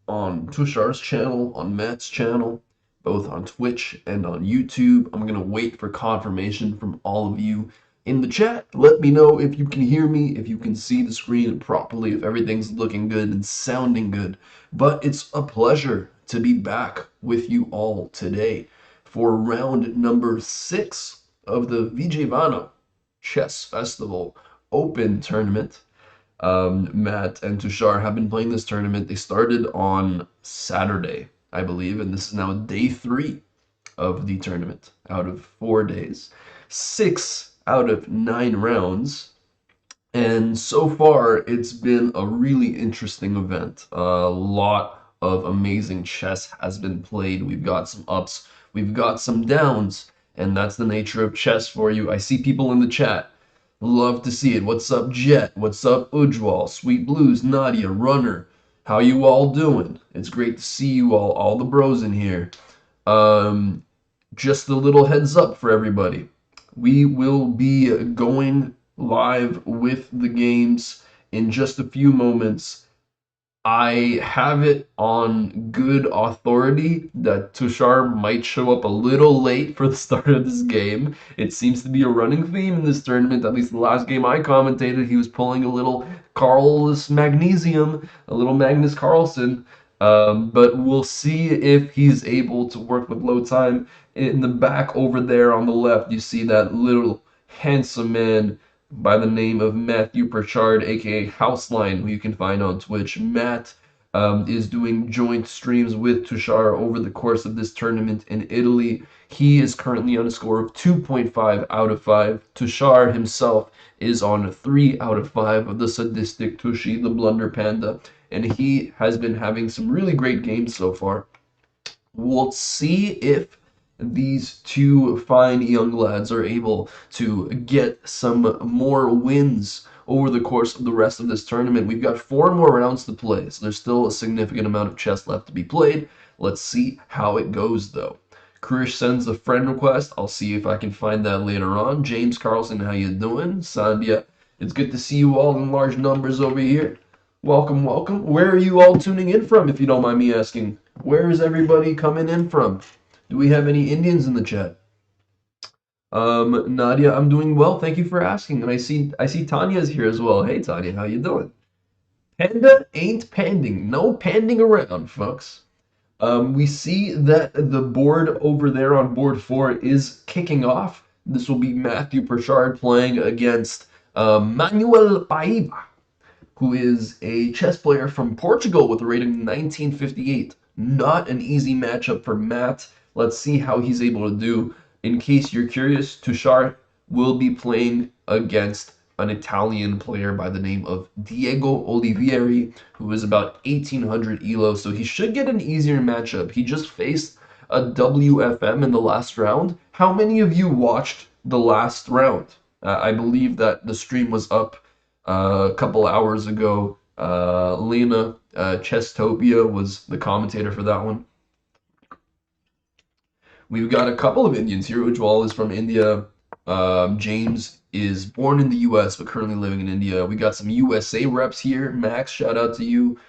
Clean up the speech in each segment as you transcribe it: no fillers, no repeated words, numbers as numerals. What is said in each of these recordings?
on Tushar's channel, on Matt's channel, both on Twitch and on YouTube. I'm gonna wait for confirmation from all of you in the chat. Let me know if you can hear me, if you can see the screen properly, if everything's looking good and sounding good. But it's a pleasure to be back with you all today for round number 6 of the Vigevano Chess Festival Open Tournament. Matt and Tushar have been playing this tournament. They started on Saturday, I believe, and this is now day 3 of the tournament out of 4 days. 6 out of 9 rounds. And so far, it's been a really interesting event. A lot of amazing chess has been played. We've got some ups, we've got some downs, and that's the nature of chess for you. I see people in the chat. Love to see it. What's up, Jet? What's up, Ujwal? Sweet Blues, Nadia, Runner. How you all doing? It's great to see you all the bros in here. Um, just a little heads up for everybody. We will be going live with the games in just a few moments. I have it on good authority that Tushar might show up a little late for the start of this game. It seems to be a running theme in this tournament. At least the last game I commentated, he was pulling a little Carlos Magnesium, a little Magnus Carlsen. But we'll see if he's able to work with low time. In the back over there on the left, you see that little handsome man by the name of Matthew Pritchard, aka Houseline, who you can find on Twitch. Matt is doing joint streams with Tushar over the course of this tournament in Italy. He is currently on a score of 2.5 out of 5. Tushar himself is on 3 out of 5 of the sadistic Tushi, the Blunder Panda, and he has been having some really great games so far. We'll see if these two fine young lads are able to get some more wins over the course of the rest of this tournament. We've got 4 more rounds to play, so there's still a significant amount of chess left to be played. Let's see how it goes, though. Krish sends a friend request. I'll see if I can find that later on. James Carlson, how you doing? Sandhya, it's good to see you all in large numbers over here. Welcome, welcome. Where are you all tuning in from, if you don't mind me asking? Where is everybody coming in from? Do we have any Indians in the chat? Nadia, I'm doing well. Thank you for asking. And I see Tanya's here as well. Hey Tanya, how you doing? Panda ain't panding. No panding around, folks. We see that the board over there on board 4 is kicking off. This will be Matthew Pritchard playing against Manuel Paiva, who is a chess player from Portugal with a rating 1958. Not an easy matchup for Matt. Let's see how he's able to do. In case you're curious, Tushar will be playing against an Italian player by the name of Diego Olivieri, who is about 1800 ELO, so he should get an easier matchup. He just faced a WFM in the last round. How many of you watched the last round? I believe that the stream was up a couple hours ago. Lena Chestopia was the commentator for that one. We've got a couple of Indians here. Ujwal is from India. James is born in the US but currently living in India. We got some USA reps here. Max, shout out to you.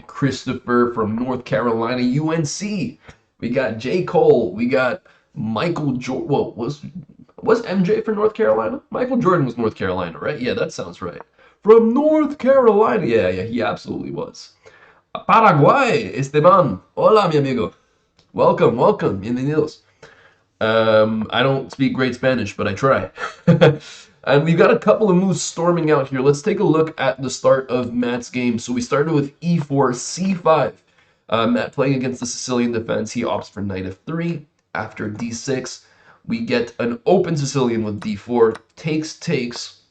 Christopher from North Carolina, UNC. We got J. Cole. We got Michael Jordan. Well, was MJ for North Carolina? Michael Jordan was North Carolina, right? Yeah, that sounds right. From North Carolina. Yeah, he absolutely was. Paraguay, Esteban. Hola, mi amigo. Welcome, welcome. Bienvenidos. I don't speak great Spanish, but I try. And we've got a couple of moves storming out here. Let's take a look at the start of Matt's game. So we started with e4, c5. Matt playing against the Sicilian defense. He opts for knight f3. After d6, we get an open Sicilian with d4. Takes,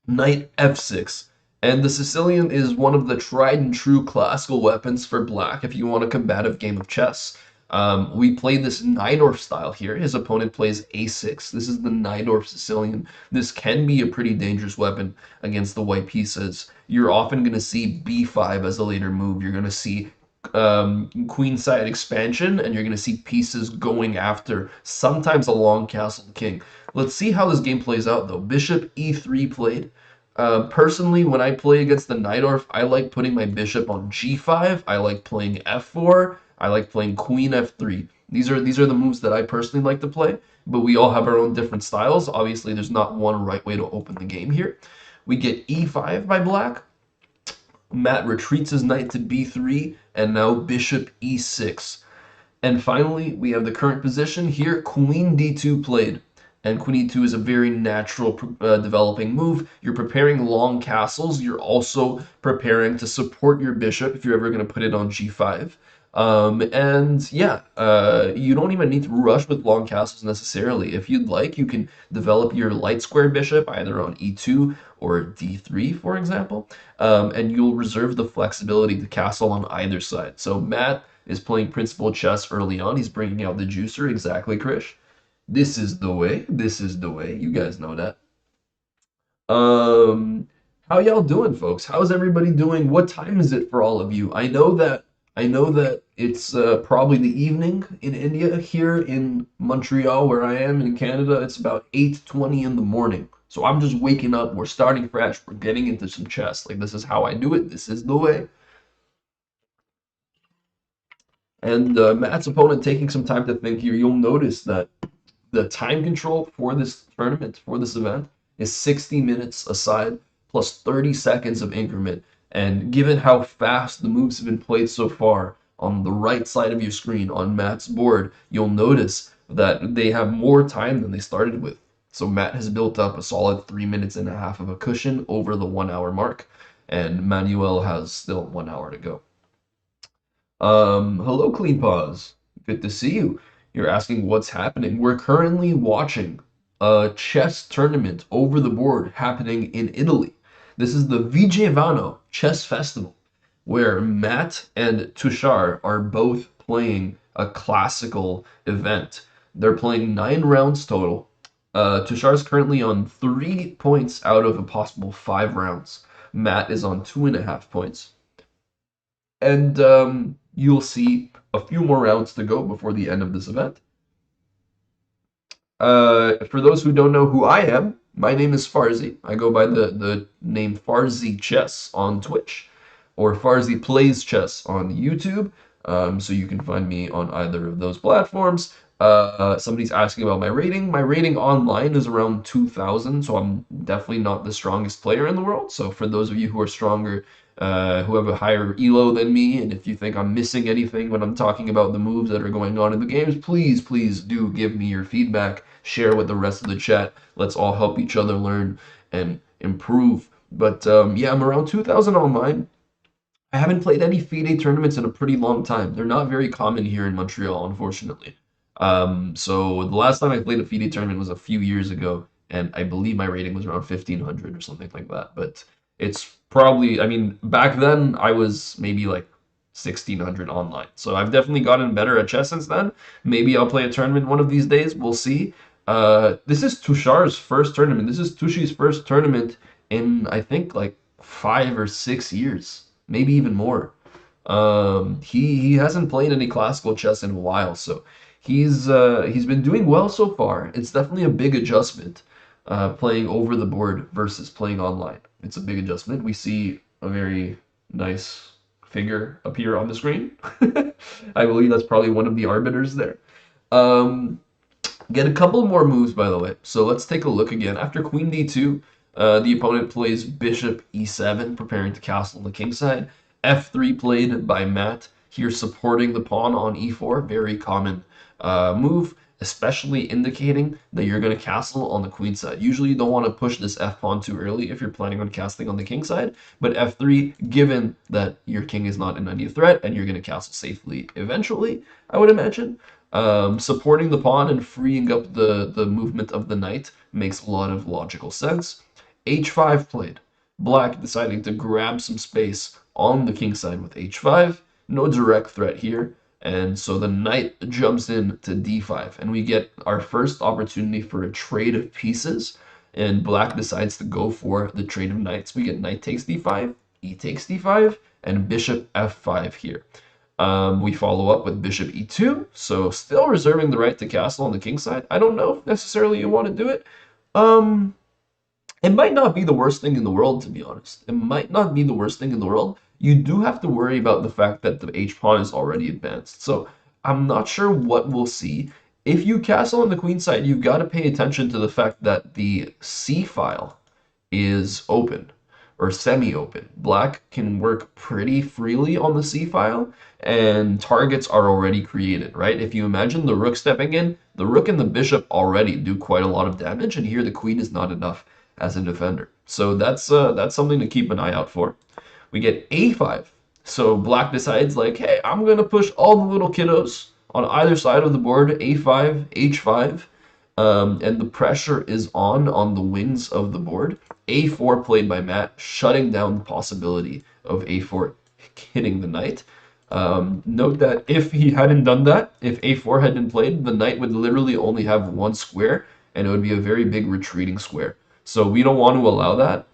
knight f6. And the Sicilian is one of the tried and true classical weapons for black if you want a combative game of chess. We play this Najdorf style here. His opponent plays a6. This is the Najdorf Sicilian. This can be a pretty dangerous weapon against the white pieces. You're often going to see b5 as a later move. You're going to see queenside expansion, and you're going to see pieces going after sometimes a long castle king. Let's see how this game plays out, though. Bishop e3 played. Personally, when I play against the Najdorf, I like putting my bishop on g5. I like playing f4. I like playing queen f3. These are the moves that I personally like to play, but we all have our own different styles. Obviously, there's not one right way to open the game here. We get e5 by black. Matt retreats his knight to b3, and now bishop e6. And finally, we have the current position here, queen d2 played. And queen e2 is a very natural developing move. You're preparing long castles. You're also preparing to support your bishop if you're ever going to put it on g5. And yeah, you don't even need to rush with long castles necessarily. If you'd like, you can develop your light square bishop either on e2 or d3, for example, and you'll reserve the flexibility to castle on either side. So Matt is playing principal chess early on. He's bringing out the juicer. Exactly, Krish. This is the way. This is the way. You guys know that. Um, how y'all doing, folks? How's everybody doing? What time is it for all of you? I know that it's probably the evening in India. Here in Montreal, where I am in Canada, it's about 8:20 in the morning. So I'm just waking up. We're starting fresh. We're getting into some chess. Like this is how I do it. This is the way. And Matt's opponent taking some time to think here. You'll notice that the time control for this tournament, for this event, is 60 minutes aside plus 30 seconds of increment. And given how fast the moves have been played so far on the right side of your screen on Matt's board, you'll notice that they have more time than they started with. So Matt has built up a solid 3 minutes and a half of a cushion over the 1 hour mark, and Manuel has still 1 hour to go. Hello, Clean Paws. Good to see you. You're asking what's happening. We're currently watching a chess tournament over the board happening in Italy. This is the Vigevano Chess Festival, where Matt and Tushar are both playing a classical event. They're playing 9 rounds total. Tushar's currently on 3 points out of a possible 5 rounds. Matt is on 2.5 points. And you'll see a few more rounds to go before the end of this event. For those who don't know who I am, my name is Farzi. I go by the name Farzi Chess on Twitch, or Farzi Plays Chess on YouTube. So you can find me on either of those platforms. Somebody's asking about my rating. My rating online is around 2,000, so I'm definitely not the strongest player in the world. So for those of you who are stronger, who have a higher elo than me, and if you think I'm missing anything when I'm talking about the moves that are going on in the games, please, please do give me your feedback. Share with the rest of the chat. Let's all help each other learn and improve. But yeah, I'm around 2,000 online. I haven't played any FIDE tournaments in a pretty long time. They're not very common here in Montreal, unfortunately. So the last time I played a FIDE tournament was a few years ago, and I believe my rating was around 1,500 or something like that. But it's probably, I mean, back then I was maybe like 1,600 online. So I've definitely gotten better at chess since then. Maybe I'll play a tournament one of these days. We'll see. This is Tushar's first tournament. This is Tushi's first tournament in, I think, like 5 or 6 years, maybe even more. He hasn't played any classical chess in a while, so he's been doing well so far. It's definitely a big adjustment, playing over the board versus playing online. It's a big adjustment. We see a very nice figure appear on the screen. I believe that's probably one of the arbiters there. Um, Get a couple more moves, by the way. So let's take a look again. After queen d2, the opponent plays bishop e7, preparing to castle on the king side. f3 played by Matt, here supporting the pawn on e4. Very common move, especially indicating that you're going to castle on the queen side. Usually you don't want to push this f-pawn too early if you're planning on castling on the king side, but f3, given that your king is not in any threat and you're going to castle safely eventually, I would imagine. Supporting the pawn and freeing up the movement of the knight makes a lot of logical sense. h5 played. Black deciding to grab some space on the king side with h5. No direct threat here. And so the knight jumps in to d5. And we get our first opportunity for a trade of pieces. And black decides to go for the trade of knights. We get knight takes d5, e takes d5, and bishop f5 here. We follow up with bishop e2, so still reserving the right to castle on the king side. I don't know if necessarily you want to do it. Um, It might not be the worst thing in the world, to be honest. It might not be the worst thing in the world. You do have to worry about the fact that the H pawn is already advanced. So I'm not sure what we'll see. If you castle on the queen side, you've got to pay attention to the fact that the C file is open or semi-open. Black can work pretty freely on the C file, and targets are already created, right? If you imagine the rook stepping in, the rook and the bishop already do quite a lot of damage, and here the queen is not enough as a defender. So that's something to keep an eye out for. We get a5. So black decides like, hey, I'm gonna push all the little kiddos on either side of the board, a5, h5, and the pressure is on the wings of the board. A4 played by Matt, shutting down the possibility of a4 hitting the knight. Note that if he hadn't done that, if a4 had been played, the knight would literally only have one square, and it would be a very big retreating square. So we don't want to allow that.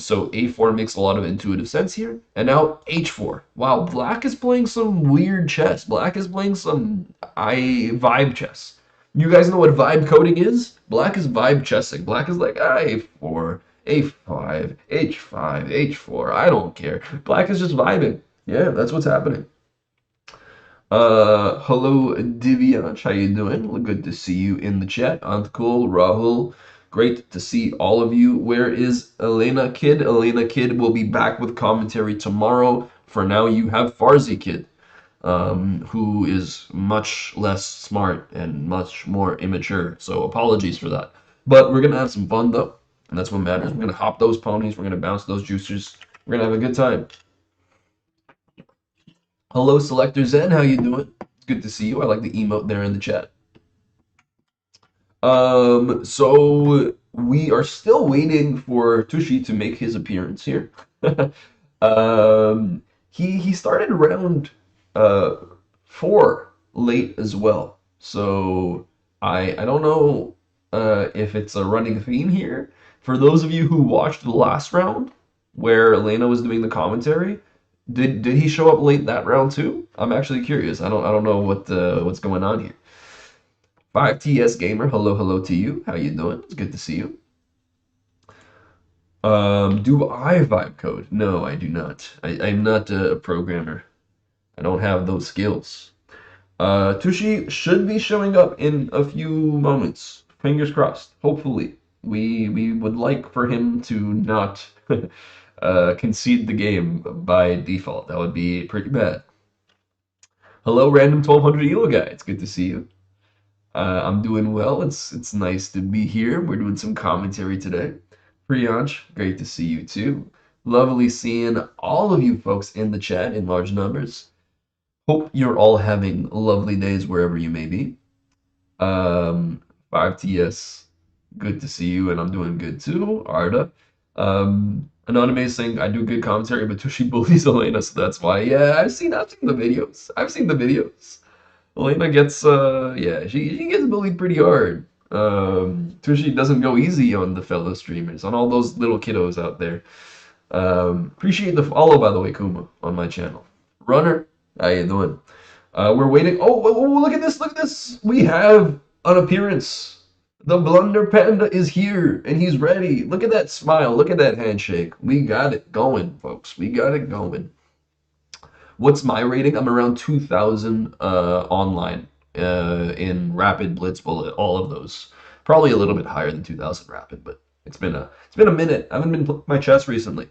So a4 makes a lot of intuitive sense here. And now h4. Wow, black is playing some weird chess. Black is playing some vibe chess. You guys know what vibe coding is? Black is vibe chessing. Black is like a4, a5, h5, h4. I don't care. Black is just vibing. Yeah, that's what's happening. Hello, Divyansh. How you doing? Good to see you in the chat. Antkul, Rahul, great to see all of you. Where is Elena Kid? Elena Kid will be back with commentary tomorrow. For now, you have Farzi Kid, who is much less smart and much more immature. So apologies for that. But we're gonna have some fun though, and that's what matters. We're gonna hop those ponies. We're gonna bounce those juicers. We're gonna have a good time. Hello, Selector Zen. How you doing? It's good to see you. I like the emote there in the chat. So we are still waiting for Tushi to make his appearance here. He started around uh 4 late as well. So I don't know if it's a running theme here. For those of you who watched the last round where Elena was doing the commentary, did he show up late that round too? I'm actually curious. I don't know what's going on here. 5TS Gamer, hello, hello to you. How you doing? It's good to see you. Do I vibe code? No, I do not. I'm not a programmer. I don't have those skills. Tushi should be showing up in a few moments. Fingers crossed. Hopefully. We would like for him to not concede the game by default. That would be pretty bad. Hello, random 1200 elo guy. It's good to see you. I'm doing well. It's nice to be here. We're doing some commentary today. Priyansh, great to see you too. Lovely seeing all of you folks in the chat in large numbers. Hope you're all having lovely days wherever you may be. 5TS, good to see you, and I'm doing good too. Arda. Anonymous saying I do good commentary, but Tushi bullies Elena, so that's why. Yeah, I've seen the videos. I've seen the videos. Elena gets yeah, she gets bullied pretty hard. Tushi doesn't go easy on the fellow streamers, on all those little kiddos out there. Appreciate the follow, by the way, Kuma, on my channel. Runner, how you doing? We're waiting. Oh, look at this! Look at this! We have an appearance. The Blunder Panda is here, and he's ready. Look at that smile. Look at that handshake. We got it going, folks. We got it going. What's my rating? I'm around 2,000 online in Rapid, Blitz, Bullet, all of those. Probably a little bit higher than 2,000 Rapid, but it's been a minute. I haven't been playing my chess recently.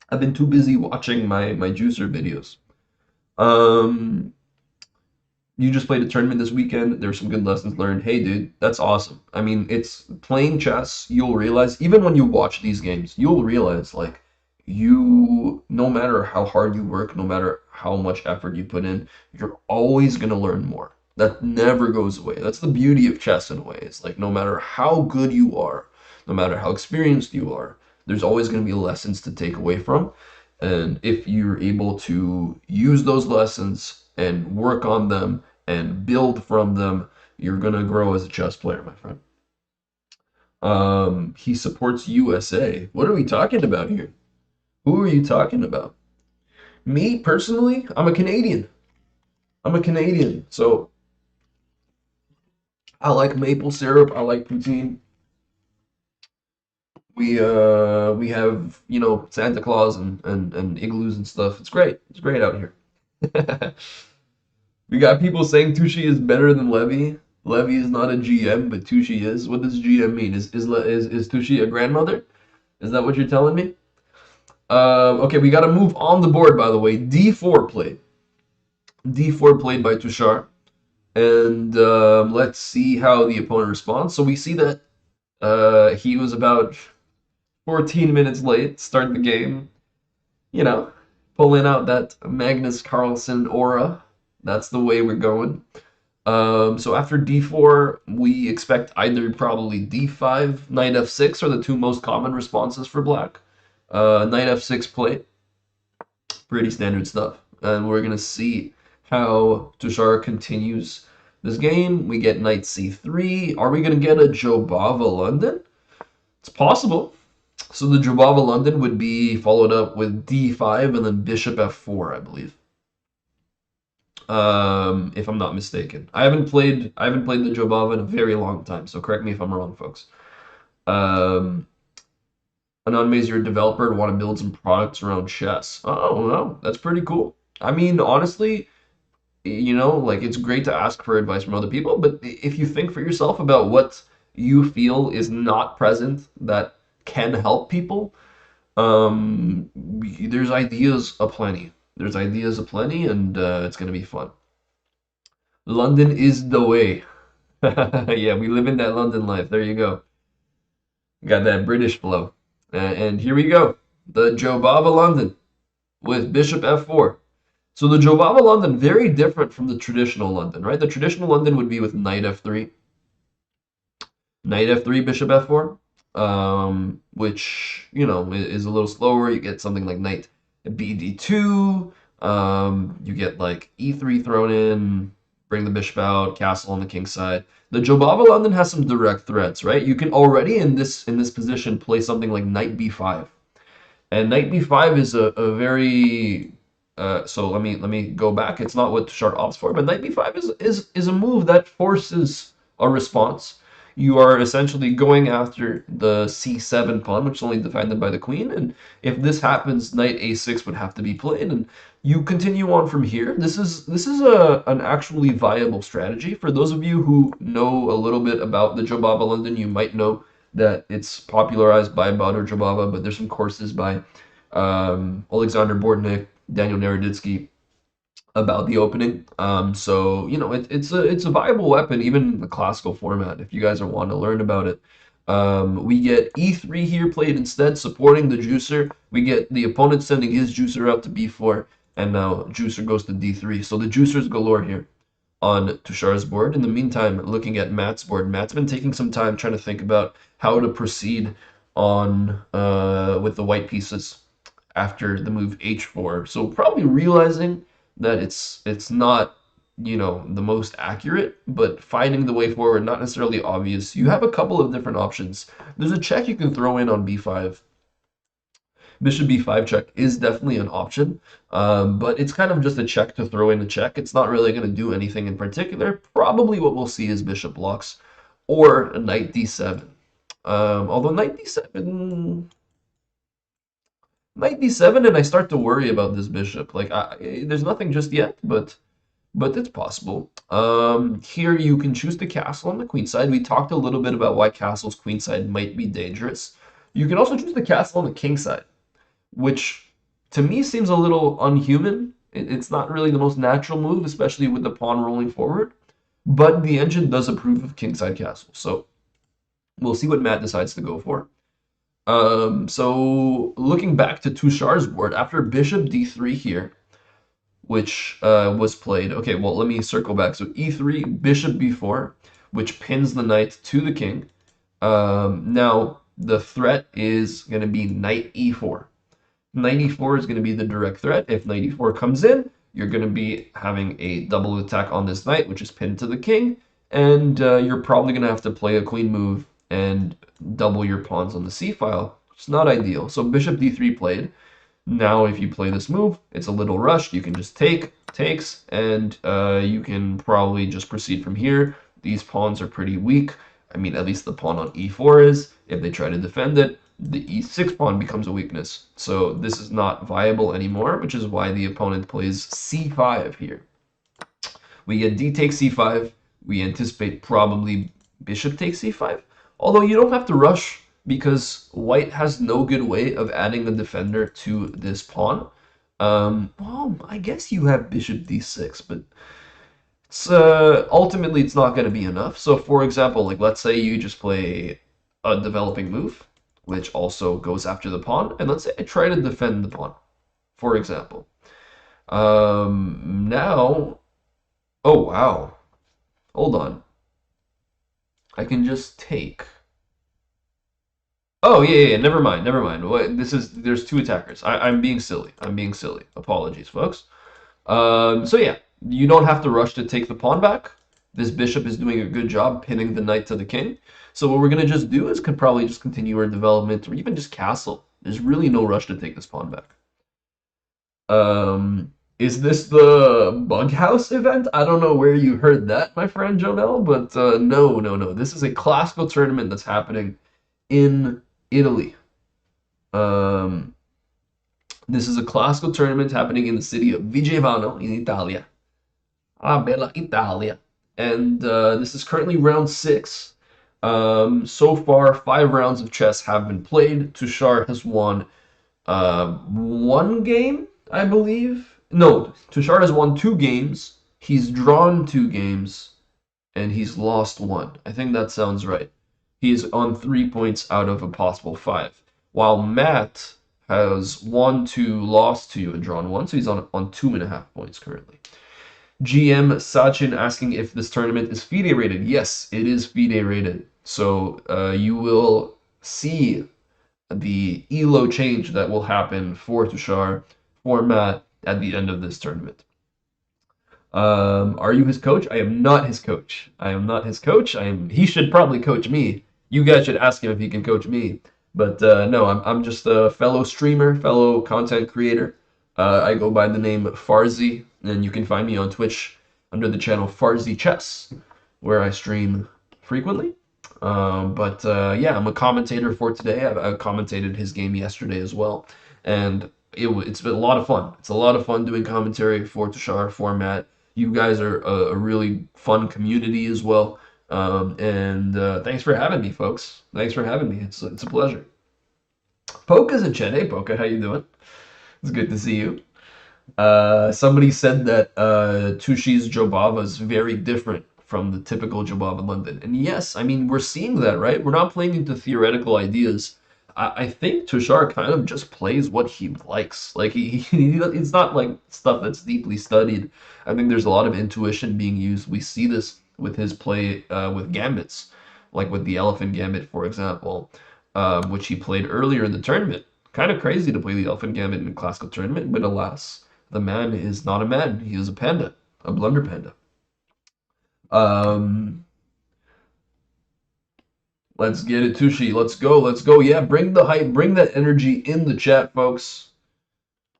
I've been too busy watching my juicer videos. Um, you just played a tournament this weekend. There were some good lessons learned. Hey, dude, that's awesome. I mean, it's playing chess. You'll realize, even when you watch these games, you'll realize, like, no matter how hard you work, no matter how much effort you put in, you're always going to learn more. That never goes away. That's the beauty of chess in a way. It's like, no matter how good you are, no matter how experienced you are, there's always going to be lessons to take away from. And if you're able to use those lessons and work on them and build from them, you're gonna grow as a chess player, my friend. He supports USA. What are we talking about here? Who are you talking about? Me personally, I'm a Canadian. I'm a Canadian, so I like maple syrup. I like poutine. We have, you know, Santa Claus and igloos and stuff. It's great. It's great out here. We got people saying Tucci is better than Levy. Levy is not a GM, but Tucci is. What does GM mean? Is Tucci a grandmother? Is that what you're telling me? Okay, we got to move on the board, by the way. D4 played. D4 played by Tushar. And let's see how the opponent responds. So we see that he was about 14 minutes late, start the game. You know, pulling out that Magnus Carlsen aura. That's the way we're going. So after d4, we expect either probably d5, knight f6 are the two most common responses for black. Knight f6 play, pretty standard stuff. And we're going to see how Tushar continues this game. We get knight c3. Are we going to get a Jobava London? It's possible. So the Jobava London would be followed up with d5 and then bishop f4, I believe. If I'm not mistaken. I haven't played the Jobava in a very long time, so correct me if I'm wrong, folks. Um, Anonymous, you're a developer to want to build some products around chess. Oh, no, that's pretty cool. I mean, honestly, you know, like it's great to ask for advice from other people, but if you think for yourself about what you feel is not present that can help people, there's ideas aplenty. There's ideas aplenty, and it's gonna be fun. London is the way. Yeah, we live in that London life. There you go. Got that British flow. And here we go. The Jobava London with Bishop f4. So the Jobava London, very different from the traditional London, right? The traditional London would be with knight f3. Knight f3, bishop f4, which, you know, is a little slower. You get something like knight bd2. You get like e3 thrown in, bring the bishop out, castle on the king side. The Jobava London has some direct threats, right? You can already in this position play something like knight b5. And knight b5 is a very so let me go back. It's not what Tushar opts for, but knight b5 is a move that forces a response. You are essentially going after the c7 pawn, which is only defended by the queen, and if this happens, knight a6 would have to be played, and you continue on from here. This is an actually viable strategy. For those of you who know a little bit about the Jobava London, you might know that it's popularized by Badr Jobava, but there's some courses by Alexander Bordnik, Daniel Naroditsky about the opening. So you know, it's a viable weapon even in the classical format if you guys are wanting to learn about it. We get e3 here played instead, supporting the juicer. We get the opponent sending his juicer out to b4, and now juicer goes to d3. So the juicers galore here on Tushar's board. In the meantime, looking at Matt's board, Matt's been taking some time trying to think about how to proceed on with the white pieces after the move h4. So probably realizing that it's not, you know, the most accurate, but finding the way forward, not necessarily obvious. You have a couple of different options. There's a check you can throw in on b5. Bishop b5 check is definitely an option, but it's kind of just a check to throw in a check. It's not really going to do anything in particular. Probably what we'll see is bishop blocks or a knight d7. Although knight d7, and I start to worry about this bishop. Like, there's nothing just yet, but it's possible. Here you can choose the castle on the queen side. We talked a little bit about why castles queenside might be dangerous. You can also choose the castle on the king side, which to me seems a little unhuman. It's not really the most natural move, especially with the pawn rolling forward. But the engine does approve of kingside castle, so we'll see what Matt decides to go for. So looking back to Tushar's board, after bishop d3 here, which was played. Okay, well, let me circle back. So e3, bishop b4, which pins the knight to the king. Now, the threat is going to be knight e4. Knight e4 is going to be the direct threat. If knight e4 comes in, you're going to be having a double attack on this knight, which is pinned to the king, and you're probably going to have to play a queen move and double your pawns on the c file. It's not ideal. So bishop d3 played. Now, if you play this move, it's a little rushed. You can just takes, and you can probably just proceed from here. These pawns are pretty weak. I mean, at least the pawn on e4 is. If they try to defend it, the e6 pawn becomes a weakness. So this is not viable anymore, which is why the opponent plays c5 here. We get d takes c5. We anticipate probably bishop takes c5. Although you don't have to rush because white has no good way of adding a defender to this pawn. Well, I guess you have bishop d6, but ultimately it's not going to be enough. So for example, like let's say you just play a developing move, which also goes after the pawn, and let's say I try to defend the pawn, for example. Now, oh wow, hold on. I can just take. Oh yeah, never mind, never mind. There's two attackers. I'm being silly. I'm being silly. Apologies, folks. So yeah, you don't have to rush to take the pawn back. This bishop is doing a good job pinning the knight to the king. So what we're gonna just do is could probably just continue our development or even just castle. There's really no rush to take this pawn back. Is this the Bug House event? I don't know where you heard that, my friend Jonel, but no, no, no. This is a classical tournament that's happening in Italy. Um, this is a classical tournament happening in the city of Vigevano in Italia. Ah, bella Italia. And this is currently round 6. So far, 5 rounds of chess have been played. Tushar has won 1 game, I believe. No, Tushar has won 2 games. He's drawn 2 games, and he's lost 1. I think that sounds right. He is on 3 points out of a possible 5. While Matt has won 2, lost 2, and drawn 1, so he's on 2.5 points currently. GM Sachin asking if this tournament is FIDE rated. Yes, it is FIDE rated. So you will see the ELO change that will happen for Tushar, for Matt, at the end of this tournament. Are you his coach? I am not his coach. I am not his coach. He should probably coach me. You guys should ask him if he can coach me. But no, I'm just a fellow streamer, fellow content creator. I go by the name Farzi, and you can find me on Twitch under the channel Farzi Chess, where I stream frequently. Yeah, I'm a commentator for today. I commentated his game yesterday as well, and it's been a lot of fun. It's a lot of fun doing commentary for Tushar format. You guys are a really fun community as well. Thanks for having me, folks. Thanks for having me. It's a pleasure. Polka's in chat. Hey, Polka, how you doing? It's good to see you. Somebody said that Tushi's Jobava is very different from the typical Jobava London. And yes, I mean, we're seeing that, right? We're not playing into theoretical ideas. I think Tushar kind of just plays what he likes. Like, it's not like stuff that's deeply studied. I think there's a lot of intuition being used. We see this with his play with gambits, like with the Elephant Gambit, for example, which he played earlier in the tournament. Kind of crazy to play the Elephant Gambit in a classical tournament, but alas, the man is not a man. He is a panda, a blunder panda. Um, let's get it, Tushi. Let's go. Let's go. Yeah, bring the hype, bring that energy in the chat, folks.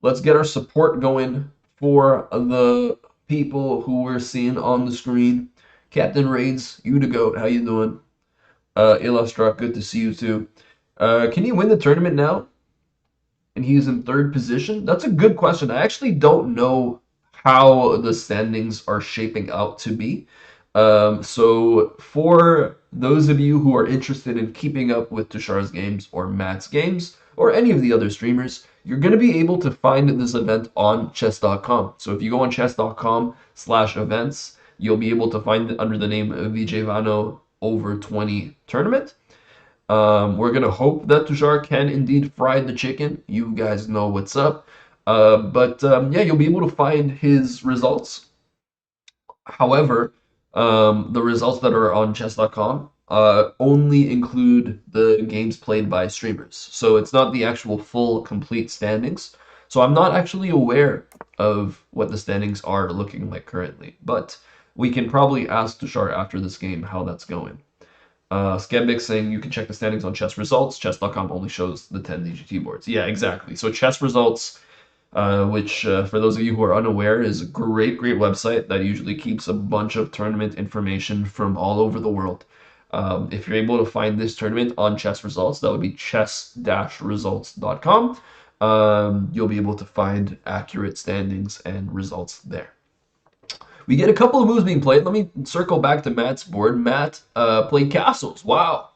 Let's get our support going for the people who we're seeing on the screen. Captain Raids, you the goat. How you doing? Illustra, good to see you too. Can he win the tournament now? And he's in 3rd position? That's a good question. I actually don't know how the standings are shaping out to be. So for those of you who are interested in keeping up with Tushar's games or Matt's games or any of the other streamers, you're going to be able to find this event on chess.com. So if you go on chess.com/events, you'll be able to find it under the name Vigevano over 20 tournament. We're going to hope that Tushar can indeed fry the chicken. You guys know what's up. Yeah, you'll be able to find his results. However, the results that are on chess.com only include the games played by streamers. So it's not the actual full, complete standings. So I'm not actually aware of what the standings are looking like currently. But we can probably ask Tushar after this game how that's going. Skembix saying you can check the standings on chess results. Chess.com only shows the 10 DGT boards. Yeah, exactly. So chess results, which for those of you who are unaware, is a great, great website that usually keeps a bunch of tournament information from all over the world. If you're able to find this tournament on chess results, that would be chess-results.com. You'll be able to find accurate standings and results there. We get a couple of moves being played. Let me circle back to Matt's board. Matt played castles. Wow.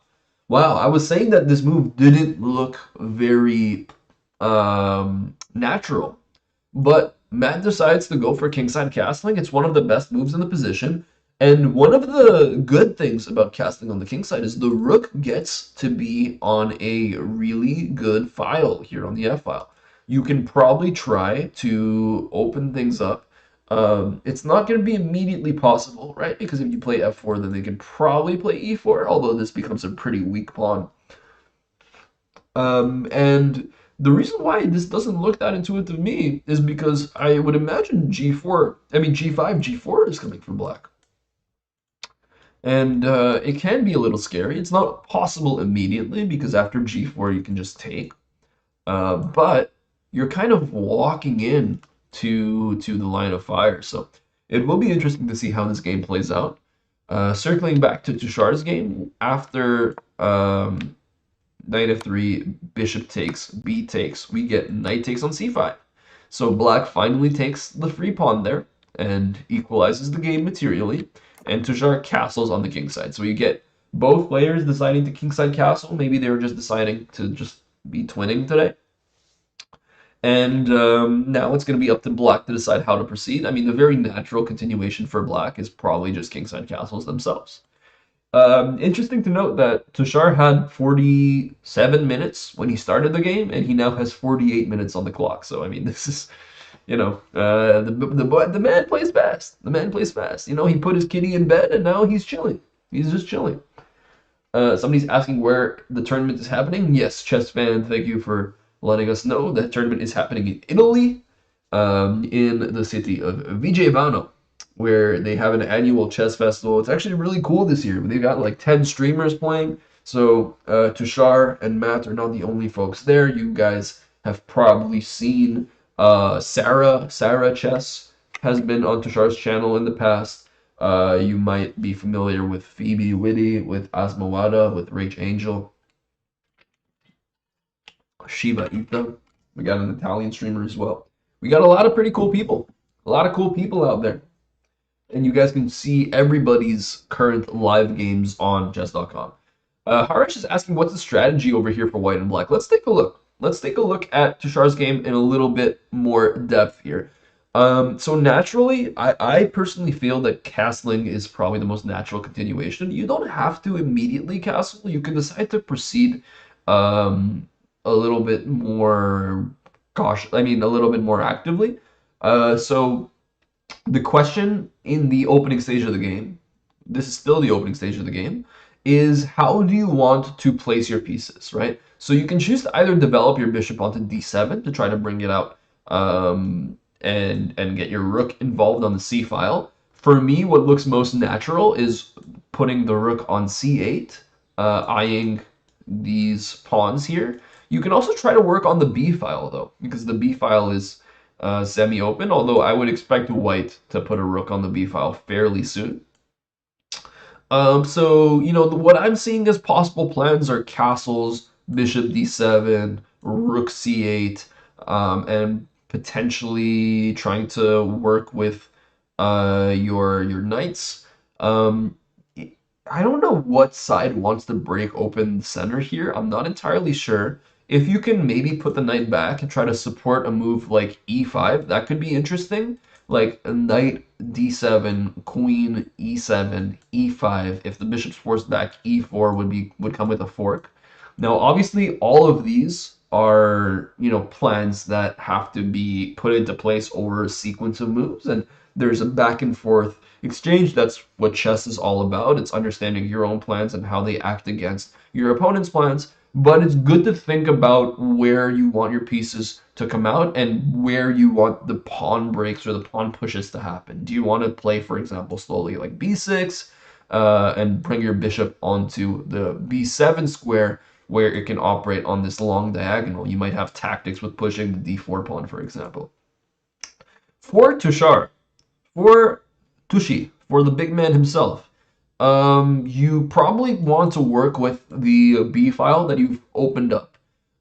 Wow. I was saying that this move didn't look very natural. But Matt decides to go for kingside castling. It's one of the best moves in the position. And one of the good things about castling on the king side is the rook gets to be on a really good file here on the f file. You can probably try to open things up. It's not going to be immediately possible, right? Because if you play f4, then they can probably play e4, although this becomes a pretty weak pawn. And the reason why this doesn't look that intuitive to me is because I would imagine g4, I mean g5, g4 is coming from black. And it can be a little scary. It's not possible immediately because after g4 you can just take. But you're kind of walking in to the line of fire. So it will be interesting to see how this game plays out. Circling back to Tushar's game, after knight f3, bishop takes, b takes, we get knight takes on c5. So black finally takes the free pawn there and equalizes the game materially, and Tushar castles on the king side. So you get both players deciding to kingside castle. Maybe they were just deciding to just be twinning today. And now it's going to be up to black to decide how to proceed. I mean, the very natural continuation for black is probably just kingside castles themselves. Interesting to note that Tushar had 47 minutes when he started the game, and he now has 48 minutes on the clock. So, I mean, this is, the man plays fast. The man plays fast. You know, he put his kitty in bed, and now he's chilling. He's just chilling. Somebody's asking where the tournament is happening. Yes, chess fan, thank you for letting us know. That tournament is happening in Italy, in the city of Vigevano, where they have an annual chess festival. It's actually really cool this year. They've got like 10 streamers playing. So Tushar and Matt are not the only folks there. You guys have probably seen Sarah Chess has been on Tushar's channel in the past. You might be familiar with Phoebe Witty, with Asmawada, with Rach Angel, Shiva Ita. We got an Italian streamer as well. We got a lot of pretty cool people. A lot of cool people out there. And you guys can see everybody's current live games on chess.com. Harish is asking, what's the strategy over here for white and black? Let's take a look. Let's take a look at Tushar's game in a little bit more depth here. So naturally, I personally feel that castling is probably the most natural continuation. You don't have to immediately castle. You can decide to proceed a little bit more cautious. I mean, a little bit more actively. So the question in the opening stage of the game, this is still the opening stage of the game, is how do you want to place your pieces, right? So you can choose to either develop your bishop onto d7 to try to bring it out and get your rook involved on the c file. For me, what looks most natural is putting the rook on c8, eyeing these pawns here. You can also try to work on the b file, though, because the b file is semi-open, although I would expect white to put a rook on the b file fairly soon. So, what I'm seeing as possible plans are castles, bishop d7, rook c8, and potentially trying to work with your knights. I don't know what side wants to break open the center here. I'm not entirely sure. If you can maybe put the knight back and try to support a move like e5, that could be interesting. Like a knight d7, queen e7, e5. If the bishop's forced back, e4 would come with a fork. Now, obviously, all of these are plans that have to be put into place over a sequence of moves, and there's a back and forth exchange. That's what chess is all about. It's understanding your own plans and how they act against your opponent's plans. But it's good to think about where you want your pieces to come out and where you want the pawn breaks or the pawn pushes to happen. Do you want to play, for example, slowly like b6 and bring your bishop onto the b7 square where it can operate on this long diagonal? You might have tactics with pushing the d4 pawn, for example. For Tushar, for Tushi, for the big man himself, You probably want to work with the B file that you've opened up.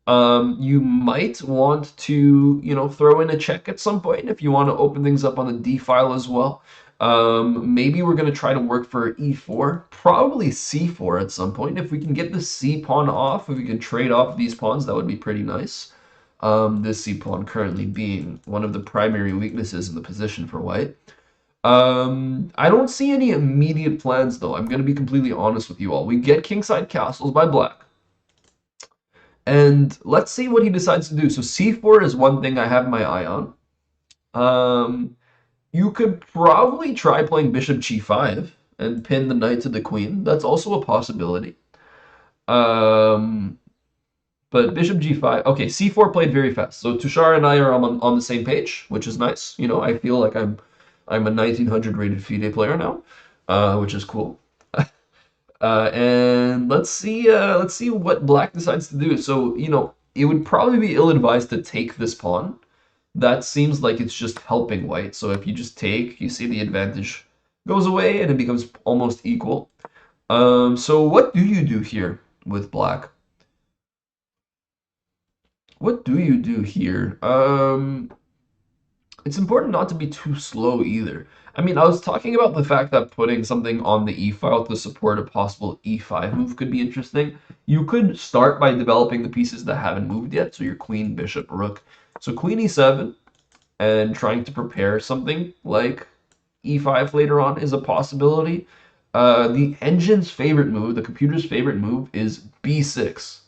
You might want to, throw in a check at some point if you want to open things up on the D file as well. Maybe we're going to try to work for E4, probably C4 at some point. If we can get the C pawn off, if we can trade off these pawns, that would be pretty nice. This C pawn currently being one of the primary weaknesses in the position for white. I don't see any immediate plans though. I'm going to be completely honest with you all. We get kingside castles by black. And let's see what he decides to do. So c4 is one thing I have my eye on. You could probably try playing bishop g5 and pin the knight to the queen. That's also a possibility. Um, but bishop g5. Okay, c4 played very fast. So Tushar and I are on the same page, which is nice. I feel like I'm a 1900 rated FIDE player now, which is cool. And let's see what black decides to do. So, it would probably be ill-advised to take this pawn. That seems like it's just helping white. So if you just take, you see the advantage goes away and it becomes almost equal. So what do you do here with black? What do you do here? It's important not to be too slow either. I mean, I was talking about the fact that putting something on the e file to support a possible e5 move could be interesting. You could start by developing the pieces that haven't moved yet, so your queen, bishop, rook. So queen e7 and trying to prepare something like e5 later on is a possibility. The engine's favorite move, the computer's favorite move, is b6.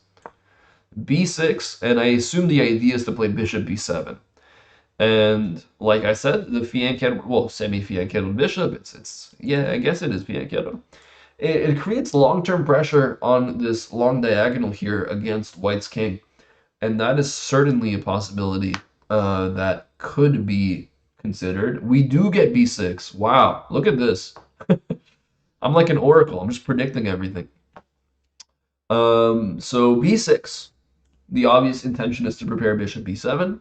b6, and I assume the idea is to play bishop b7. And like I said, the fianchetto, well, semi-fianchetto bishop, yeah, I guess it is fianchetto. It creates long-term pressure on this long diagonal here against white's king. And that is certainly a possibility that could be considered. We do get b6. Wow, look at this. I'm like an oracle. I'm just predicting everything. So b6. The obvious intention is to prepare bishop b7.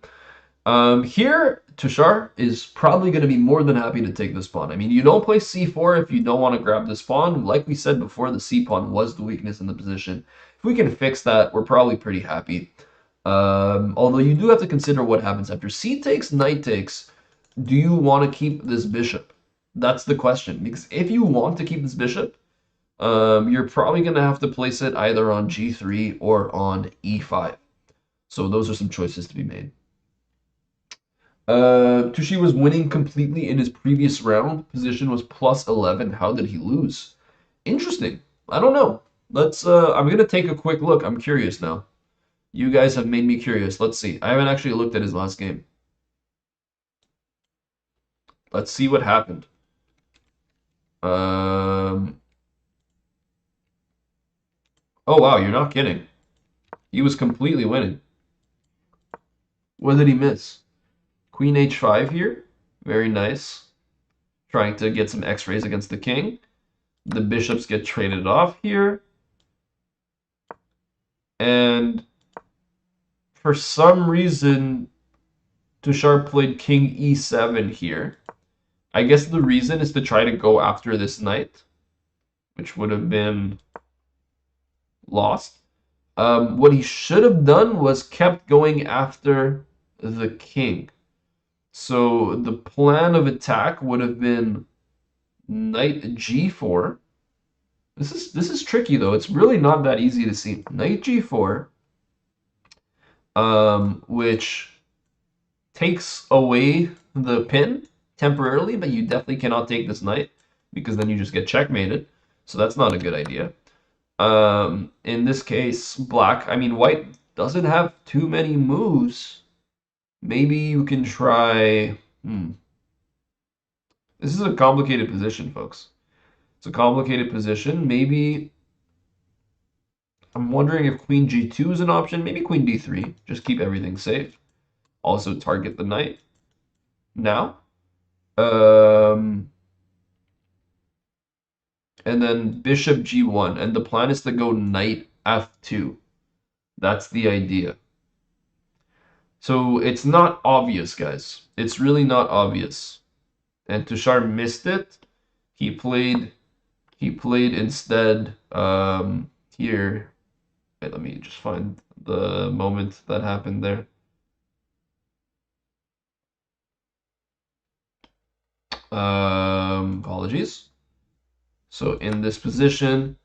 Here, Tushar is probably going to be more than happy to take this pawn. I mean, you don't play c4 if you don't want to grab this pawn. Like we said before, the c pawn was the weakness in the position. If we can fix that, we're probably pretty happy. Although you do have to consider what happens after c takes, knight takes. Do you want to keep this bishop? That's the question. Because if you want to keep this bishop, you're probably going to have to place it either on g3 or on e5. So those are some choices to be made. Tushi was winning completely in his previous round. Position was plus 11. How did he lose? Interesting. I don't know. I'm gonna take a quick look. I'm curious now. You guys have made me curious. Let's see. I haven't actually looked at his last game. Let's see what happened. Oh wow, you're not kidding. He was completely winning. What did he miss? Queen h5 here. Very nice. Trying to get some x-rays against the king. The bishops get traded off here. And for some reason, Tushar played king e7 here. I guess the reason is to try to go after this knight, which would have been lost. What he should have done was kept going after the king. So the plan of attack would have been knight g4. This is tricky though. It's really not that easy to see. Knight g4, which takes away the pin temporarily, but you definitely cannot take this knight because then you just get checkmated. So that's not a good idea. In this case, white doesn't have too many moves. Maybe you can try. This is a complicated position, folks. It's a complicated position. Maybe I'm wondering if queen g2 is an option. Maybe queen d3. Just keep everything safe. Also target the knight. Now. And then bishop g1. And the plan is to go knight f2. That's the idea. So it's not obvious, guys. It's really not obvious. And Tushar missed it. He played He played instead here. Wait, let me just find the moment that happened there. Apologies. So in this position,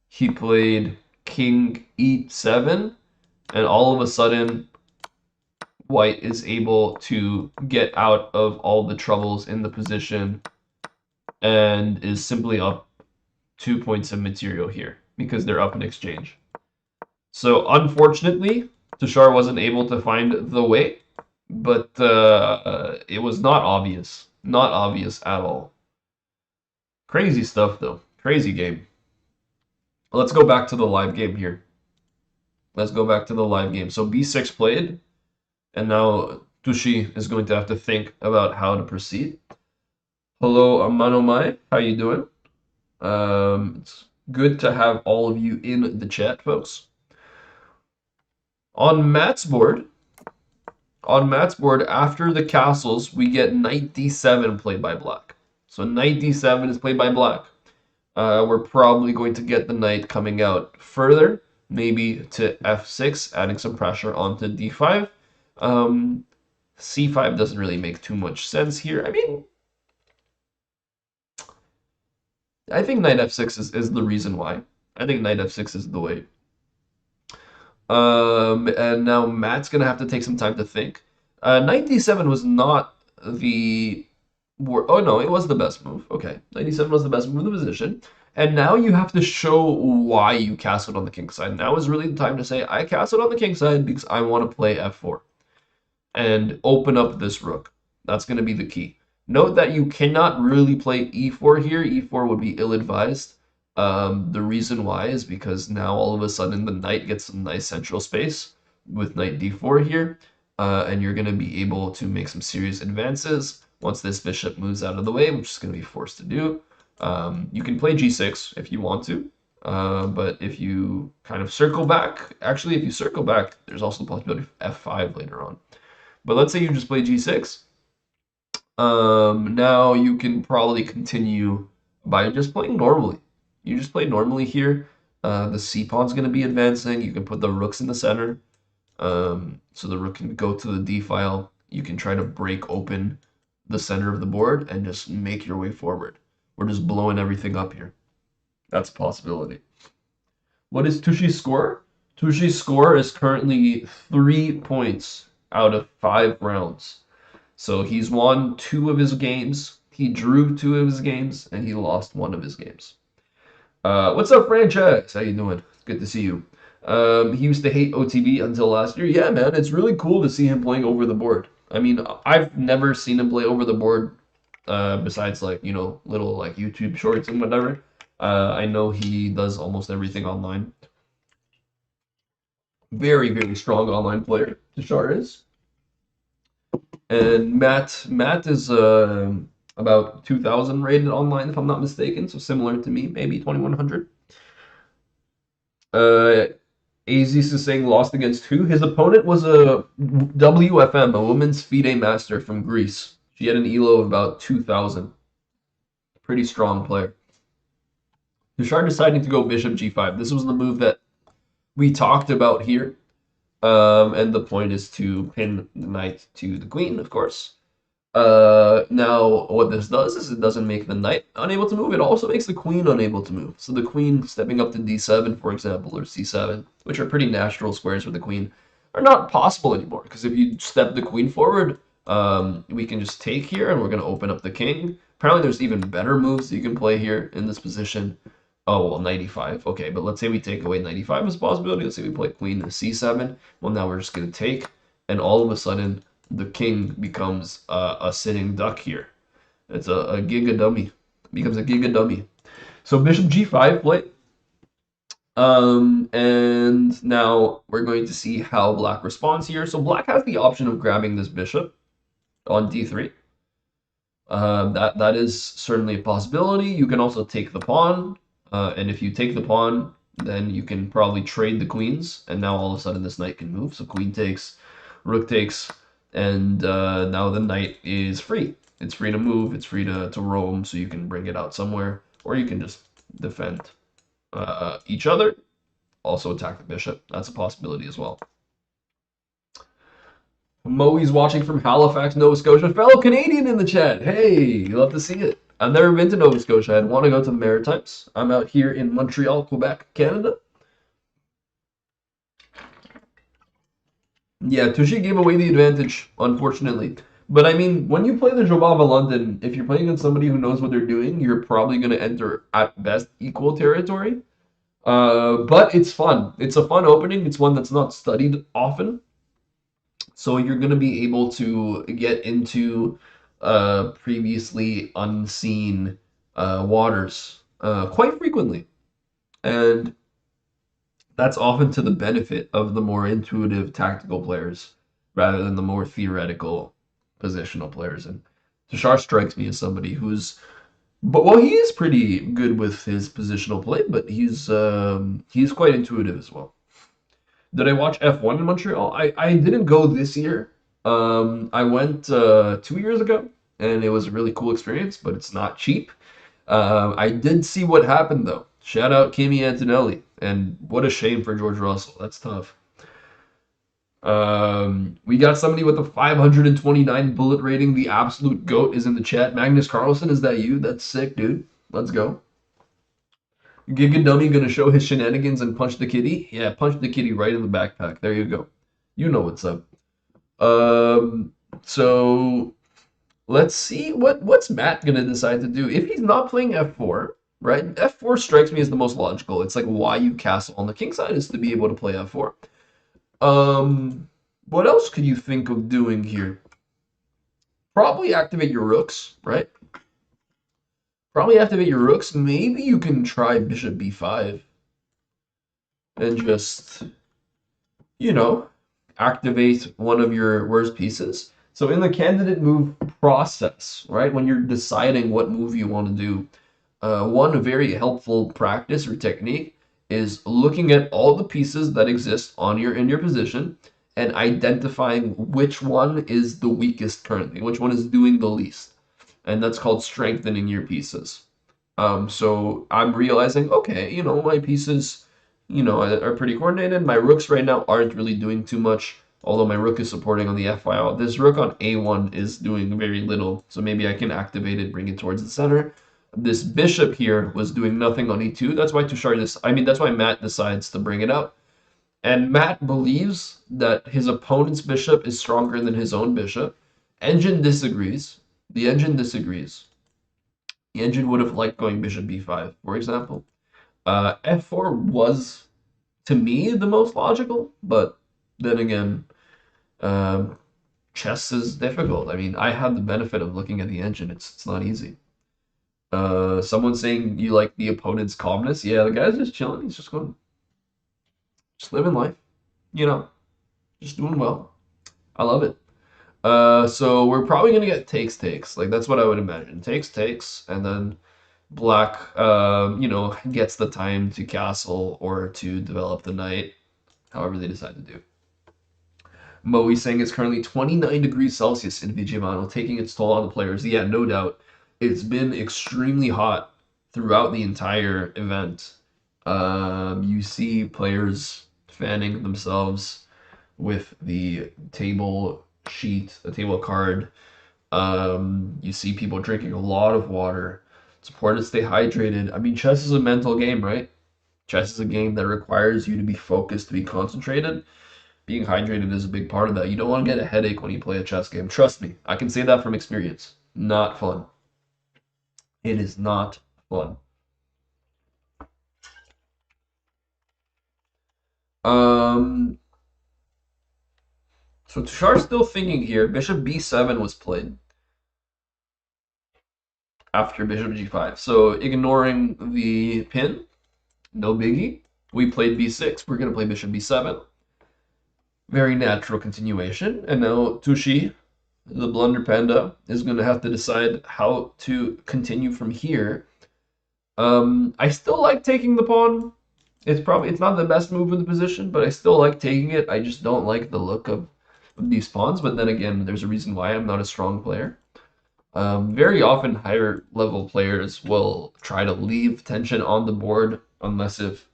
he played king e7, and all of a sudden, white is able to get out of all the troubles in the position and is simply up 2 points of material here because they're up in exchange. So unfortunately, Tushar wasn't able to find the way, but it was not obvious. Not obvious at all. Crazy stuff, though. Crazy game. Let's go back to the live game here. Let's go back to the live game. So b6 played, and now Tushi is going to have to think about how to proceed. Hello, Amanomai. How you doing? It's good to have all of you in the chat, folks. On Matt's board, after the castles, we get knight d7 played by black. So knight d7 is played by black. We're probably going to get the knight coming out further, maybe to f6, adding some pressure onto d5. C5 doesn't really make too much sense here. I mean, I think knight f6 is the reason why. I think knight f6 is the way. And now Matt's gonna have to take some time to think. Knight d7 was not the oh no, it was the best move. Okay, knight d7 was the best move in the position. And now you have to show why you castled on the king side. Now is really the time to say, I castled on the king side because I want to play f4 and open up this rook. That's going to be the key. Note that you cannot really play e4 here. e4 would be ill-advised. The reason why is because now all of a sudden the knight gets some nice central space with knight d4 here, and you're going to be able to make some serious advances once this bishop moves out of the way, which is going to be forced to do. You can play g6 if you want to, but if you kind of circle back, actually if you circle back, there's also the possibility of f5 later on. But let's say you just play g6. Now you can probably continue by just playing normally. You just play normally here. The c pawn's going to be advancing. You can put the rooks in the center. So the rook can go to the d file. You can try to break open the center of the board and just make your way forward. We're just blowing everything up here. That's a possibility. What is Tushi's score? Tushi's score is currently 3 points out of 5 rounds. So he's won 2 of his games, he drew 2 of his games, and he lost 1 of his games. What's up, Franchise? How you doing? Good to see you. He used to hate OTB until last year. Yeah, man, it's really cool to see him playing over the board. I mean, I've never seen him play over the board besides, like, you know, little, like, YouTube shorts and whatever. I know he does almost everything online. Very, very strong online player, Tushar is. And Matt is about 2,000 rated online, if I'm not mistaken, so similar to me, maybe 2,100. Aziz is saying lost against who? His opponent was a WFM, a women's FIDE master from Greece. She had an ELO of about 2,000. Pretty strong player. Tushar deciding to go bishop g5. This was the move that we talked about here. And the point is to pin the knight to the queen, of course. Now, what this does is it doesn't make the knight unable to move. It also makes the queen unable to move. So the queen stepping up to d7, for example, or c7, which are pretty natural squares for the queen, are not possible anymore. Because if you step the queen forward, we can just take here, and we're going to open up the king. Apparently, there's even better moves you can play here in this position. Oh, well, 95. Okay, but let's say we take away 95 as a possibility. Let's say we play queen to c7. Well, now we're just going to take, and all of a sudden, the king becomes a sitting duck here. It's a giga dummy. It becomes a giga dummy. So bishop g5 play. And now we're going to see how black responds here. So black has the option of grabbing this bishop on d3. That is certainly a possibility. You can also take the pawn. And if you take the pawn, then you can probably trade the queens. And now all of a sudden this knight can move. So queen takes, rook takes, and now the knight is free. It's free to move. It's free to roam, so you can bring it out somewhere. Or you can just defend each other. Also attack the bishop. That's a possibility as well. Moe's watching from Halifax, Nova Scotia. Fellow Canadian in the chat. Hey, love to see it. I've never been to Nova Scotia. I'd want to go to the Maritimes. I'm out here in Montreal, Quebec, Canada. Yeah, Tushy gave away the advantage, unfortunately. But I mean, when you play the Jobava London, if you're playing against somebody who knows what they're doing, you're probably going to enter at best equal territory. But it's fun. It's a fun opening. It's one that's not studied often. So you're going to be able to get into previously unseen waters quite frequently. And that's often to the benefit of the more intuitive tactical players rather than the more theoretical positional players. And Tushar strikes me as somebody who's, but well, he is pretty good with his positional play, but he's quite intuitive as well. Did I watch F1 in Montreal? I didn't go this year. I went 2 years ago, and it was a really cool experience, but it's not cheap. I did see what happened though. Shout out Kimi Antonelli, and what a shame for George Russell. That's tough. We got somebody with a 529 bullet rating. The absolute goat is in the chat. Magnus Carlsen, is that you? That's sick, dude. Let's go. Giga Dummy gonna show his shenanigans and punch the kitty? Yeah, punch the kitty right in the backpack. There you go. You know what's up. So let's see what's Matt gonna decide to do. If he's not playing f4, right? F4 strikes me as the most logical. It's like why you castle on the king side is to be able to play f4. What else could you think of doing here? Probably activate your rooks, right? Probably activate your rooks. Maybe you can try bishop b5 and just, you know, activate one of your worst pieces. So in the candidate move process, right, when you're deciding what move you want to do, one very helpful practice or technique is looking at all the pieces that exist on in your position and identifying which one is the weakest currently, which one is doing the least. And that's called strengthening your pieces. So I'm realizing, okay, you know, my pieces, you know, are pretty coordinated. My rooks right now aren't really doing too much, although my rook is supporting on the f file. This rook on a1 is doing very little, so maybe I can activate it, bring it towards the center. This bishop here was doing nothing on e2. That's why that's why Matt decides to bring it up. And Matt believes that his opponent's bishop is stronger than his own bishop. Engine disagrees. The engine disagrees. The engine would have liked going bishop b5, for example. F4 was, to me, the most logical, but then again, chess is difficult. I mean, I had the benefit of looking at the engine. It's not easy. Someone saying you like the opponent's calmness. Yeah, the guy's just chilling. He's just going, just living life, you know, just doing well. I love it. So we're probably gonna get takes. Like that's what I would imagine. Takes, and then Black, you know, gets the time to castle or to develop the knight, however they decide to do. Moe saying it's currently 29 degrees Celsius in Vigevano, taking its toll on the players. Yeah, no doubt. It's been extremely hot throughout the entire event. You see players fanning themselves with the table sheet, the table card. You see people drinking a lot of water. It's important to stay hydrated. I mean, chess is a mental game, right? Chess is a game that requires you to be focused, to be concentrated. Being hydrated is a big part of that. You don't want to get a headache when you play a chess game. Trust me, I can say that from experience. Not fun. It is not fun. So Tushar's still thinking here. Bishop b7 was played after bishop g5. So ignoring the pin, no biggie. We played b6. We're going to play bishop b7. Very natural continuation. And now Tushi, the blunder panda, is going to have to decide how to continue from here. I still like taking the pawn. It's not the best move in the position, but I still like taking it. I just don't like the look of these pawns. But then again, there's a reason why I'm not a strong player. Very often, higher level players will try to leave tension on the board unless if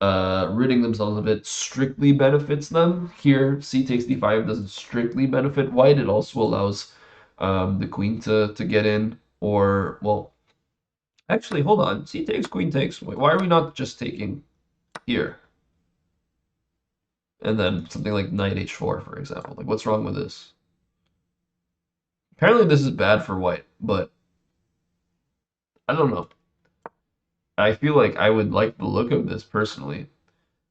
ridding themselves of it strictly benefits them. Here, c takes d5 doesn't strictly benefit white. It also allows the queen to get in, or, well, actually, hold on. C takes, queen takes. Wait, why are we not just taking here? And then something like knight h4, for example. Like, what's wrong with this? Apparently, this is bad for white, but I don't know. I feel like I would like the look of this personally.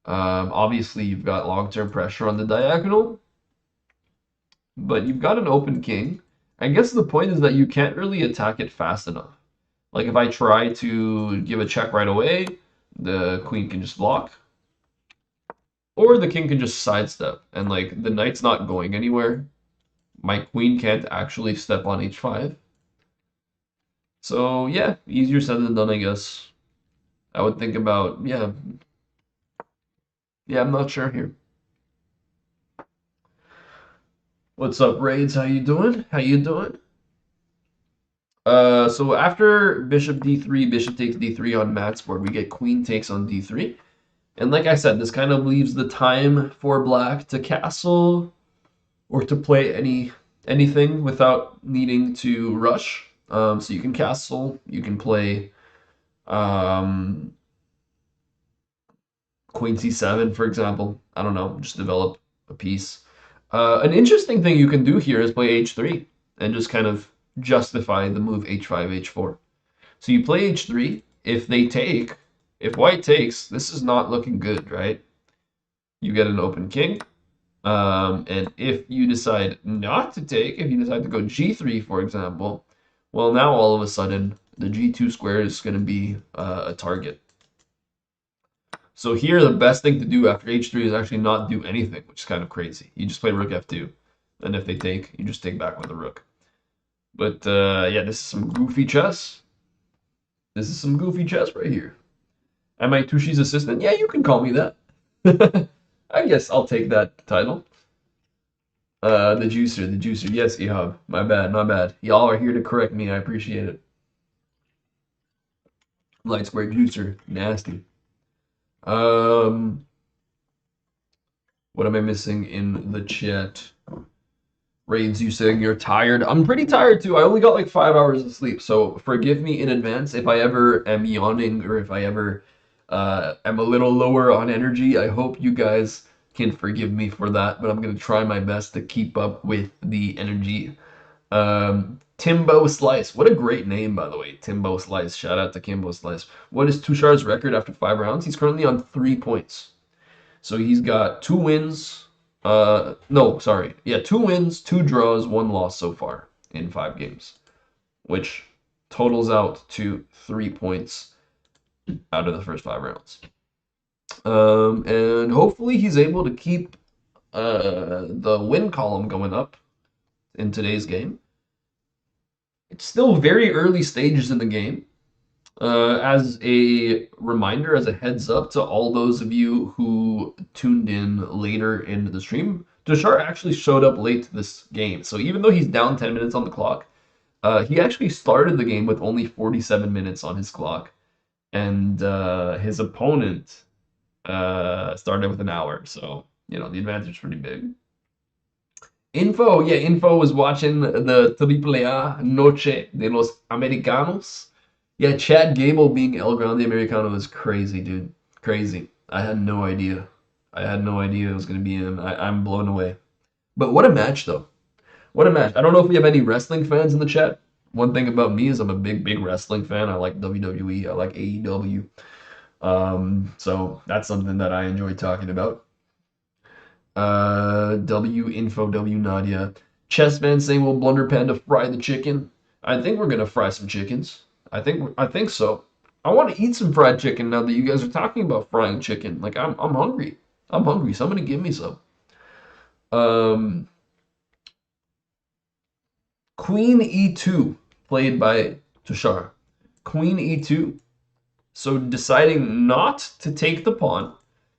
Obviously, you've got long-term pressure on the diagonal, but you've got an open king. I guess the point is that you can't really attack it fast enough. Like if I try to give a check right away, the queen can just block, or the king can just sidestep, and like the knight's not going anywhere. My queen can't actually step on h5. So yeah, easier said than done, I guess. I would think about, yeah, I'm not sure here. What's up, Raids? How you doing? How you doing? So after bishop d3, bishop takes d3 on Matt's board, we get queen takes on d3. And like I said, this kind of leaves the time for black to castle or to play anything without needing to rush. So you can castle, you can play um, queen c7, for example. I don't know, just develop a piece. An interesting thing you can do here is play h3 and just kind of justify the move h5, h4. So you play h3. If they take, if white takes, this is not looking good, right? You get an open king. And if you decide not to take, if you decide to go g3, for example, well, now all of a sudden, the g2 square is going to be a target. So here, the best thing to do after h3 is actually not do anything, which is kind of crazy. You just play rook f2. And if they take, you just take back with the rook. But yeah, this is some goofy chess. This is some goofy chess right here. Am I Tushi's assistant? Yeah, you can call me that. I guess I'll take that title. The juicer. Yes, Ehab. My bad, my bad. Y'all are here to correct me. I appreciate it. Light square juicer. Nasty. Um, what am I missing in the chat? Raids, you saying you're tired? I'm pretty tired too. I only got like 5 hours of sleep, so forgive me in advance if I ever am yawning or if I ever am a little lower on energy. I hope you guys can forgive me for that, but I'm gonna try my best to keep up with the energy. Timbo Slice. What a great name, by the way. Timbo Slice. Shout out to Kimbo Slice. What is Tushar's record after 5 rounds? He's currently on 3 points. So he's got 2 wins. No, sorry. Yeah, 2 wins, 2 draws, 1 loss so far in 5 games, which totals out to 3 points out of the first 5 rounds. And hopefully he's able to keep the win column going up in today's game. It's still very early stages in the game. As a reminder, as a heads up to all those of you who tuned in later into the stream, Tushar actually showed up late to this game. So even though he's down 10 minutes on the clock, he actually started the game with only 47 minutes on his clock. And his opponent started with an hour. So, the advantage is pretty big. Info was watching the AAA Noche de los Americanos. Yeah, Chad Gable being El Grande Americano is crazy, dude. Crazy. I had no idea. I had no idea it was going to be him. I'm blown away. But what a match, though. What a match. I don't know if we have any wrestling fans in the chat. One thing about me is I'm a big wrestling fan. I like WWE. I like AEW. So that's something that I enjoy talking about. W Nadia. Chessman saying, will Blunder Panda fry the chicken? I think we're gonna fry some chickens. I think so. I want to eat some fried chicken now that you guys are talking about frying chicken. Like I'm hungry. I'm hungry. Somebody give me some. Queen E2 played by Tushar. Queen E2. So deciding not to take the pawn,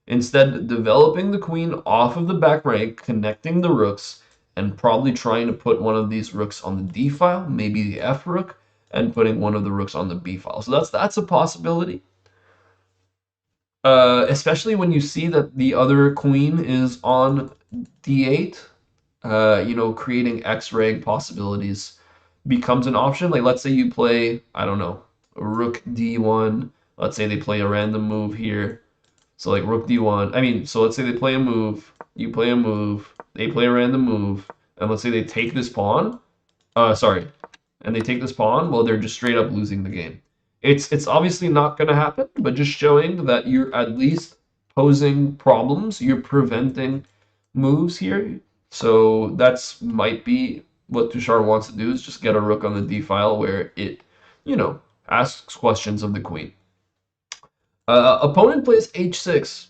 instead developing the queen off of the back rank, connecting the rooks, and probably trying to put one of these rooks on the D file, maybe the F rook, and putting one of the rooks on the B file. So that's a possibility. Especially when you see that the other queen is on D8, creating X-ray possibilities becomes an option. Like let's say you play, I don't know, rook D1. Let's say they play a random move here. So like rook D1. I mean, so let's say they play a move, you play a move, they play a random move, and let's say they take this pawn. Sorry, and they take this pawn. Well, they're just straight up losing the game. It's obviously not going to happen, but just showing that you're at least posing problems. You're preventing moves here. So that's might be what Tushar wants to do is just get a rook on the d file where it, asks questions of the queen. Opponent plays h6.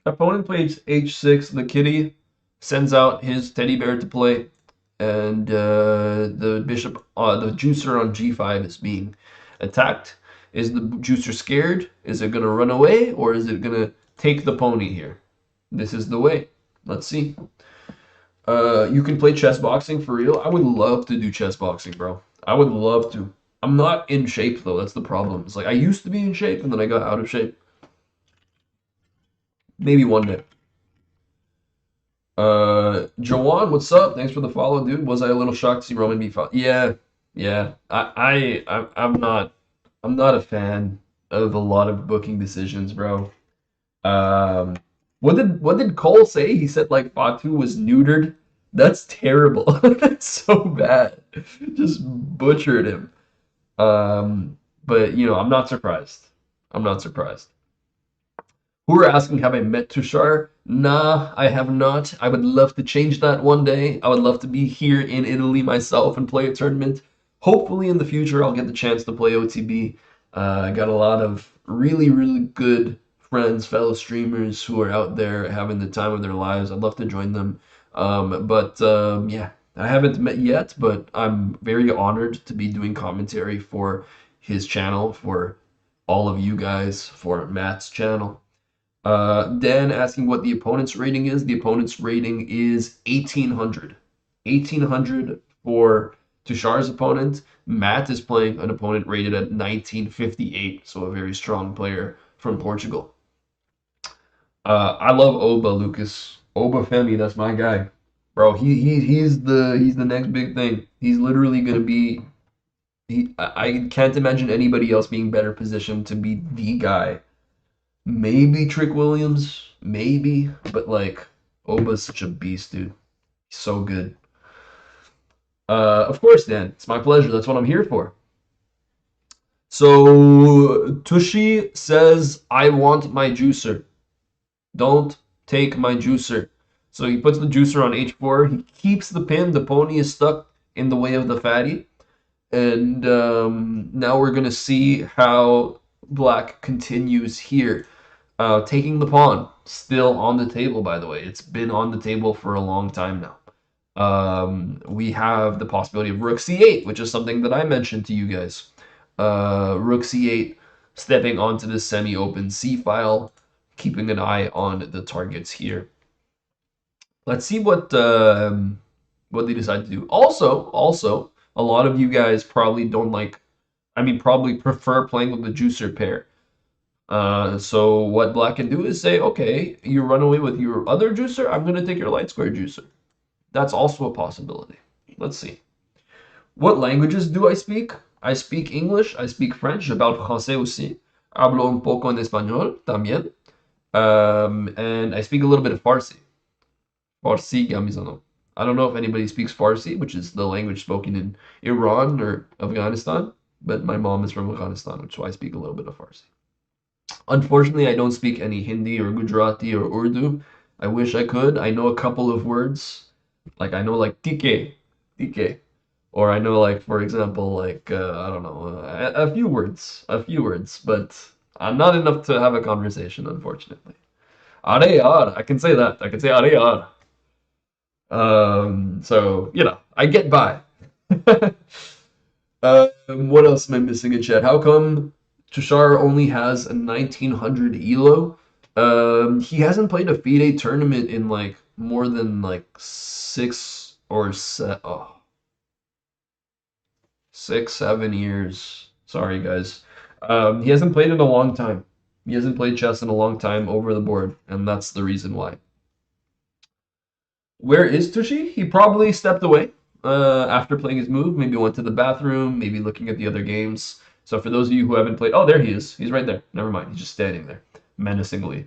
Opponent plays h6. The kitty sends out his teddy bear to play, and the bishop, the juicer on g5 is being attacked. Is the juicer scared? Is it going to run away, or is it going to take the pony here? This is the way. Let's see. You can play chess boxing for real. I would love to do chess boxing, bro. I would love to. I'm not in shape though. That's the problem. It's like I used to be in shape and then I got out of shape. Maybe one day. Jawan, what's up? Thanks for the follow, dude. Was I a little shocked to see Roman be followed? Yeah, yeah. I'm not a fan of a lot of booking decisions, bro. Um, what did Cole say? He said like Fatu was neutered. That's terrible. That's so bad. Just butchered him. But I'm not surprised. I'm not surprised. Who are asking, have I met Tushar? Nah, I have not. I would love to change that one day. I would love to be here in Italy myself and play a tournament. Hopefully in the future I'll get the chance to play OTB. I got a lot of really, really good friends, fellow streamers who are out there having the time of their lives. I'd love to join them. Yeah, I haven't met yet, but I'm very honored to be doing commentary for his channel, for all of you guys, for Matt's channel. Dan asking what the opponent's rating is. The opponent's rating is 1800. 1800 for Tushar's opponent. Matt is playing an opponent rated at 1958, so a very strong player from Portugal. I love Oba, Lucas. Oba Femi, that's my guy. Bro, he's the next big thing. He's literally gonna be I can't imagine anybody else being better positioned to be the guy. Maybe Trick Williams, maybe, but like Oba's such a beast, dude. He's so good. Of course, Dan. It's my pleasure. That's what I'm here for. So Tushi says, I want my juicer. Don't take my juicer. So he puts the juicer on h4. He keeps the pin. The pony is stuck in the way of the fatty. And now we're going to see how black continues here. Taking the pawn, still on the table, by the way. It's been on the table for a long time now. We have the possibility of rook c8, which is something that I mentioned to you guys. Rook c8, stepping onto the semi-open c file, keeping an eye on the targets here. Let's see what they decide to do. Also, a lot of you guys probably don't like, probably prefer playing with the juicer pair. So what black can do is say, okay, you run away with your other juicer, I'm going to take your light square juicer. That's also a possibility. Let's see. What languages do I speak? I speak English, I speak French, about français aussi. Hablo un poco en español también. And I speak a little bit of Farsi. Farsi Gamizano. I don't know if anybody speaks Farsi, which is the language spoken in Iran or Afghanistan, but my mom is from Afghanistan, which is why I speak a little bit of Farsi. Unfortunately, I don't speak any Hindi or Gujarati or Urdu. I wish I could. I know a couple of words. Like I know like tike. Or I know like, for example, like, I don't know, a few words, but not enough to have a conversation, unfortunately. Are yar, I can say that. I can say are yar. So, I get by. What else am I missing in chat? How come Tushar only has a 1900 elo? He hasn't played a FIDE tournament in like more than like or 6, 7 years. Sorry, guys. He hasn't played in a long time. He hasn't played chess in a long time over the board, and that's the reason why. Where is Tushi? He probably stepped away after playing his move. Maybe went to the bathroom, maybe looking at the other games. So for those of you who haven't played, oh, there he is. He's right there. Never mind. He's just standing there menacingly.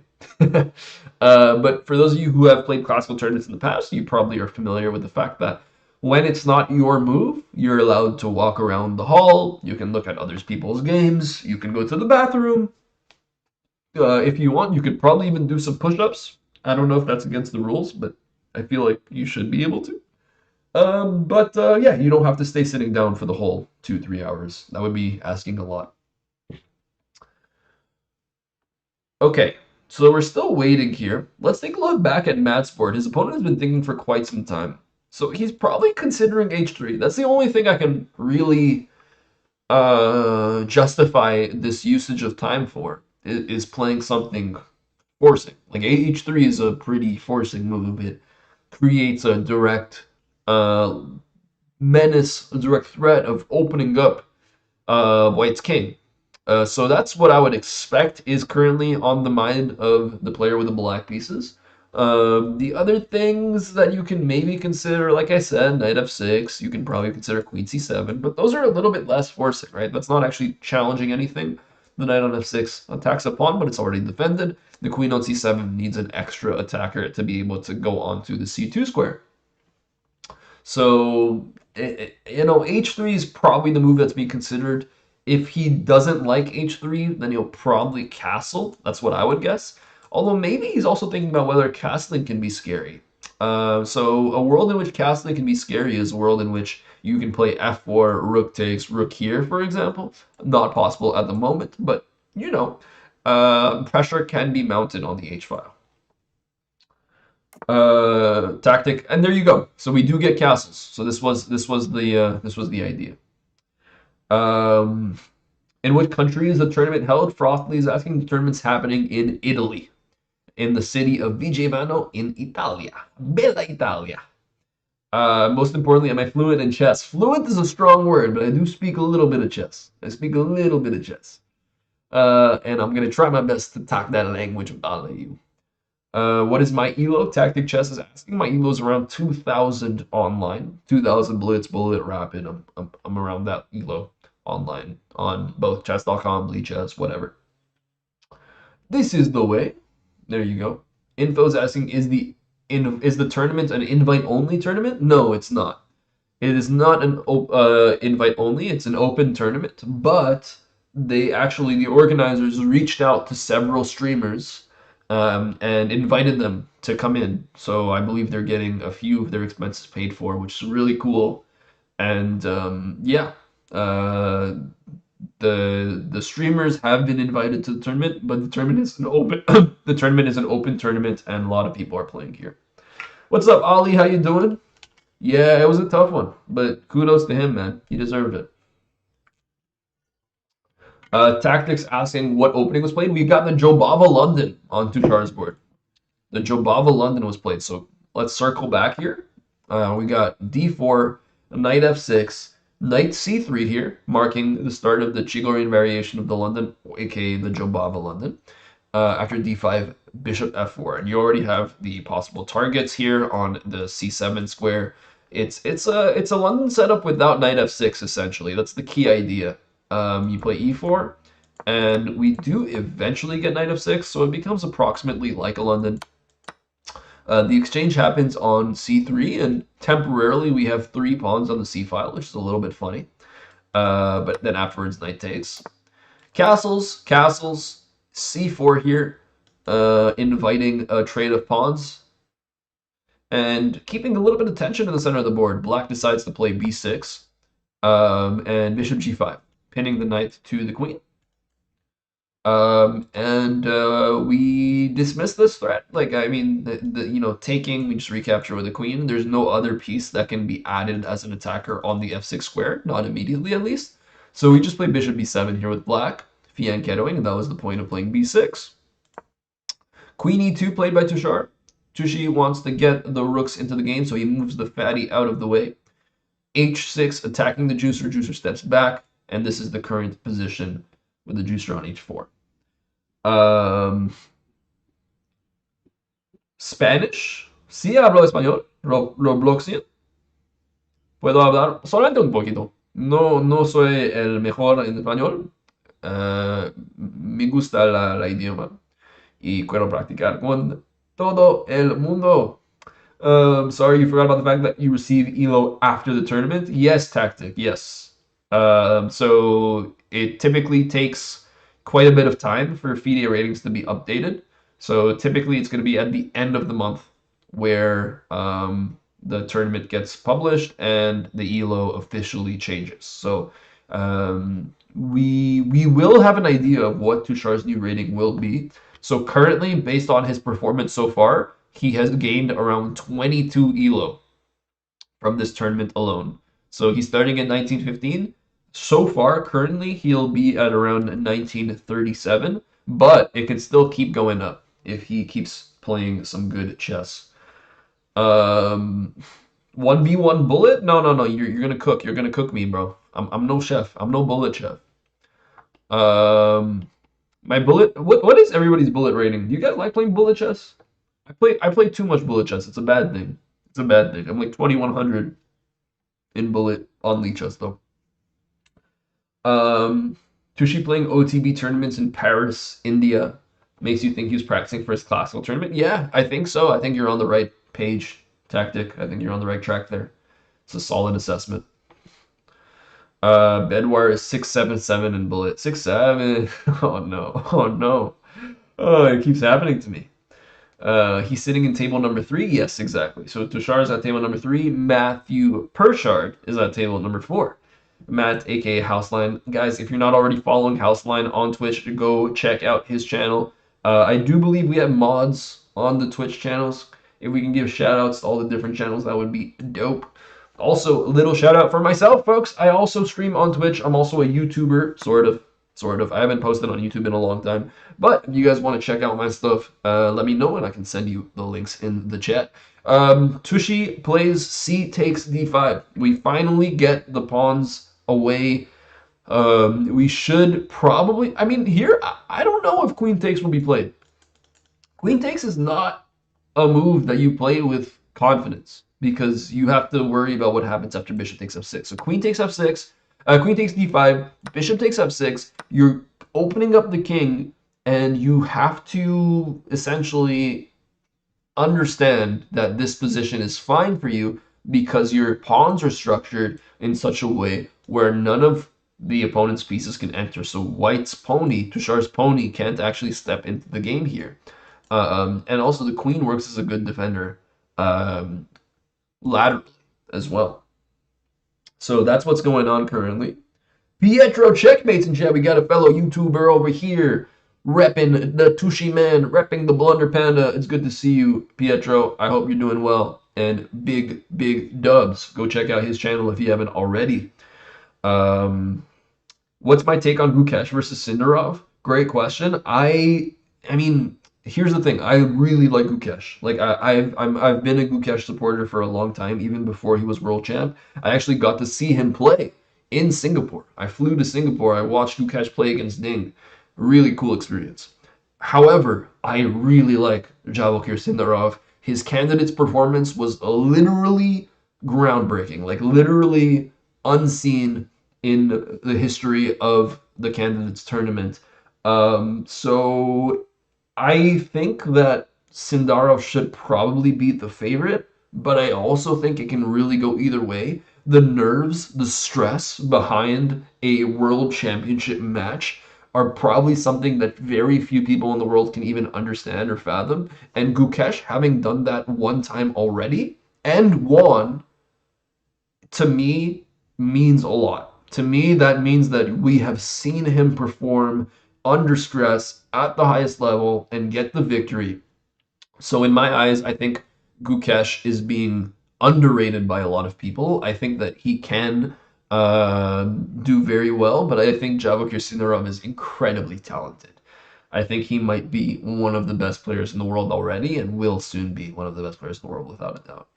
But for those of you who have played classical tournaments in the past, you probably are familiar with the fact that when it's not your move, you're allowed to walk around the hall. You can look at other people's games. You can go to the bathroom. If you want, you could probably even do some push-ups. I don't know if that's against the rules, but I feel like you should be able to. But yeah, you don't have to stay sitting down for the whole 2, 3 hours. That would be asking a lot. Okay, so we're still waiting here. Let's take a look back at Matt's board. His opponent has been thinking for quite some time. So he's probably considering h3. That's the only thing I can really justify this usage of time for, is playing something forcing. Like h3 is a pretty forcing move. It creates a direct uh, menace, a direct threat of opening up White's king. So that's what I would expect is currently on the mind of the player with the black pieces. The other things that you can maybe consider, like I said, knight f6, you can probably consider queen c7, but those are a little bit less forcing, right? That's not actually challenging anything. The knight on f6 attacks a pawn, but it's already defended. The queen on c7 needs an extra attacker to be able to go onto the c2 square. So, h3 is probably the move that's being considered. If he doesn't like h3, then he'll probably castle. That's what I would guess. Although maybe he's also thinking about whether castling can be scary. So a world in which castling can be scary is a world in which you can play f4, rook takes, rook here, for example. Not possible at the moment, but pressure can be mounted on the h file. Tactic, and there you go. So we do get castles. So this was the idea. Um, in what country is the tournament held? Frothley is asking. The tournament's happening in Italy, in the city of Vigevano in Italia. Bella Italia. Most importantly, am I fluent in chess? Fluent is a strong word, but I do speak a little bit of chess. I speak a little bit of chess. And I'm going to try my best to talk that language with all of you. What is my elo? Tactic Chess is asking. My elo is around 2,000 online. 2,000 Blitz, Bullet, Rapid. I'm around that elo online on both chess.com, Bleed Chess, whatever. This is the way. There you go. Info's asking, is the tournament an invite-only tournament? No, it's not. It is not an invite-only. It's an open tournament, but the organizers reached out to several streamers and invited them to come in. So I believe they're getting a few of their expenses paid for, which is really cool. And yeah, the streamers have been invited to the tournament, but the tournament is an open the tournament is an open tournament, and a lot of people are playing here. What's up, Ali? How you doing? Yeah, it was a tough one, but kudos to him, man. He deserved it. Tactics asking what opening was played. We got the Jobava London on Tushar's board. The Jobava London was played. So let's circle back here. We got d4, knight f6, knight c3 here, marking the start of the Chigorin variation of the London, aka the Jobava London. After d5, bishop f4, and you already have the possible targets here on the c7 square. It's a London setup without knight f6 essentially. That's the key idea. You play e4, and we do eventually get knight f6, so it becomes approximately like a London. The exchange happens on c3, and temporarily we have 3 pawns on the c file, which is a little bit funny. But then afterwards, knight takes. Castles, c4 here, inviting a trade of pawns. And keeping a little bit of tension in the center of the board, black decides to play b6 and bishop g5, pinning the knight to the queen. And we dismiss this threat. Like, I mean, taking, we just recapture with the queen. There's no other piece that can be added as an attacker on the f6 square, not immediately at least. So we just play bishop b7 here with black, fianchettoing, and that was the point of playing b6. Queen e2 played by Tushar. Tushy wants to get the rooks into the game, so he moves the fatty out of the way. H6 attacking the juicer. Juicer steps back, and this is the current position with the juicer on H4. Spanish. Sí hablo español. Robloxian. Puedo hablar solamente un poquito. No soy el mejor en español. Me gusta la idioma y quiero practicar con todo el mundo. Sorry, you forgot about the fact that you receive ELO after the tournament. Yes, Tactic, yes. So it typically takes quite a bit of time for FIDE ratings to be updated. So typically it's going to be at the end of the month where the tournament gets published and the ELO officially changes. So we will have an idea of what Tushar's new rating will be. So currently, based on his performance so far, he has gained around 22 ELO from this tournament alone. So he's starting at 1915. So far, currently, he'll be at around 1937, but it can still keep going up if he keeps playing some good chess. 1v1 bullet? No. You're gonna cook. You're gonna cook me, bro. I'm no chef. I'm no bullet chef. Um, my bullet. What is everybody's bullet rating? Do you guys like playing bullet chess? I play too much bullet chess. It's a bad thing. It's a bad thing. I'm like 2100 in bullet on Lee chess though. Um, Tushi playing OTB tournaments in Paris, India makes you think he was practicing for his classical tournament. Yeah, I think so. I think you're on the right page, Tactic. I think you're on the right track there. It's a solid assessment. Bedwar is 677 in bullet. 6-7. Oh no. Oh no. Oh, it keeps happening to me. He's sitting in table number 3. Yes, exactly. So Tushar is at table number 3. Matthew Pershard is at table number 4. Matt, aka Houseline. Guys, if you're not already following Houseline on Twitch, go check out his channel. I do believe we have mods on the Twitch channels. If we can give shout outs to all the different channels, that would be dope. Also, a little shout out for myself, folks. I also stream on Twitch. I'm also a YouTuber, sort of. Sort of. I haven't posted on YouTube in a long time. But if you guys want to check out my stuff, let me know and I can send you the links in the chat. Tushi plays C takes D5. We finally get the pawns away. We should probably... I mean, here, I don't know if Queen takes will be played. Queen takes is not a move that you play with confidence because you have to worry about what happens after bishop takes f6. So queen takes f6, queen takes d5, bishop takes f6. You're opening up the king, and you have to essentially understand that this position is fine for you because your pawns are structured in such a way where none of the opponent's pieces can enter. So white's pony, Tushar's pony, can't actually step into the game here. And also the queen works as a good defender laterally as well. So that's what's going on currently. Pietro checkmates in chat. We got a fellow YouTuber over here repping the Tushi man, repping the Blunder Panda. It's good to see you, Pietro. I hope you're doing well. And big dubs. Go check out his channel if you haven't already. What's my take on Gukesh versus Sindarov? Great question. I mean, here's the thing. I really like Gukesh. Like I've been a Gukesh supporter for a long time, even before he was world champ. I actually got to see him play in Singapore. I flew to Singapore. I watched Gukesh play against Ding. Really cool experience. However, I really like Javokir Sindarov. His candidate's performance was literally groundbreaking, like literally unseen in the history of the candidates tournament. So I think that Sindarov should probably be the favorite, but I also think it can really go either way. The nerves, the stress behind a world championship match are probably something that very few people in the world can even understand or fathom. And Gukesh, having done that one time already and won, to me, means a lot. To me, that means that we have seen him perform under stress at the highest level and get the victory. So in my eyes, I think Gukesh is being underrated by a lot of people. I think that he can do very well, but I think Javokir Sinarov is incredibly talented. I think he might be one of the best players in the world already and will soon be one of the best players in the world without a doubt.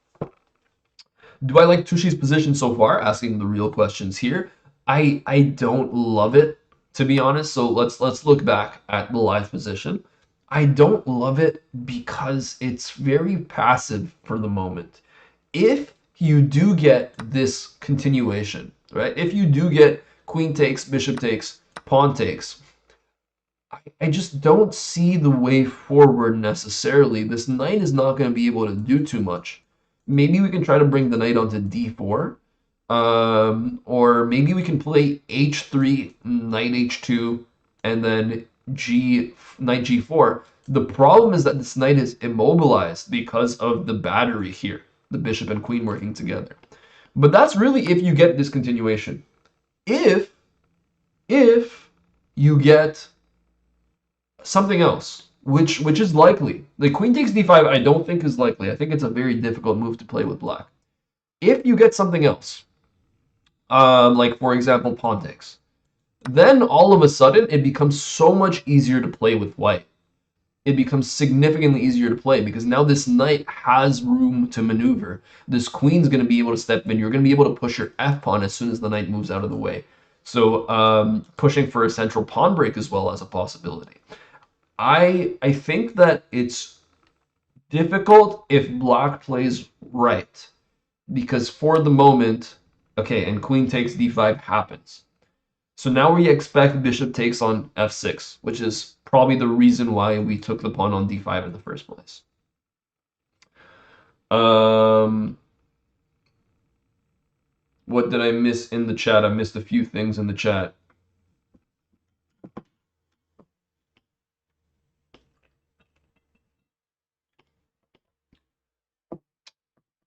Do I like Tushi's position so far? Asking the real questions here. I don't love it, to be honest. So let's look back at the live position. I don't love it because it's very passive for the moment. If you do get this continuation, right? If you do get queen takes, bishop takes, pawn takes, I just don't see the way forward necessarily. This knight is not going to be able to do too much. Maybe we can try to bring the knight onto d4. Or maybe we can play h3, knight h2, and then knight g4. The problem is that this knight is immobilized because of the battery here, the bishop and queen working together. But that's really if you get this continuation. If you get something else, which is likely. The queen takes d5, I don't think is likely. I think it's a very difficult move to play with black. If you get something else, like for example pawn takes, then all of a sudden it becomes so much easier to play with white. It becomes significantly easier to play because now this knight has room to maneuver. This queen's going to be able to step in. You're going to be able to push your f pawn as soon as the knight moves out of the way. So pushing for a central pawn break as well as a possibility. I think that it's difficult if black plays right, because for the moment, okay, and queen takes d5 happens. So now we expect bishop takes on f6, which is probably the reason why we took the pawn on d5 in the first place. What did I miss in the chat? I missed a few things in the chat.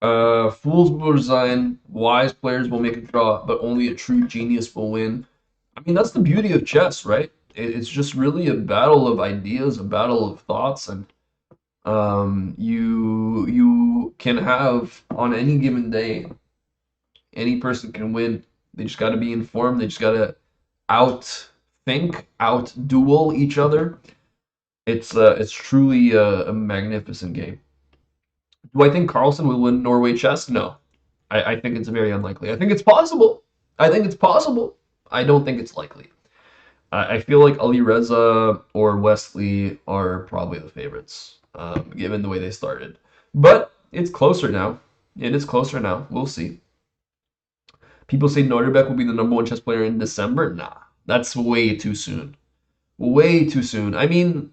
Fools will resign, wise players will make a draw, but only a true genius will win. I mean, that's the beauty of chess, right? It's just really a battle of ideas, a battle of thoughts, and you can have on any given day, any person can win. They just got to be informed. They just got to outthink, out-duel each other. It's truly a magnificent game. Do I think Carlsen will win Norway chess? No. I think it's very unlikely. I think it's possible. I think it's possible. I don't think it's likely. I feel like Ali Reza or Wesley are probably the favorites, given the way they started. But it's closer now. It is closer now. We'll see. People say Norderbeck will be the #1 chess player in December. Nah, that's way too soon. Way too soon. I mean,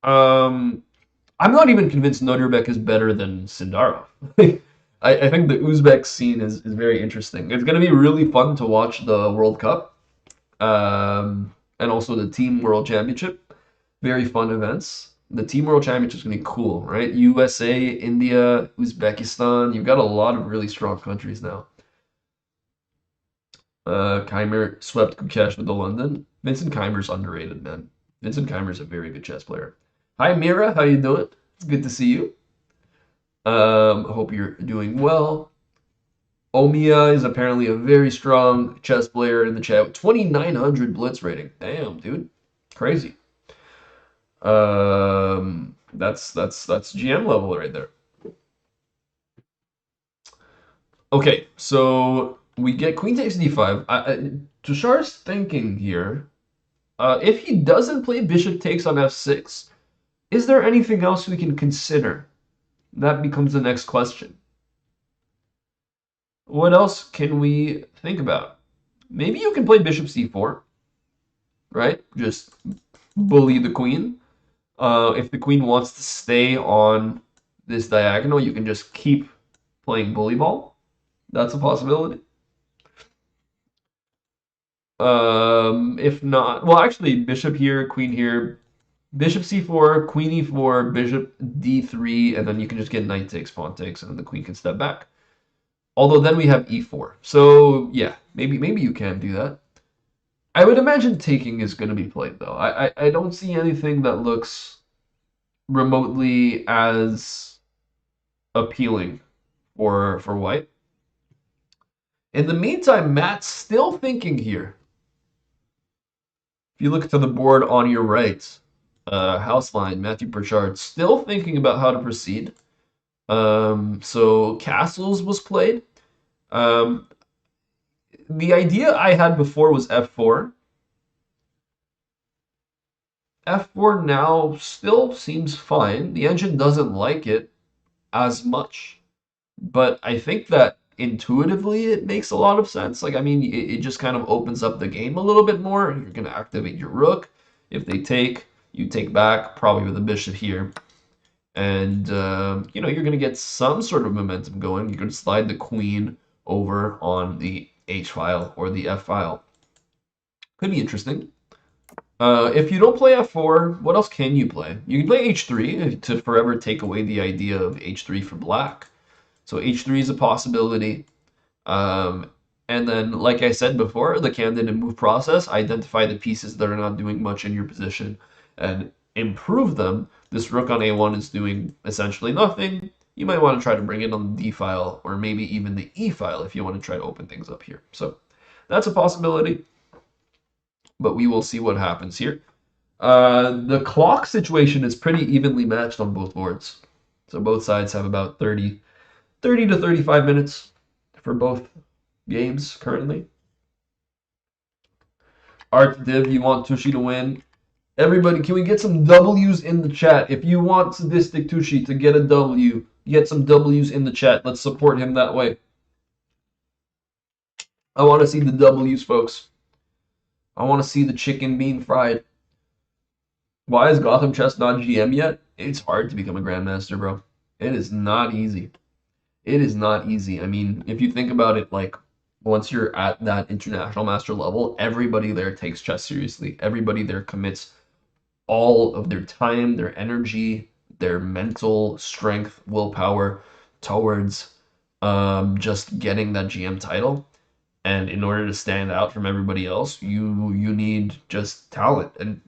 I'm not even convinced Norderbeck is better than Sindarov. I think the Uzbek scene is very interesting. It's going to be really fun to watch the World Cup and also the Team World Championship. Very fun events. The Team World Championship is going to be cool, right? USA, India, Uzbekistan. You've got a lot of really strong countries now. Keimer swept Kukesh with the London. Vincent Keimer's underrated, man. Vincent Keimer's a very good chess player. Hi, Mira. How you doing? It's good to see you. Hope you're doing well. Omiya is apparently a very strong chess player in the chat. 2,900 blitz rating. Damn, dude. Crazy. That's GM level right there. Okay, so we get queen takes d5. Tushar's thinking here. If he doesn't play bishop takes on f6, is there anything else we can consider? That becomes the next question. What else can we think about? Maybe you can play bishop c4, right? Just bully the queen. If the queen wants to stay on this diagonal, you can just keep playing bully ball. That's a possibility. If not, well, actually, bishop here, queen here, bishop c4, queen e4, bishop d3, and then you can just get knight takes, pawn takes, and then the queen can step back. Although then we have e4. So yeah, maybe you can do that. I would imagine taking is going to be played though. I don't see anything that looks remotely as appealing for white. In the meantime, Matt's still thinking here. If you look to the board on your right, House line, Matthew Pritchard, still thinking about how to proceed. So castles was played. Um, the idea I had before was f4. F4 now still seems fine. The engine doesn't like it as much, but I think that intuitively it makes a lot of sense. Like, I mean, it just kind of opens up the game a little bit more. You're going to activate your rook. If they take, you take back, probably with a bishop here. And, you know, you're going to get some sort of momentum going. You're going to slide the queen over on the H file or the F file. Could be interesting. If you don't play f4, what else can you play? You can play h3 to forever take away the idea of h3 for black. So h3 is a possibility. Um, and then, like I said before, the candidate move process, identify the pieces that are not doing much in your position and improve them. This rook on a1 is doing essentially nothing. You might want to try to bring it on the d file or maybe even the e file if you want to try to open things up here. So that's a possibility, but we will see what happens here. The clock situation is pretty evenly matched on both boards. So both sides have about 30 to 35 minutes for both games currently. Art Div, you want Tushy to win? Everybody, can we get some W's in the chat? If you want Sadistic Tushy to get a W, get some W's in the chat. Let's support him that way. I want to see the W's, folks. I want to see the chicken being fried. Why is Gotham Chess not GM yet? It's hard to become a Grandmaster, bro. It is not easy. It is not easy. I mean, if you think about it, like, once you're at that international master level, everybody there takes chess seriously. Everybody there commits all of their time, their energy, their mental strength, willpower towards just getting that GM title. And in order to stand out from everybody else, you need just talent. And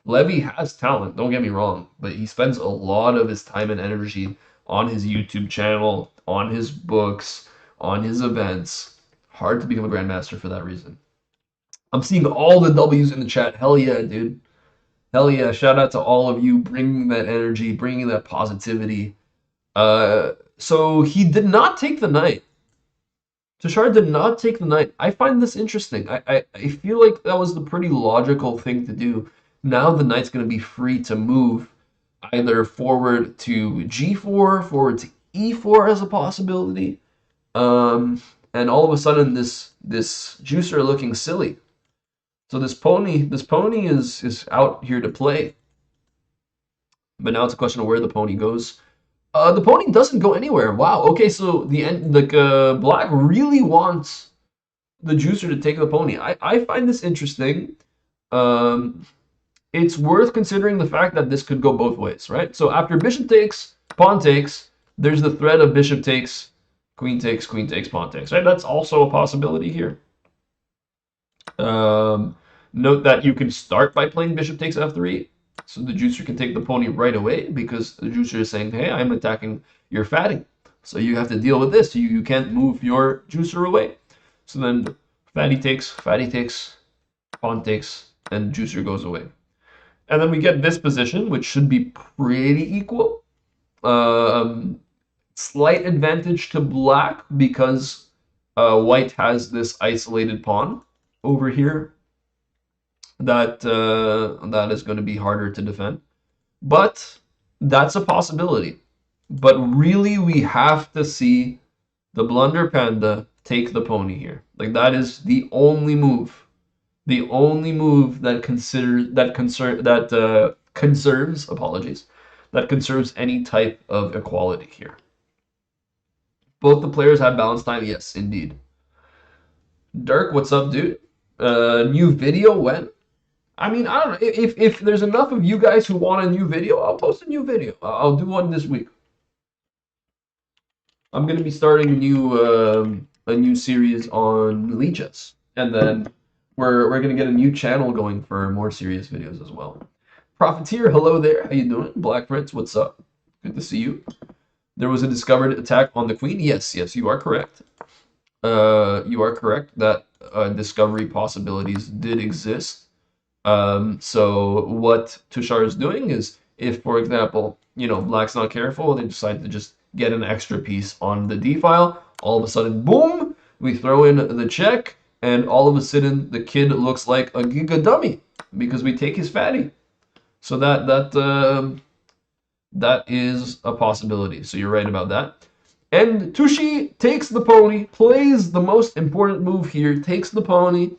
Levy has talent, don't get me wrong, but he spends a lot of his time and energy on his YouTube channel, on his books, on his events. Hard to become a grandmaster for that reason. I'm seeing all the W's in the chat. Hell yeah, dude. Hell yeah. Shout out to all of you bringing that energy, bringing that positivity. So he did not take the knight. Tushar did not take the knight. I find this interesting. I feel like that was the pretty logical thing to do. Now the knight's going to be free to move either forward to g4, forward to e4 as a possibility. And all of a sudden this juicer looking silly. So this pony is out here to play. But now it's a question of where the pony goes. The pony doesn't go anywhere. Wow. Okay, so the end, like black really wants the juicer to take the pony. I find this interesting. It's worth considering the fact that this could go both ways, right? So after bishop takes, pawn takes, there's the threat of bishop takes, queen takes, pawn takes, right? That's also a possibility here. Note that you can start by playing bishop takes f3. So the juicer can take the pony right away because the juicer is saying, hey, I'm attacking your fatty. So you have to deal with this. You can't move your juicer away. So then fatty takes, pawn takes, and juicer goes away. And then we get this position, which should be pretty equal. Slight advantage to black because white has this isolated pawn over here that is going to be harder to defend. But that's a possibility. But really, we have to see the Blunder Panda take the pony here. Like, that is the only move. The only move that conserves, apologies, that conserves any type of equality here. Both the players have balance time. Yes, indeed. Dirk, what's up, dude? New video when? I mean, I don't know. If there's enough of you guys who want a new video, I'll post a new video. I'll do one this week. I'm gonna be starting a new series on leeches, and then we're gonna get a new channel going for more serious videos as well. Profiteer, hello there. How you doing? Black Prince, what's up? Good to see you. There was a discovered attack on the queen. Yes, you are correct. You are correct that discovery possibilities did exist. So what Tushar is doing is, if, for example, black's not careful, they decide to just get an extra piece on the d file. All of a sudden, boom, we throw in the check, and all of a sudden the kid looks like a giga dummy because we take his fatty. So that is a possibility. So you're right about that. And Tushi takes the pony, plays the most important move here, takes the pony,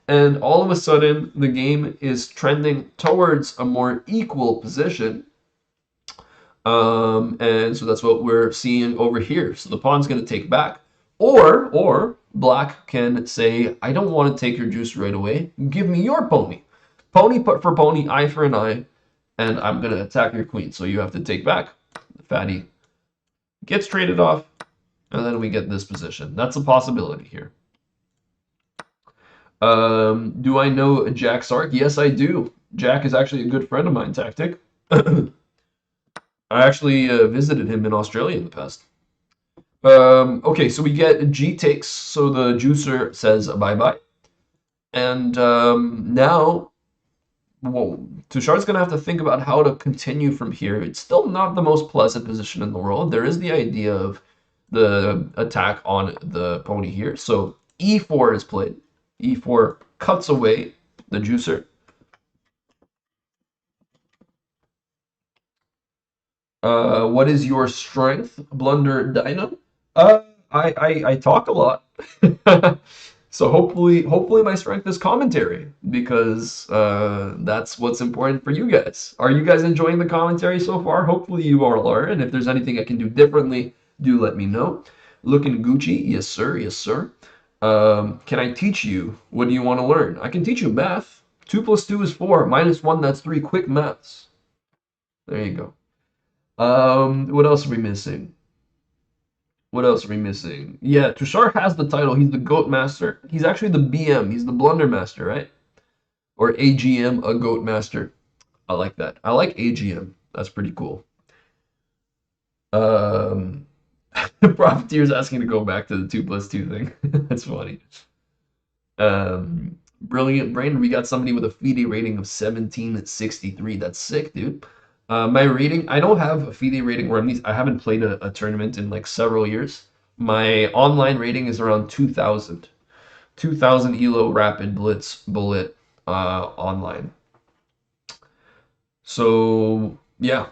and all of a sudden the game is trending towards a more equal position. And so that's what we're seeing over here. So the pawn's going to take back. Or black can say, I don't want to take your juice right away. Give me your pony. Pony put for pony, eye for an eye, and I'm going to attack your queen. So you have to take back. The fatty gets traded off, and then we get this position. That's a possibility here. Do I know Jack Sark? Yes, I do. Jack is actually a good friend of mine, Tactic. I actually visited him in Australia in the past. Okay, so we get G takes, so the juicer says bye-bye. And now, well, Tushar's going to have to think about how to continue from here. It's still not the most pleasant position in the world. There is the idea of the attack on the pony here. So E4 is played. E4 cuts away the juicer. What is your strength, Blunder Dino? Uh, I talk a lot, so hopefully my strength is commentary because that's what's important for you guys. Are you guys enjoying the commentary so far? Hopefully you all are, and if there's anything I can do differently, do let me know. Looking Gucci, yes sir, yes sir. Can I teach you? What do you want to learn? I can teach you math. 2 plus 2 is 4. Minus 1, that's 3. Quick maths. There you go. What else are we missing? What else are we missing? Yeah, Tushar has the title. He's the Goat Master. He's actually the BM. He's the Blunder Master, right? Or AGM, a Goat Master. I like that. I like AGM. That's pretty cool. Um, Profiteer's asking to go back to the 2 plus 2 thing. That's funny. Brilliant Brain. We got somebody with a FIDE rating of 1763. That's sick, dude. My rating, I don't have a FIDE rating, or at least I haven't played a tournament in like several years. My online rating is around 2000. 2000 ELO Rapid Blitz Bullet online. So yeah,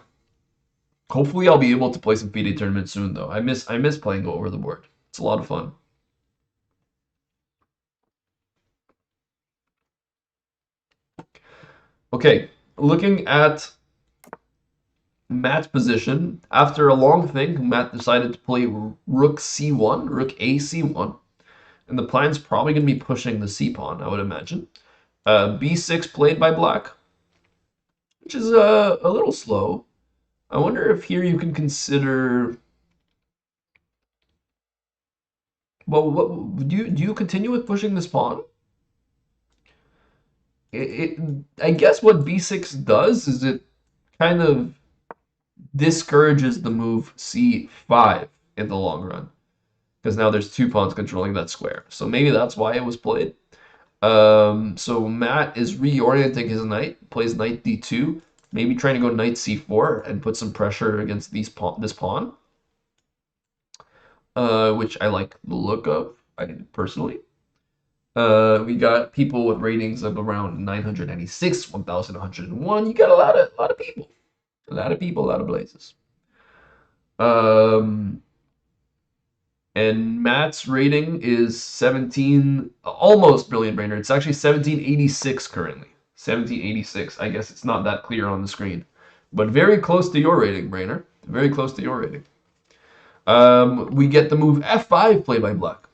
hopefully I'll be able to play some FIDE tournaments soon though. I miss playing over the board. It's a lot of fun. Okay, looking at Matt's position, after a long think, Matt decided to play Rook C1, Rook A C1. And the plan's probably going to be pushing the C pawn, I would imagine. B6 played by black, which is a little slow. I wonder if here you can consider. Well, what do you continue with pushing this pawn? I guess what B6 does is it kind of discourages the move C5 in the long run, because now there's 2 pawns controlling that square. So maybe that's why it was played. So Matt is reorienting his knight, plays knight d2, maybe trying to go knight c4 and put some pressure against this pawn, which I like the look of, personally. We got people with ratings of around 996, 1101. You got a lot of people, a lot of people, a lot of blazes. Um, and Matt's rating is 17, almost Brilliant Brainer. It's actually 1786 currently. 1786. I guess it's not that clear on the screen. But very close to your rating, Brainer. Very close to your rating. We get the move F5 played by Black.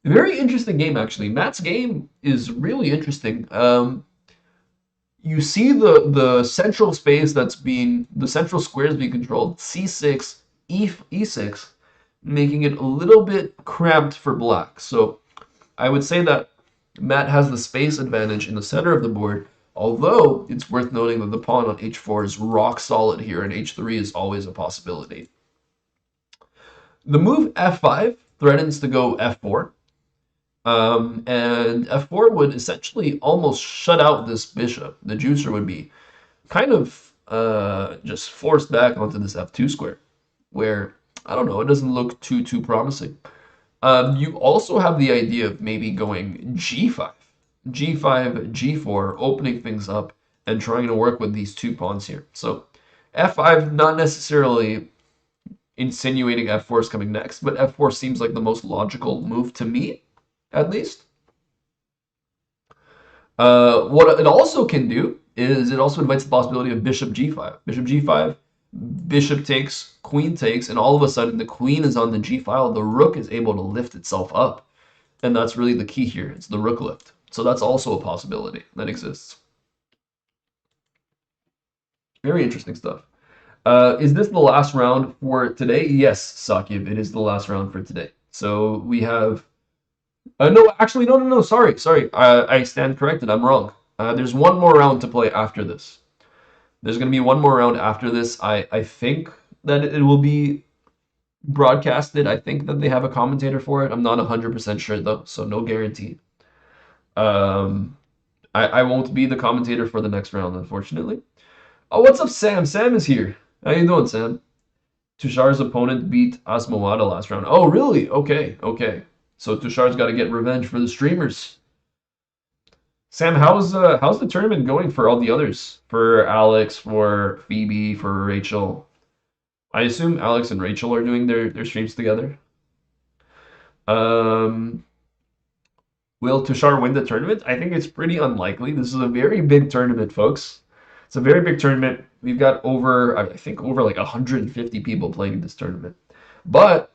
Very interesting game, actually. Matt's game is really interesting. You see the central space the central square is being controlled, C6, E6, making it a little bit cramped for black. So I would say that Matt has the space advantage in the center of the board, although it's worth noting that the pawn on h4 is rock solid here, and h3 is always a possibility. The move f5 threatens to go f4, And f4 would essentially almost shut out this bishop. The juicer would be kind of just forced back onto this f2 square, where, I don't know, it doesn't look too promising. You also have the idea of maybe going g5, g5, g4, opening things up and trying to work with these two pawns here. So f5, not necessarily insinuating f4 is coming next, but f4 seems like the most logical move to me, at least. What it also can do is it also invites the possibility of bishop g5. Bishop g5, bishop takes, queen takes, and all of a sudden the queen is on the g file. The rook is able to lift itself up. And that's really the key here. It's the rook lift. So that's also a possibility that exists. Very interesting stuff. Is this the last round for today? Yes, Sakib, it is the last round for today. So we have no, actually, no. Sorry. I stand corrected. I'm wrong. There's one more round to play after this. There's going to be one more round after this. I think that it will be broadcasted. I think that they have a commentator for it. I'm not 100% sure though, so no guarantee. Um, I won't be the commentator for the next round, unfortunately. Oh, what's up, Sam? Sam is here. How you doing, Sam? Tushar's opponent beat Asmawada last round. Oh, really? Okay. So Tushar's got to get revenge for the streamers. Sam, how's the tournament going for all the others? For Alex, for Phoebe, for Rachel. I assume Alex and Rachel are doing their streams together. Um, will Tushar win the tournament? I think it's pretty unlikely. This is a very big tournament, folks. It's a very big tournament. We've got over, I think, over like 150 people playing this tournament. But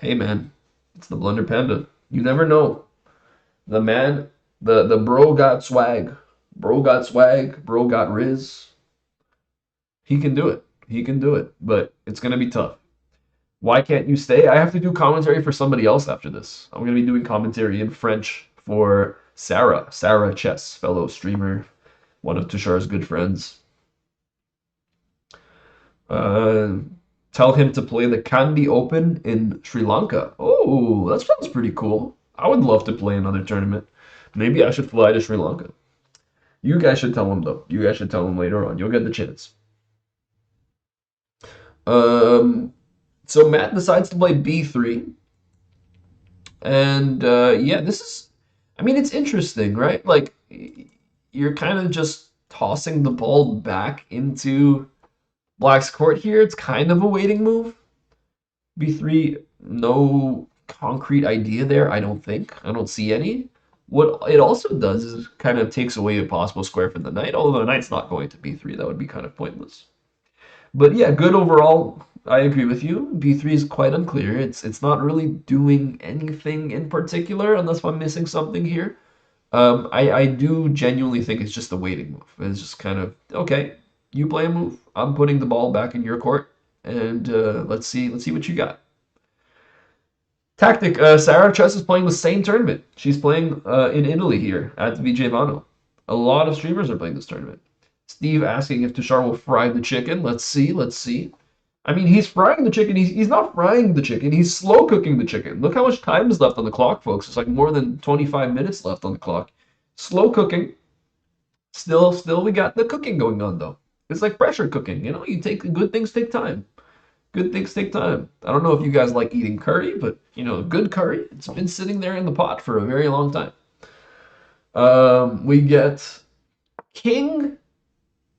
hey, man, it's the Blunder Panda. You never know. The man, the bro got swag. Bro got swag. Bro got Riz. He can do it. He can do it. But it's gonna be tough. Why can't you stay? I have to do commentary for somebody else after this. I'm gonna be doing commentary in French for Sarah Chess, fellow streamer, one of Tushar's good friends. Uh, Tell him to play the Kandy Open in Sri Lanka. Oh, that sounds pretty cool. I would love to play another tournament. Maybe I should fly to Sri Lanka. You guys should tell him though. You guys should tell him later on. You'll get the chance. Um, so Matt decides to play B3, and yeah, this is. I mean, it's interesting, right? Like you're kind of just tossing the ball back into Black's court here. It's kind of a waiting move. B3, no concrete idea there, I don't think. I don't see any. What it also does is kind of takes away a possible square for the knight, although the knight's not going to B3. That would be kind of pointless. But yeah, good overall. I agree with you. B3 is quite unclear. It's not really doing anything in particular, unless I'm missing something here. I do genuinely think it's just a waiting move. It's just kind of okay. You play a move. I'm putting the ball back in your court, and let's see what you got. Tactic. Sarah Chess is playing the same tournament. She's playing in Italy here at Vigevano. A lot of streamers are playing this tournament. Steve asking if Tushar will fry the chicken. Let's see. Let's see. I mean, he's frying the chicken. He's not frying the chicken. He's slow cooking the chicken. Look how much time is left on the clock, folks. It's like more than 25 minutes left on the clock. Slow cooking. Still, we got the cooking going on though. It's like pressure cooking. You know, you take good things take time. Good things take time. I don't know if you guys like eating curry, but you know, good curry. It's been sitting there in the pot for a very long time. We get King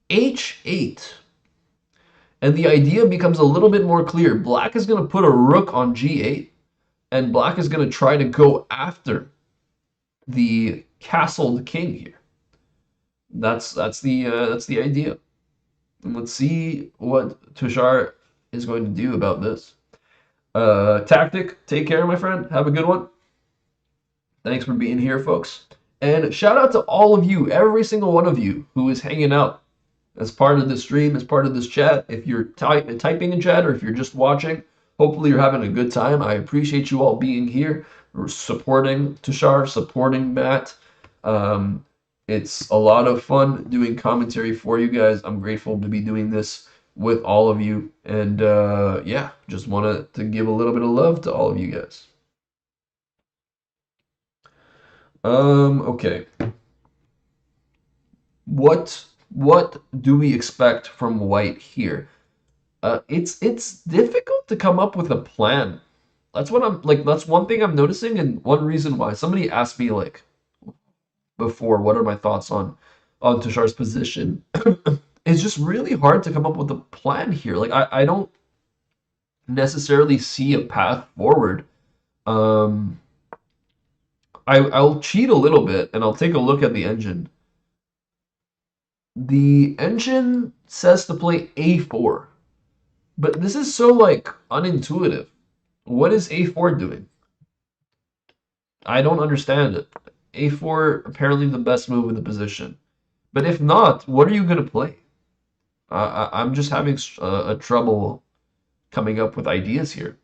H8. And the idea becomes a little bit more clear. Black is going to put a rook on G8, and Black is going to try to go after the castled king here. That's the idea. And let's see what Tushar is going to do about this. Tactic, take care, my friend. Have a good one. Thanks for being here, folks. And shout out to all of you, every single one of you who is hanging out as part of this stream, as part of this chat. If you're typing in chat or if you're just watching, hopefully you're having a good time. I appreciate you all being here, supporting Tushar, supporting Matt. It's a lot of fun doing commentary for you guys. I'm grateful to be doing this with all of you. And yeah, just wanted to give a little bit of love to all of you guys. Okay. What do we expect from white here? It's difficult to come up with a plan. That's what I'm like. That's one thing I'm noticing, and one reason why. Somebody asked me like before, what are my thoughts on Tushar's position? It's just really hard to come up with a plan here. Like I don't necessarily see a path forward. Um, I'll cheat a little bit and I'll take a look at the engine. The engine says to play A4, but this is so like unintuitive. What is A4 doing? I don't understand it. A4 apparently the best move in the position. But if not, what are you going to play? I'm just having a trouble coming up with ideas here.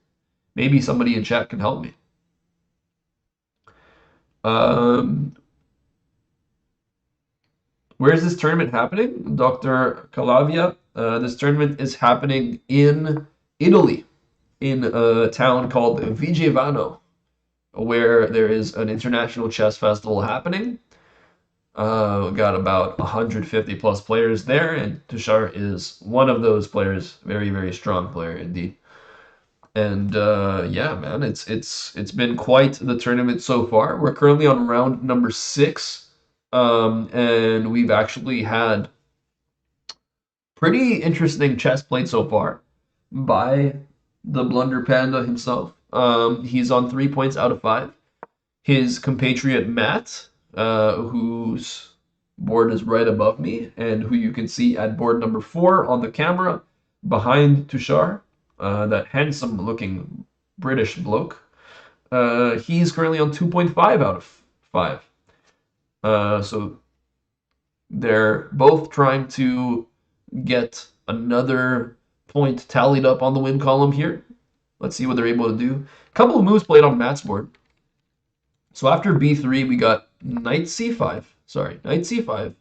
Maybe somebody in chat can help me. Um, where is this tournament happening? Dr. Calavia. This tournament is happening in Italy, in a town called Vigevano, where there is an international chess festival happening. We got about 150 plus players there, and Tushar is one of those players. Very, very strong player indeed. And yeah, man, it's been quite the tournament so far. We're currently on round number 6, and we've actually had pretty interesting chess played so far by the Blunder Panda himself. He's on 3 points out of 5. His compatriot Matt, whose board is right above me, and who you can see at board number 4 on the camera behind Tushar, that handsome-looking British bloke. He's currently on 2.5 out of 5. So they're both trying to get another point tallied up on the win column here. Let's see what they're able to do. A couple of moves played on Matt's board. So after b3, we got knight c5. Sorry, knight c5.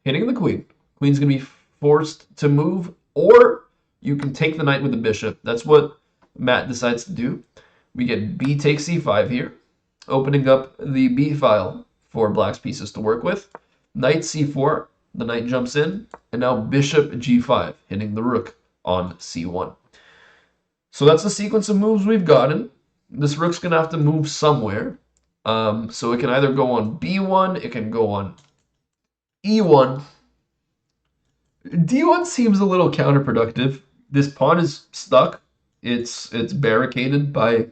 Hitting the queen. Queen's going to be forced to move, or you can take the knight with the bishop. That's what Matt decides to do. We get b takes c5 here, opening up the b file for black's pieces to work with. Knight c4, the knight jumps in, and now bishop g5, hitting the rook on c1. So that's the sequence of moves we've gotten. This rook's going to have to move somewhere. So it can either go on b1, it can go on e1. d1 seems a little counterproductive. This pawn is stuck. It's barricaded by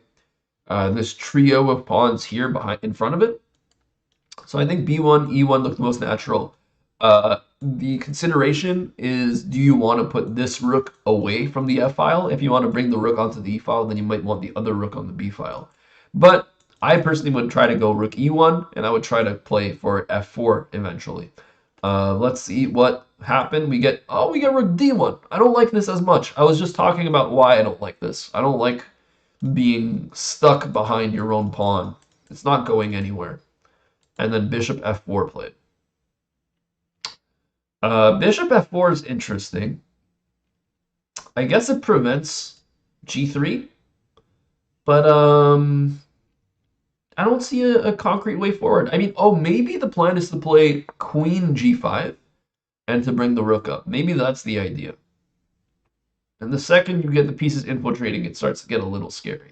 this trio of pawns here behind in front of it. So I think b1, e1 look most natural. The consideration is, do you want to put this rook away from the f file? If you want to bring the rook onto the e file, then you might want the other rook on the b file. But I personally would try to go rook e1, and I would try to play for f4 eventually. Let's see what happened. We get rook d1. I don't like this as much. I was just talking about why I don't like this. I don't like being stuck behind your own pawn. It's not going anywhere. And then bishop f4 played. Bishop f4 is interesting. I guess it prevents g3, but I don't see a concrete way forward. I mean, oh, maybe the plan is to play queen g5 and to bring the rook up. Maybe that's the idea. And the second you get the pieces infiltrating, it starts to get a little scary.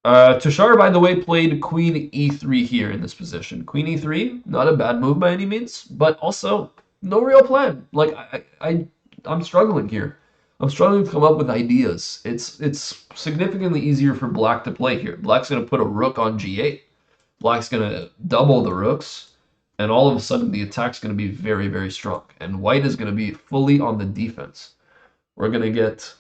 Tushar, by the way, played queen e3 here in this position. Queen e3, not a bad move by any means, but also no real plan. Like I'm struggling here. I'm struggling to come up with ideas. It's significantly easier for black to play here. Black's going to put a rook on g8. Black's going to double the rooks, and all of a sudden the attack's going to be very, very strong. And white is going to be fully on the defense. We're going to get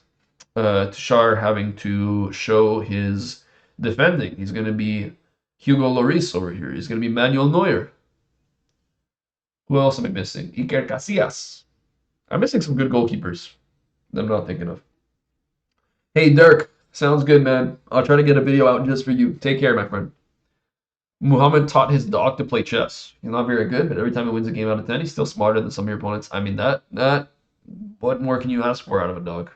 Tushar having to show his defending. He's going to be Hugo Lloris over here. He's going to be Manuel Neuer. Who else am I missing? Iker Casillas. I'm missing some good goalkeepers that I'm not thinking of. Hey, Dirk. Sounds good, man. I'll try to get a video out just for you. Take care, my friend. Muhammad taught his dog to play chess. He's not very good, but every time he wins a game out of 10, he's still smarter than some of your opponents. I mean, what more can you ask for out of a dog?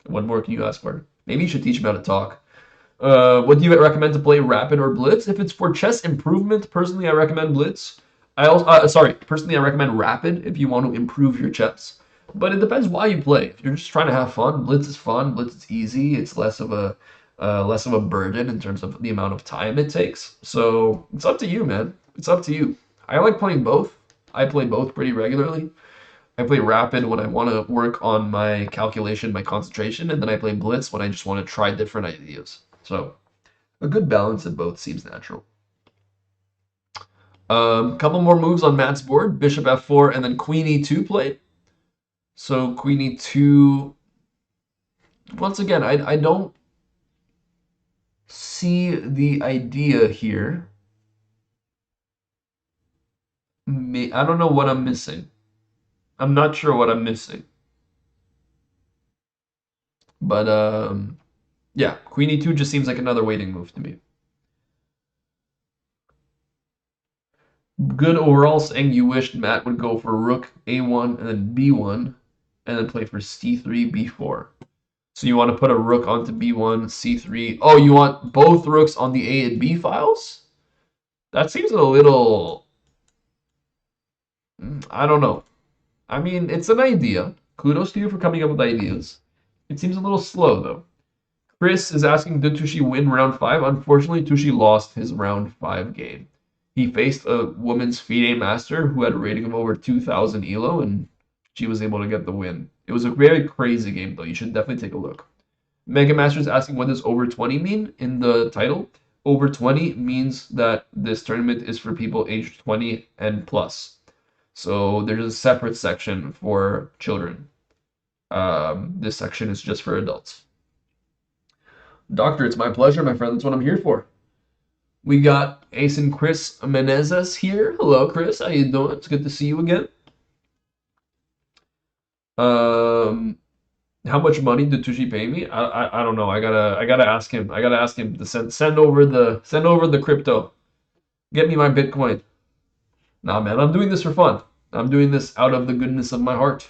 What more can you ask for? Maybe you should teach him how to talk. What do you recommend to play Rapid or Blitz? If it's for chess improvement, personally, I recommend Blitz. Personally, I recommend Rapid if you want to improve your chess. But it depends why you play. If you're just trying to have fun, Blitz is fun. Blitz is easy. It's less of a burden in terms of the amount of time it takes. So it's up to you, man. It's up to you. I like playing both. I play both pretty regularly. I play Rapid when I want to work on my calculation, my concentration, and then I play Blitz when I just want to try different ideas. So a good balance of both seems natural. Couple more moves on Matt's board. Bishop f4 and then Queen e2 played. So Queen e2. Once again, I don't see the idea here. I don't know what I'm missing. I'm not sure what I'm missing. But yeah, Queen e2 just seems like another waiting move to me. Good overall, saying you wished Matt would go for rook a1 and then b1 and then play for c3, b4. So you want to put a rook onto b1, c3. Oh, you want both rooks on the a and b files? That seems a little... I don't know. I mean, it's an idea. Kudos to you for coming up with ideas. It seems a little slow, though. Chris is asking, did Tushy win round 5? Unfortunately, Tushy lost his round 5 game. He faced a women's FIDE master who had a rating of over 2,000 ELO, and she was able to get the win. It was a very crazy game, though. You should definitely take a look. Mega Master is asking, what does over 20 mean in the title? Over 20 means that this tournament is for people aged 20 and plus. So there's a separate section for children. This section is just for adults. Doctor, it's my pleasure, my friend. That's what I'm here for. We got Ace and Chris Menezes here. Hello, Chris. How you doing? It's good to see you again. How much money did Tushy pay me? I don't know. I gotta ask him. I gotta ask him to send over the crypto. Get me my Bitcoin. Nah, man. I'm doing this for fun. I'm doing this out of the goodness of my heart.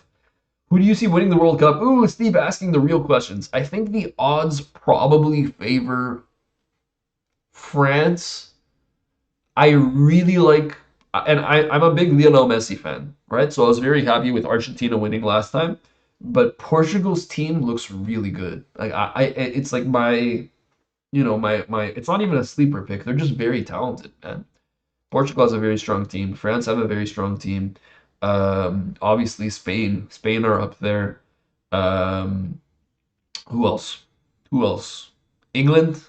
Who do you see winning the World Cup? Ooh, Steve asking the real questions. I think the odds probably favor France. I really like, and I'm a big Lionel Messi fan, right? So I was very happy with Argentina winning last time, but Portugal's team looks really good. Like it's like it's not even a sleeper pick. They're just very talented, man. Portugal has a very strong team. France have a very strong team. Obviously Spain are up there. Um, who else? Who else? England.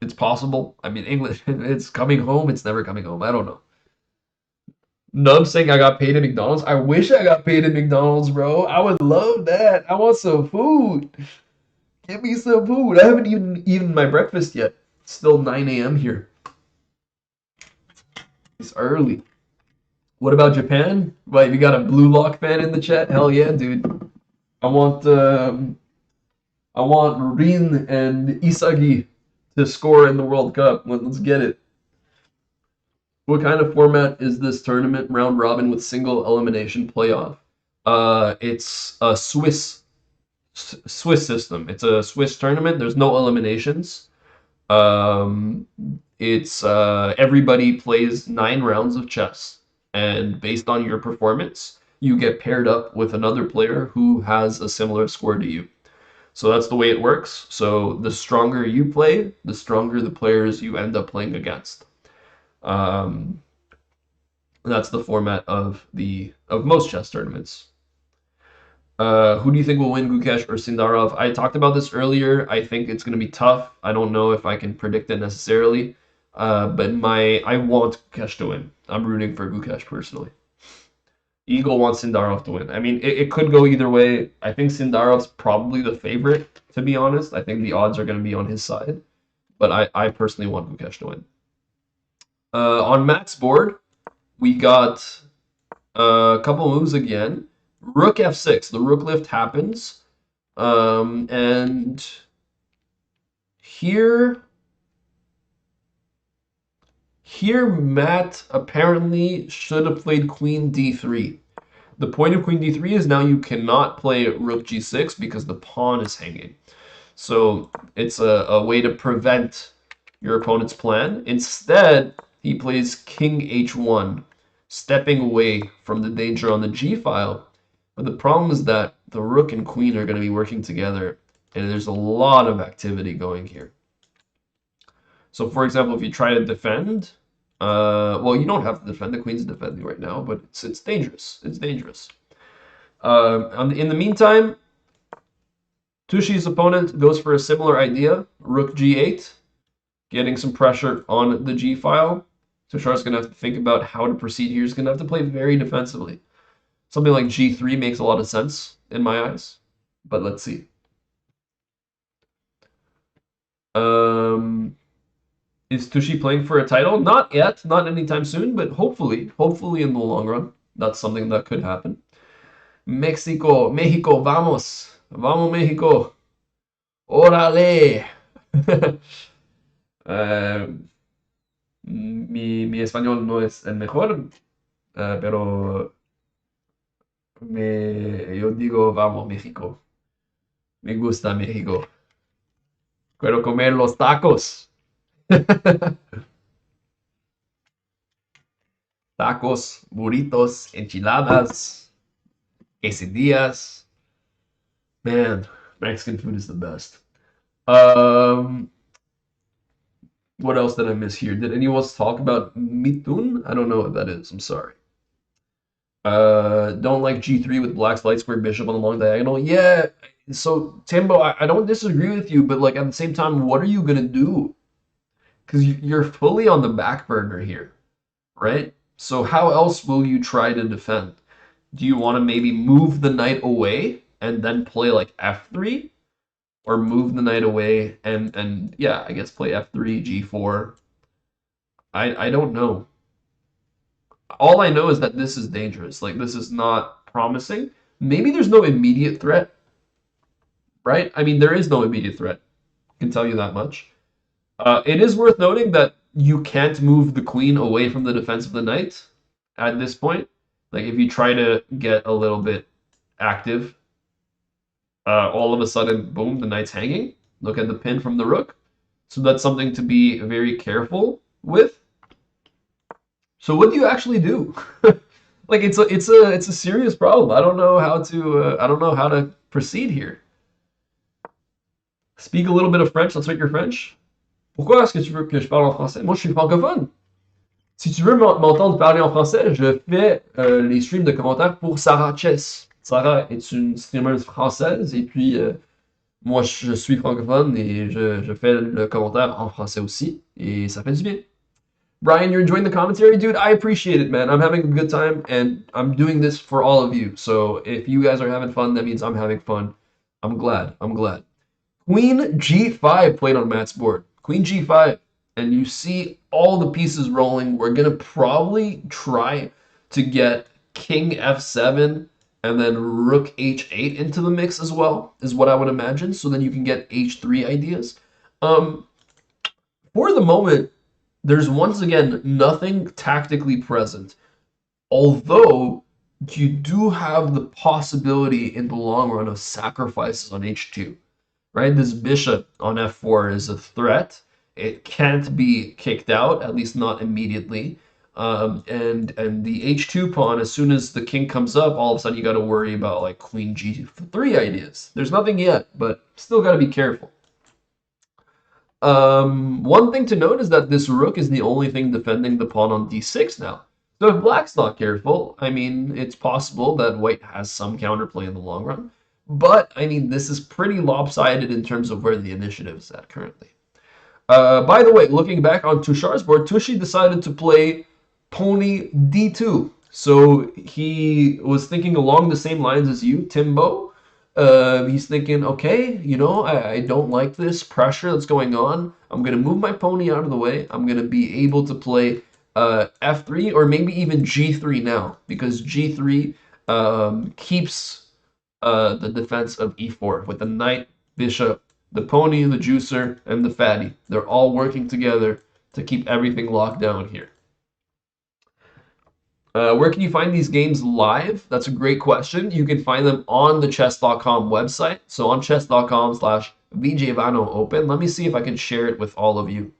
It's possible. I mean, England. It's coming home. It's never coming home. I don't know. Nub saying I got paid at McDonald's. I wish I got paid at McDonald's, bro. I would love that. I want some food. Give me some food. I haven't even eaten my breakfast yet. It's still 9 a.m. here. It's early. What about Japan? Right, we got a Blue Lock fan in the chat. Hell yeah, dude. I want I want Rin and Isagi to score in the World Cup. Let's get it. What kind of format is this tournament? Round robin with single elimination playoff. It's a Swiss system. It's a Swiss tournament. There's no eliminations. Um, it's everybody plays 9 rounds of chess, and based on your performance, you get paired up with another player who has a similar score to you. So that's the way it works. So the stronger you play, the stronger the players you end up playing against. Um, that's the format of most chess tournaments. Who do you think will win, Gukesh or Sindarov? I talked about this earlier. I think it's going to be tough. I don't know if I can predict it necessarily. But I want Gukesh to win. I'm rooting for Gukesh personally. Eagle wants Sindarov to win. I mean, it could go either way. I think Sindarov's probably the favorite, to be honest. I think the odds are going to be on his side. But I personally want Gukesh to win. On Matt's board, we got a couple moves again. Rook f6. The rook lift happens. And here Matt apparently should have played queen d3. The point of queen d3 is now you cannot play rook g6 because the pawn is hanging. So it's a way to prevent your opponent's plan. Instead, he plays king h1, stepping away from the danger on the g file. But the problem is that the rook and queen are going to be working together, and there's a lot of activity going here. So, for example, if you try to defend, well, you don't have to defend. The queen's defending right now, but it's dangerous. It's dangerous. In the meantime, Tushi's opponent goes for a similar idea, rook g8, getting some pressure on the g file. Tushar's going to have to think about how to proceed here. He's going to have to play very defensively. Something like g3 makes a lot of sense in my eyes, but let's see. Is Tushi playing for a title? Not yet, not anytime soon, but hopefully in the long run, that's something that could happen. México, vamos, vamos México, órale. Mi español no es el mejor, pero yo digo vamos México. Me gusta México. Quiero comer los tacos. Tacos, burritos, enchiladas, quesadillas. Man, Mexican food is the best. What else did I miss here? Did anyone else talk about mitun? I don't know what that is. I'm sorry. Don't like g3 with black's light square bishop on the long diagonal. Yeah, so Timbo, I don't disagree with you, but like at the same time, what are you gonna do? Because you're fully on the back burner here, right? So how else will you try to defend? Do you want to maybe move the knight away and then play like f3? Or move the knight away and yeah, I guess play f3, g4. I don't know. All I know is that this is dangerous. Like, this is not promising. Maybe there's no immediate threat, right? I mean, there is no immediate threat. I can tell you that much. It is worth noting that you can't move the queen away from the defense of the knight at this point. Like, if you try to get a little bit active, all of a sudden, boom, the knight's hanging. Look at the pin from the rook. So that's something to be very careful with. So what do you actually do? Like it's a serious problem. I don't know how to proceed here. Speak a little bit of French. Let's speak your French. Pourquoi est-ce que tu veux que je parle en français? Moi, je suis francophone. Si tu veux m'entendre parler en français, je fais les streams de commentaires pour Sarah Chess. Sarah est une streameuse française et puis moi, je suis francophone et je fais le commentaire en français aussi et ça fait du bien. Brian, you're enjoying the commentary? Dude, I appreciate it, man. I'm having a good time, and I'm doing this for all of you. So if you guys are having fun, that means I'm having fun. I'm glad. I'm glad. Queen g5 played on Matt's board. Queen g5. And you see all the pieces rolling. We're going to probably try to get king f7 and then rook h8 into the mix as well, is what I would imagine. So then you can get h3 ideas. For the moment, there's once again nothing tactically present, although you do have the possibility in the long run of sacrifices on h2, right? This bishop on f4 is a threat. It can't be kicked out, at least not immediately. And the h2 pawn, as soon as the king comes up, all of a sudden you got to worry about like queen g3 ideas. There's nothing yet, but still got to be careful. One thing to note is that this rook is the only thing defending the pawn on d6 now. So if black's not careful, I mean, it's possible that white has some counterplay in the long run. But, I mean, this is pretty lopsided in terms of where the initiative is at currently. By the way, looking back on Tushar's board, Tushi decided to play pony d2. So he was thinking along the same lines as you, Timbo. He's thinking, okay, you know, I don't like this pressure that's going on. I'm going to move my pony out of the way. I'm going to be able to play f3 or maybe even g3 now, because g3 keeps the defense of e4 with the knight, bishop, the pony, the juicer, and the fatty. They're all working together to keep everything locked down here. Where can you find these games live? That's a great question. You can find them on the chess.com website. So on chess.com/ Vigevano open. Let me see if I can share it with all of you.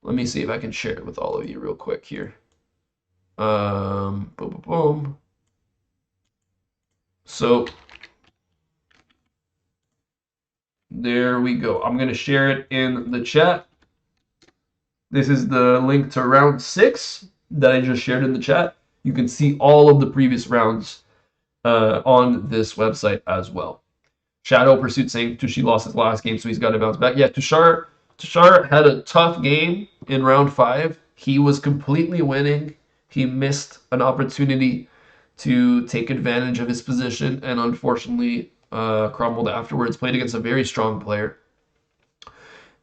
Let me see if I can share it with all of you real quick here. Boom, boom, boom. So there we go. I'm going to share it in the chat. This is the link to round 6 that I just shared in the chat. You can see all of the previous rounds on this website as well. Shadow Pursuit saying Tushi lost his last game, so he's got to bounce back. Yeah, Tushar had a tough game in round 5. He was completely winning. He missed an opportunity to take advantage of his position and unfortunately crumbled afterwards. Played against a very strong player.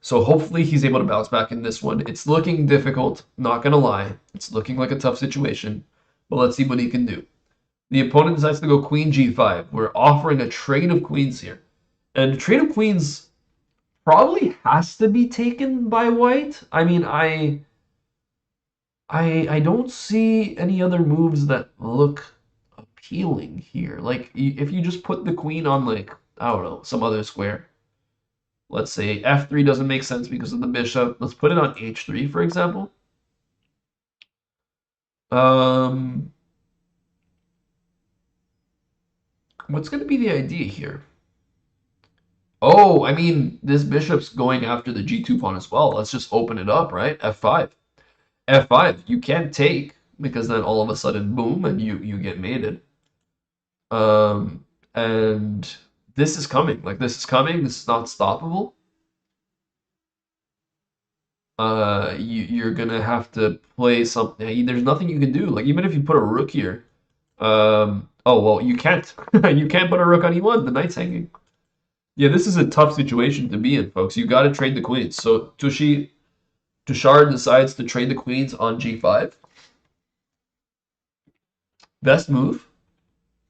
So hopefully he's able to bounce back in this one. It's looking difficult, not going to lie. It's looking like a tough situation, but let's see what he can do. The opponent decides to go queen g5. We're offering a trade of queens here. And a trade of queens probably has to be taken by white. I mean, I don't see any other moves that look appealing here. Like, if you just put the queen on, like, I don't know, some other square. Let's say f3 doesn't make sense because of the bishop. Let's put it on h3, for example. What's going to be the idea here? Oh, I mean, this bishop's going after the g2 pawn as well. Let's just open it up, right? f5. f5, you can't take, because then all of a sudden, boom, and you get mated. And this is coming. Like, this is coming. This is not stoppable. You're gonna have to play something. There's nothing you can do. Like, even if you put a rook here, oh well, you can't. You can't put a rook on e1. The knight's hanging. Yeah, this is a tough situation to be in, folks. You got to trade the queens. So Tushar decides to trade the queens on g5. Best move.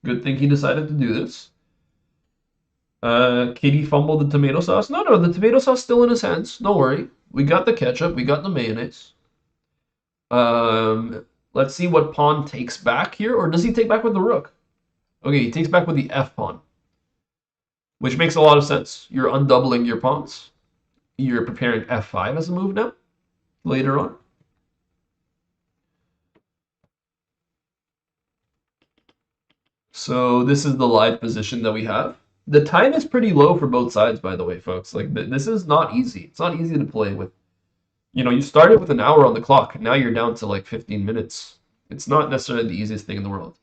Good thing he decided to do this. Katie fumbled the tomato sauce. No, the tomato sauce still in his hands. Don't worry. We got the ketchup. We got the mayonnaise. Let's see what pawn takes back here. Or does he take back with the rook? Okay, he takes back with the f pawn. Which makes a lot of sense. You're undoubling your pawns. You're preparing f5 as a move now. Later on. So this is the live position that we have. The time is pretty low for both sides, by the way, folks. Like, this is not easy. It's not easy to play with. You know, you started with an hour on the clock. Now you're down to like 15 minutes. It's not necessarily the easiest thing in the world.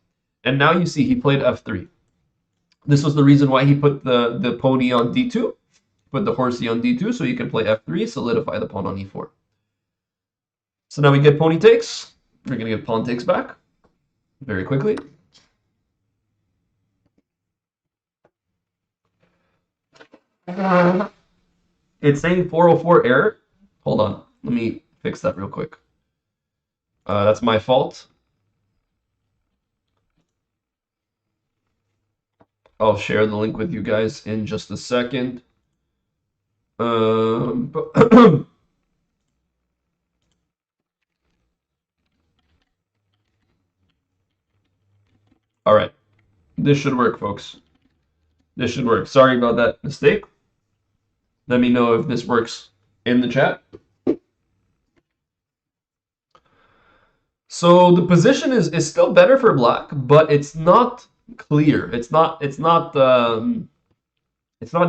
And now you see he played f3. This was the reason why he put the pony on d2. Put the horsey on d2 so he can play f3, solidify the pawn on e4. So now we get pony takes. We're going to get pawn takes back very quickly. It's saying 404 error. Hold on. Let me fix that real quick. That's my fault. I'll share the link with you guys in just a second. All right. This should work, folks. This should work. Sorry about that mistake. Let me know if this works in the chat. So the position is still better for black, but it's not clear. It's not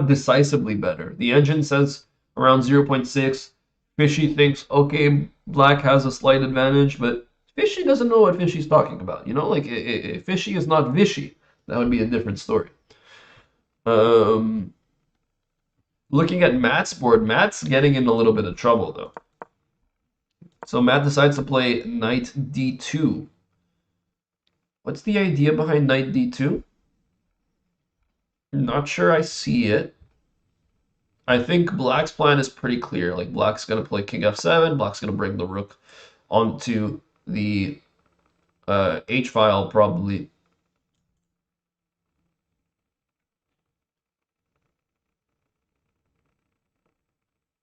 decisively better. The engine says around 0.6. Fishy thinks, okay, black has a slight advantage, but Fishy doesn't know what Fishy's talking about. You know, like, if Fishy is not Vishy, that would be a different story. Looking at Matt's board, Matt's getting in a little bit of trouble, though. So Matt decides to play knight d2. What's the idea behind knight d2? Not sure I see it. I think black's plan is pretty clear. Like, black's going to play king f7. Black's going to bring the rook onto the h-file, probably.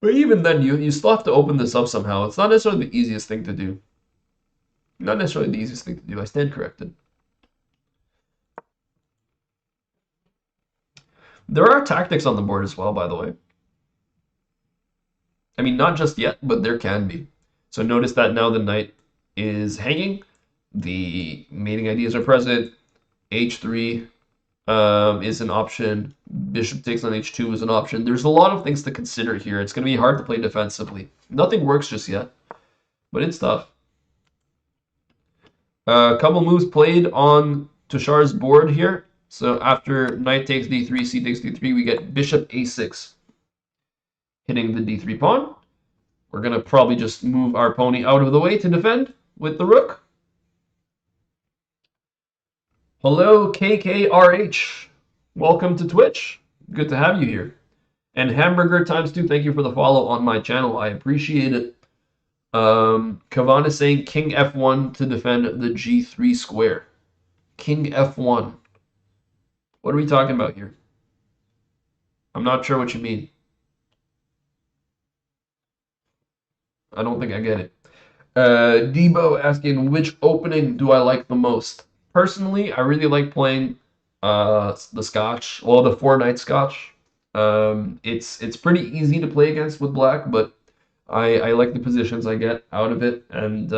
But even then, you still have to open this up somehow. It's not necessarily the easiest thing to do. Not necessarily the easiest thing to do. I stand corrected. There are tactics on the board as well, by the way. I mean, not just yet, but there can be. So notice that now the knight is hanging. The mating ideas are present. H3 is an option. Bishop takes on H2 is an option. There's a lot of things to consider here. It's going to be hard to play defensively. Nothing works just yet, but it's tough. A couple moves played on Tushar's board here. So after knight takes d3, c takes d3, we get bishop a6, hitting the d3 pawn. We're going to probably just move our pony out of the way to defend with the rook. Hello, KKRH. Welcome to Twitch. Good to have you here. And Hamburger times 2, thank you for the follow on my channel. I appreciate it. Kavan is saying king f1 to defend the g3 square. King f1. What are we talking about here? I'm not sure what you mean. I don't think I get it. Debo asking, which opening do I like the most? Personally, I really like playing the Scotch, well, the 4-knight Scotch. It's pretty easy to play against with black, but I like the positions I get out of it, and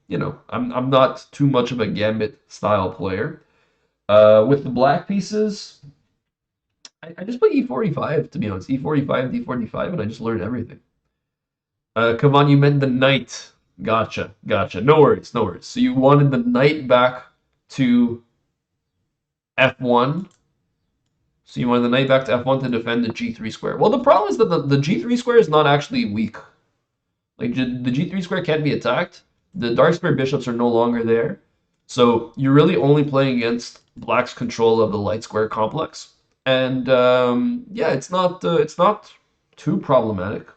you know, I'm not too much of a gambit style player. With the black pieces, I just play e4, e5, to be honest. E4, e5, d4, d5, and I just learn everything. Kavan, you meant the knight. Gotcha, gotcha. No worries, no worries. So you wanted the knight back to f1. So you wanted the knight back to f1 to defend the g3 square. Well, the problem is that the g3 square is not actually weak. Like, the g3 square can't be attacked. The dark square bishops are no longer there. So you're really only playing against black's control of the light square complex. And yeah, it's not too problematic.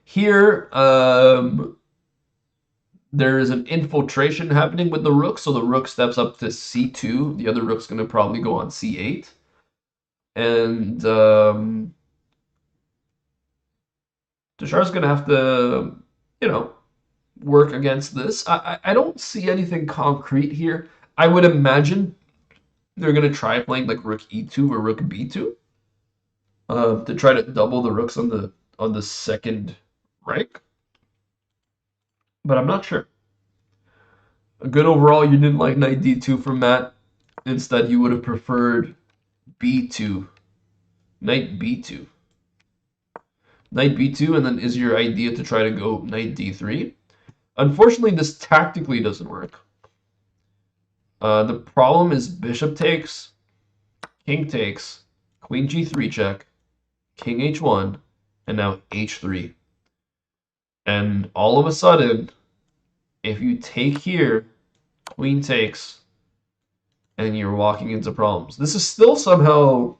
Here, there is an infiltration happening with the rook, so the rook steps up to c2. The other rook's going to probably go on c8. And Tushar's going to have to, you know, work against this. I don't see anything concrete here. I would imagine they're going to try playing like rook e2 or rook b2 to try to double the rooks on the second rank. But I'm not sure. A good overall, you didn't like knight d2 from Matt. Instead, you would have preferred b2. Knight b2. Knight b2, and then is your idea to try to go knight d3. Unfortunately, this tactically doesn't work. The problem is bishop takes, king takes, queen g3 check, king h1, and now h3. And all of a sudden, if you take here, queen takes, and you're walking into problems. This is still somehow...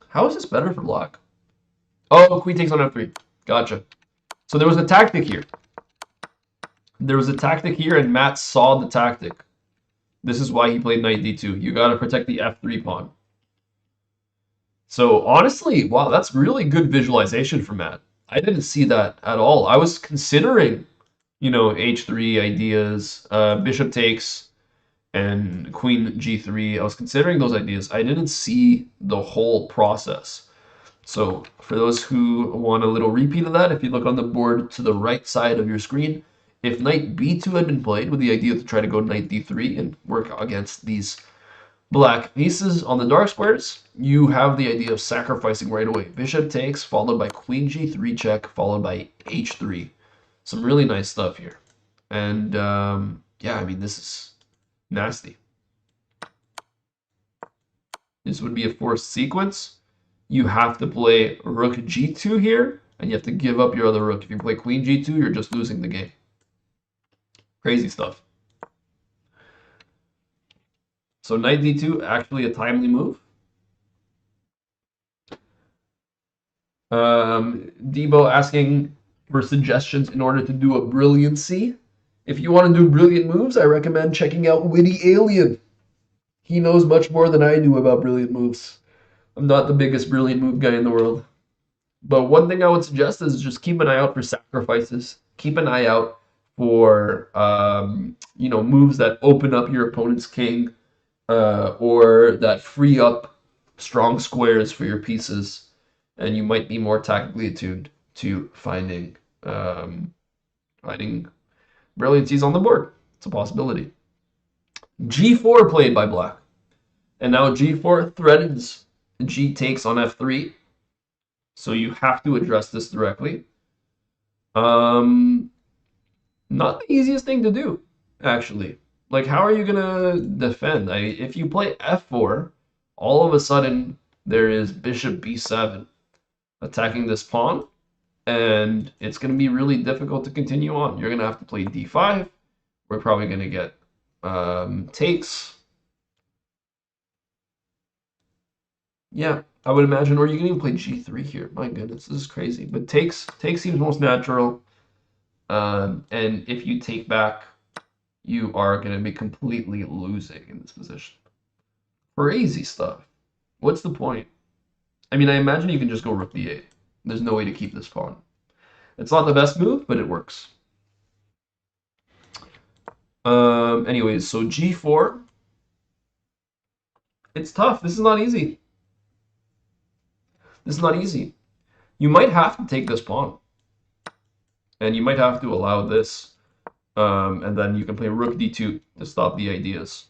How is this better for black? Oh, queen takes on f3. Gotcha. So there was a tactic here. There was a tactic here, and Matt saw the tactic. This is why he played knight d2. You got to protect the f3 pawn. So honestly, wow, that's really good visualization for Matt. I didn't see that at all. I was considering, you know, h3 ideas, bishop takes, and queen g3. I was considering those ideas. I didn't see the whole process. So for those who want a little repeat of that, if you look on the board to the right side of your screen, if knight b2 had been played with the idea to try to go knight d3 and work against these black pieces on the dark squares, you have the idea of sacrificing right away. Bishop takes, followed by queen g3 check, followed by h3. Some really nice stuff here. And yeah, I mean, this is nasty. This would be a forced sequence. You have to play rook g2 here, and you have to give up your other rook. If you play queen g2, you're just losing the game. Crazy stuff. So knight d2, actually a timely move. Debo asking for suggestions in order to do a brilliancy. If you want to do brilliant moves, I recommend checking out Witty Alien. He knows much more than I do about brilliant moves. I'm not the biggest brilliant move guy in the world. But one thing I would suggest is just keep an eye out for sacrifices. Keep an eye out for you know, moves that open up your opponent's king or that free up strong squares for your pieces. and you might be more tactically attuned to um, finding brilliancies on the board. It's a possibility. G4 played by black. And now G4 threatens G takes on F3. So you have to address this directly. Um, Not the easiest thing to do, actually. Like, how are you gonna defend? If you play F4, all of a sudden there is Bishop B7 attacking this pawn, and it's gonna be really difficult to continue on. You're gonna have to play D5. We're probably gonna get takes. Yeah, I would imagine, or you can even play G3 here. My goodness, this is crazy. But takes seems most natural. And if you take back, you are going to be completely losing in this position. Crazy stuff. What's the point? I mean, I imagine you can just go rook d8. There's no way to keep this pawn. It's not the best move, but it works. Anyways, so g4. It's tough. This is not easy. This is not easy. You might have to take this pawn. And you might have to allow this. And then you can play rook d2 to stop the ideas.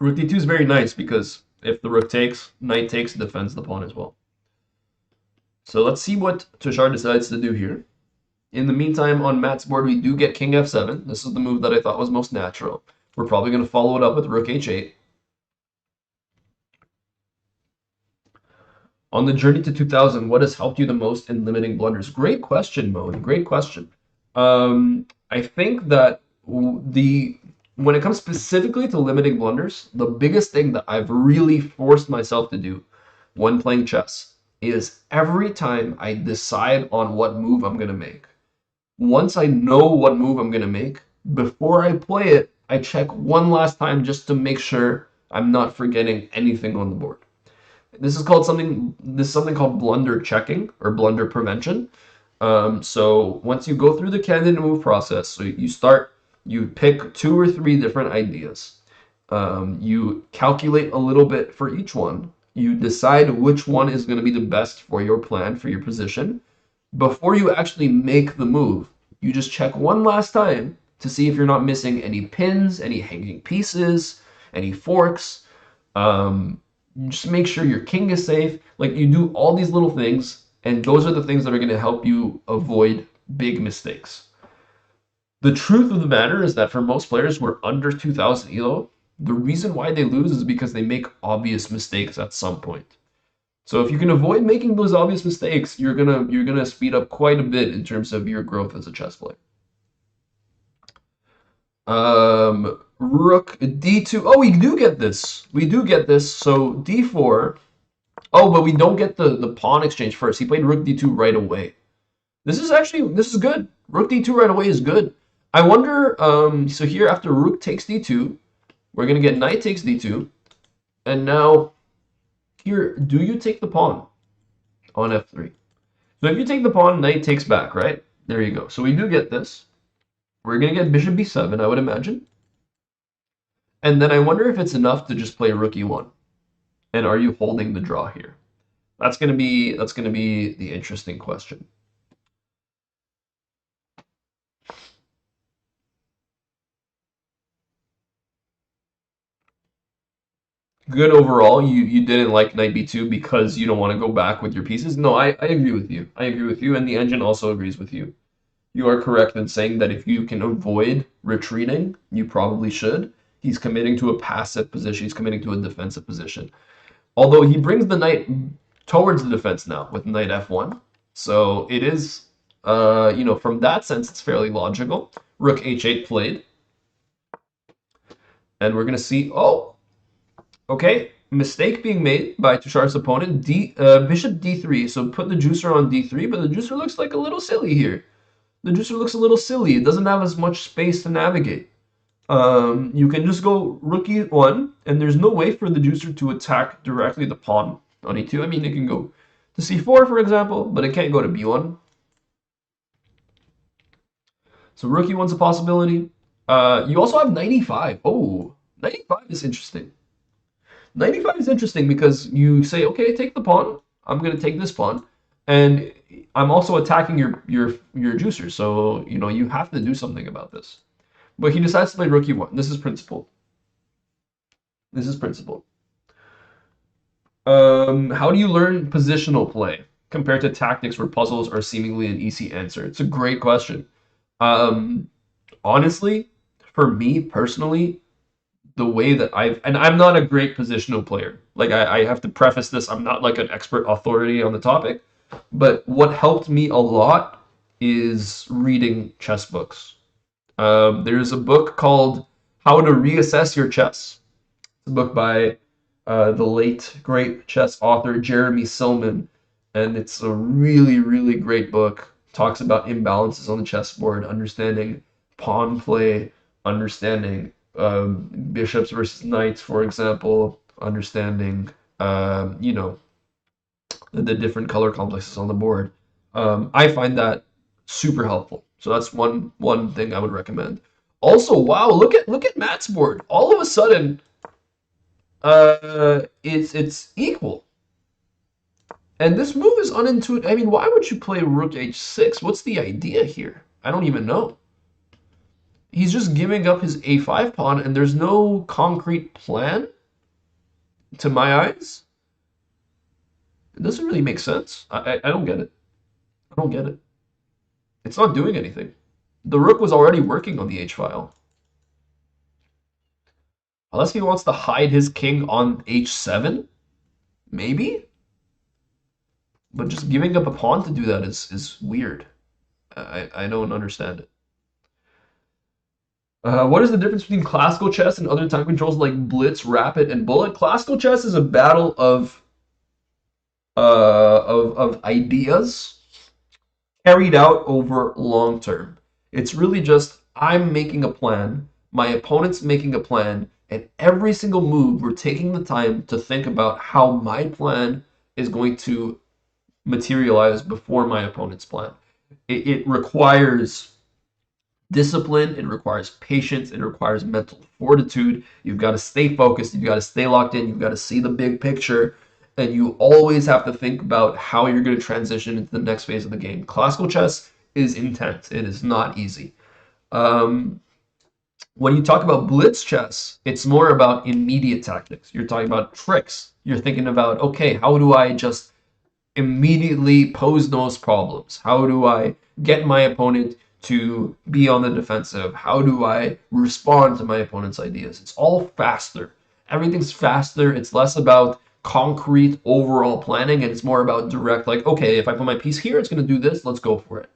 Rook d2 is very nice because if the rook takes, knight takes, defends the pawn as well. So let's see what Tushar decides to do here. In the meantime, on Matt's board, we do get king f7. This is the move that I thought was most natural. We're probably going to follow it up with rook h8. On the journey to 2000, what has helped you the most in limiting blunders? Great question, Moen. Great question. I think that when it comes specifically to limiting blunders, the biggest thing that I've really forced myself to do when playing chess is every time I decide on what move I'm going to make, once I know what move I'm going to make, before I play it, I check one last time just to make sure I'm not forgetting anything on the board. This is something called blunder checking or blunder prevention. So once you go through the candidate move process, so you pick 2 or 3 different ideas. You calculate a little bit for each one. You decide which one is going to be the best for your plan, for your position. Before you actually make the move, you just check one last time to see if you're not missing any pins, any hanging pieces, any forks. Just make sure your king is safe. Like, you do all these little things, and those are the things that are going to help you avoid big mistakes. The truth of the matter is that for most players who are under 2000 elo, the reason why they lose is because they make obvious mistakes at some point. So if you can avoid making those obvious mistakes, you're gonna speed up quite a bit in terms of your growth as a chess player. Rook d2. Oh, we do get this. We do get this. So d4. Oh, but we don't get the pawn exchange first. He played rook d2 right away. This is good. Rook d2 right away is good. I wonder, so here after rook takes d2, we're gonna get knight takes d2, and now here, do you take the pawn on f3? So if you take the pawn, knight takes back, right? There you go. So we do get this. We're gonna get bishop b7, I would imagine. And then I wonder if it's enough to just play rook e1. And are you holding the draw here? That's gonna be the interesting question. Good overall. You didn't like knight b2 because you don't want to go back with your pieces. No, I agree with you. I agree with you, and the engine also agrees with you. You are correct in saying that if you can avoid retreating, you probably should. He's committing to a passive position. He's committing to a defensive position. Although he brings the knight towards the defense now with knight f1. So it is, from that sense, it's fairly logical. Rook h8 played. And we're going to see, oh, okay, mistake being made by Tushar's opponent. Bishop d3, so put the juicer on d3, but the juicer looks like a little silly here. The juicer looks a little silly. It doesn't have as much space to navigate. You can just go rook e1, and there's no way for the juicer to attack directly the pawn on e2. I mean, it can go to c4, for example, but it can't go to b1. So rook e1's a possibility. You also have knight e5. Oh, knight e5 is interesting. 95 is interesting because you say, okay, take the pawn. I'm going to take this pawn, and I'm also attacking your juicer. So you have to do something about this. But he decides to play rook e1. This is principle. This is principle. How do you learn positional play compared to tactics where puzzles are seemingly an easy answer? It's a great question. Um, Honestly, for me personally, the way that and I'm not a great positional player. Like I have to preface this, I'm not like an expert authority on the topic, but what helped me a lot is reading chess books. There's a book called How to Reassess Your Chess. It's a book by the late great chess author Jeremy Silman, and it's a really, really great book. Talks about imbalances on the chessboard, understanding pawn play, understanding bishops versus knights, for example, understanding the different color complexes on the board. I find that super helpful. So that's one thing I would recommend. Also, wow, look at Matt's board. All of a sudden, it's equal. And this move is unintuitive. I mean, why would you play rook h6? What's the idea here? I don't even know. He's just giving up his a5 pawn, and there's no concrete plan, to my eyes. It doesn't really make sense. I don't get it. I don't get it. It's not doing anything. The rook was already working on the h file. Unless he wants to hide his king on h7, maybe? But just giving up a pawn to do that is weird. I don't understand it. What is the difference between classical chess and other time controls like Blitz, Rapid, and Bullet? Classical chess is a battle of ideas carried out over long term. It's really just I'm making a plan, my opponent's making a plan, and every single move we're taking the time to think about how my plan is going to materialize before my opponent's plan. It requires discipline, it requires patience, it requires mental fortitude. You've got to stay focused, you've got to stay locked in, you've got to see the big picture, and you always have to think about how you're going to transition into the next phase of the game. Classical chess is intense, it is not easy. Um, when you talk about blitz chess, it's more about immediate tactics. You're talking about tricks. You're thinking about, okay, how do I just immediately pose those problems? How do I get my opponent to be on the defensive? How do I respond to my opponent's ideas? It's all faster. Everything's faster. It's less about concrete overall planning and it's more about direct, like, okay, if I put my piece here, it's going to do this. Let's go for it.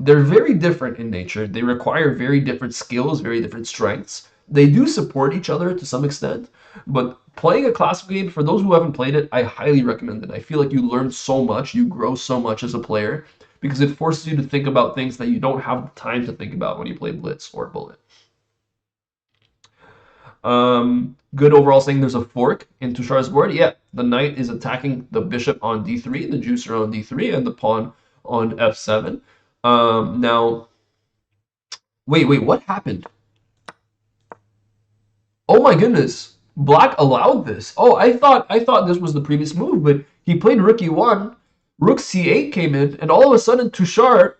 They're very different in nature. They require very different skills, very different strengths. They do support each other to some extent, but playing a classical game, for those who haven't played it, I highly recommend it. I feel like you learn so much, you grow so much as a player, because it forces you to think about things that you don't have time to think about when you play Blitz or Bullet. Good overall saying there's a fork in Tushar's board. Yeah, the knight is attacking the bishop on d3, the juicer on d3, and the pawn on f7. Now, wait, what happened? Oh my goodness, Black allowed this. Oh, I thought this was the previous move, but he played rook e1, rook c8 came in, and all of a sudden Tushar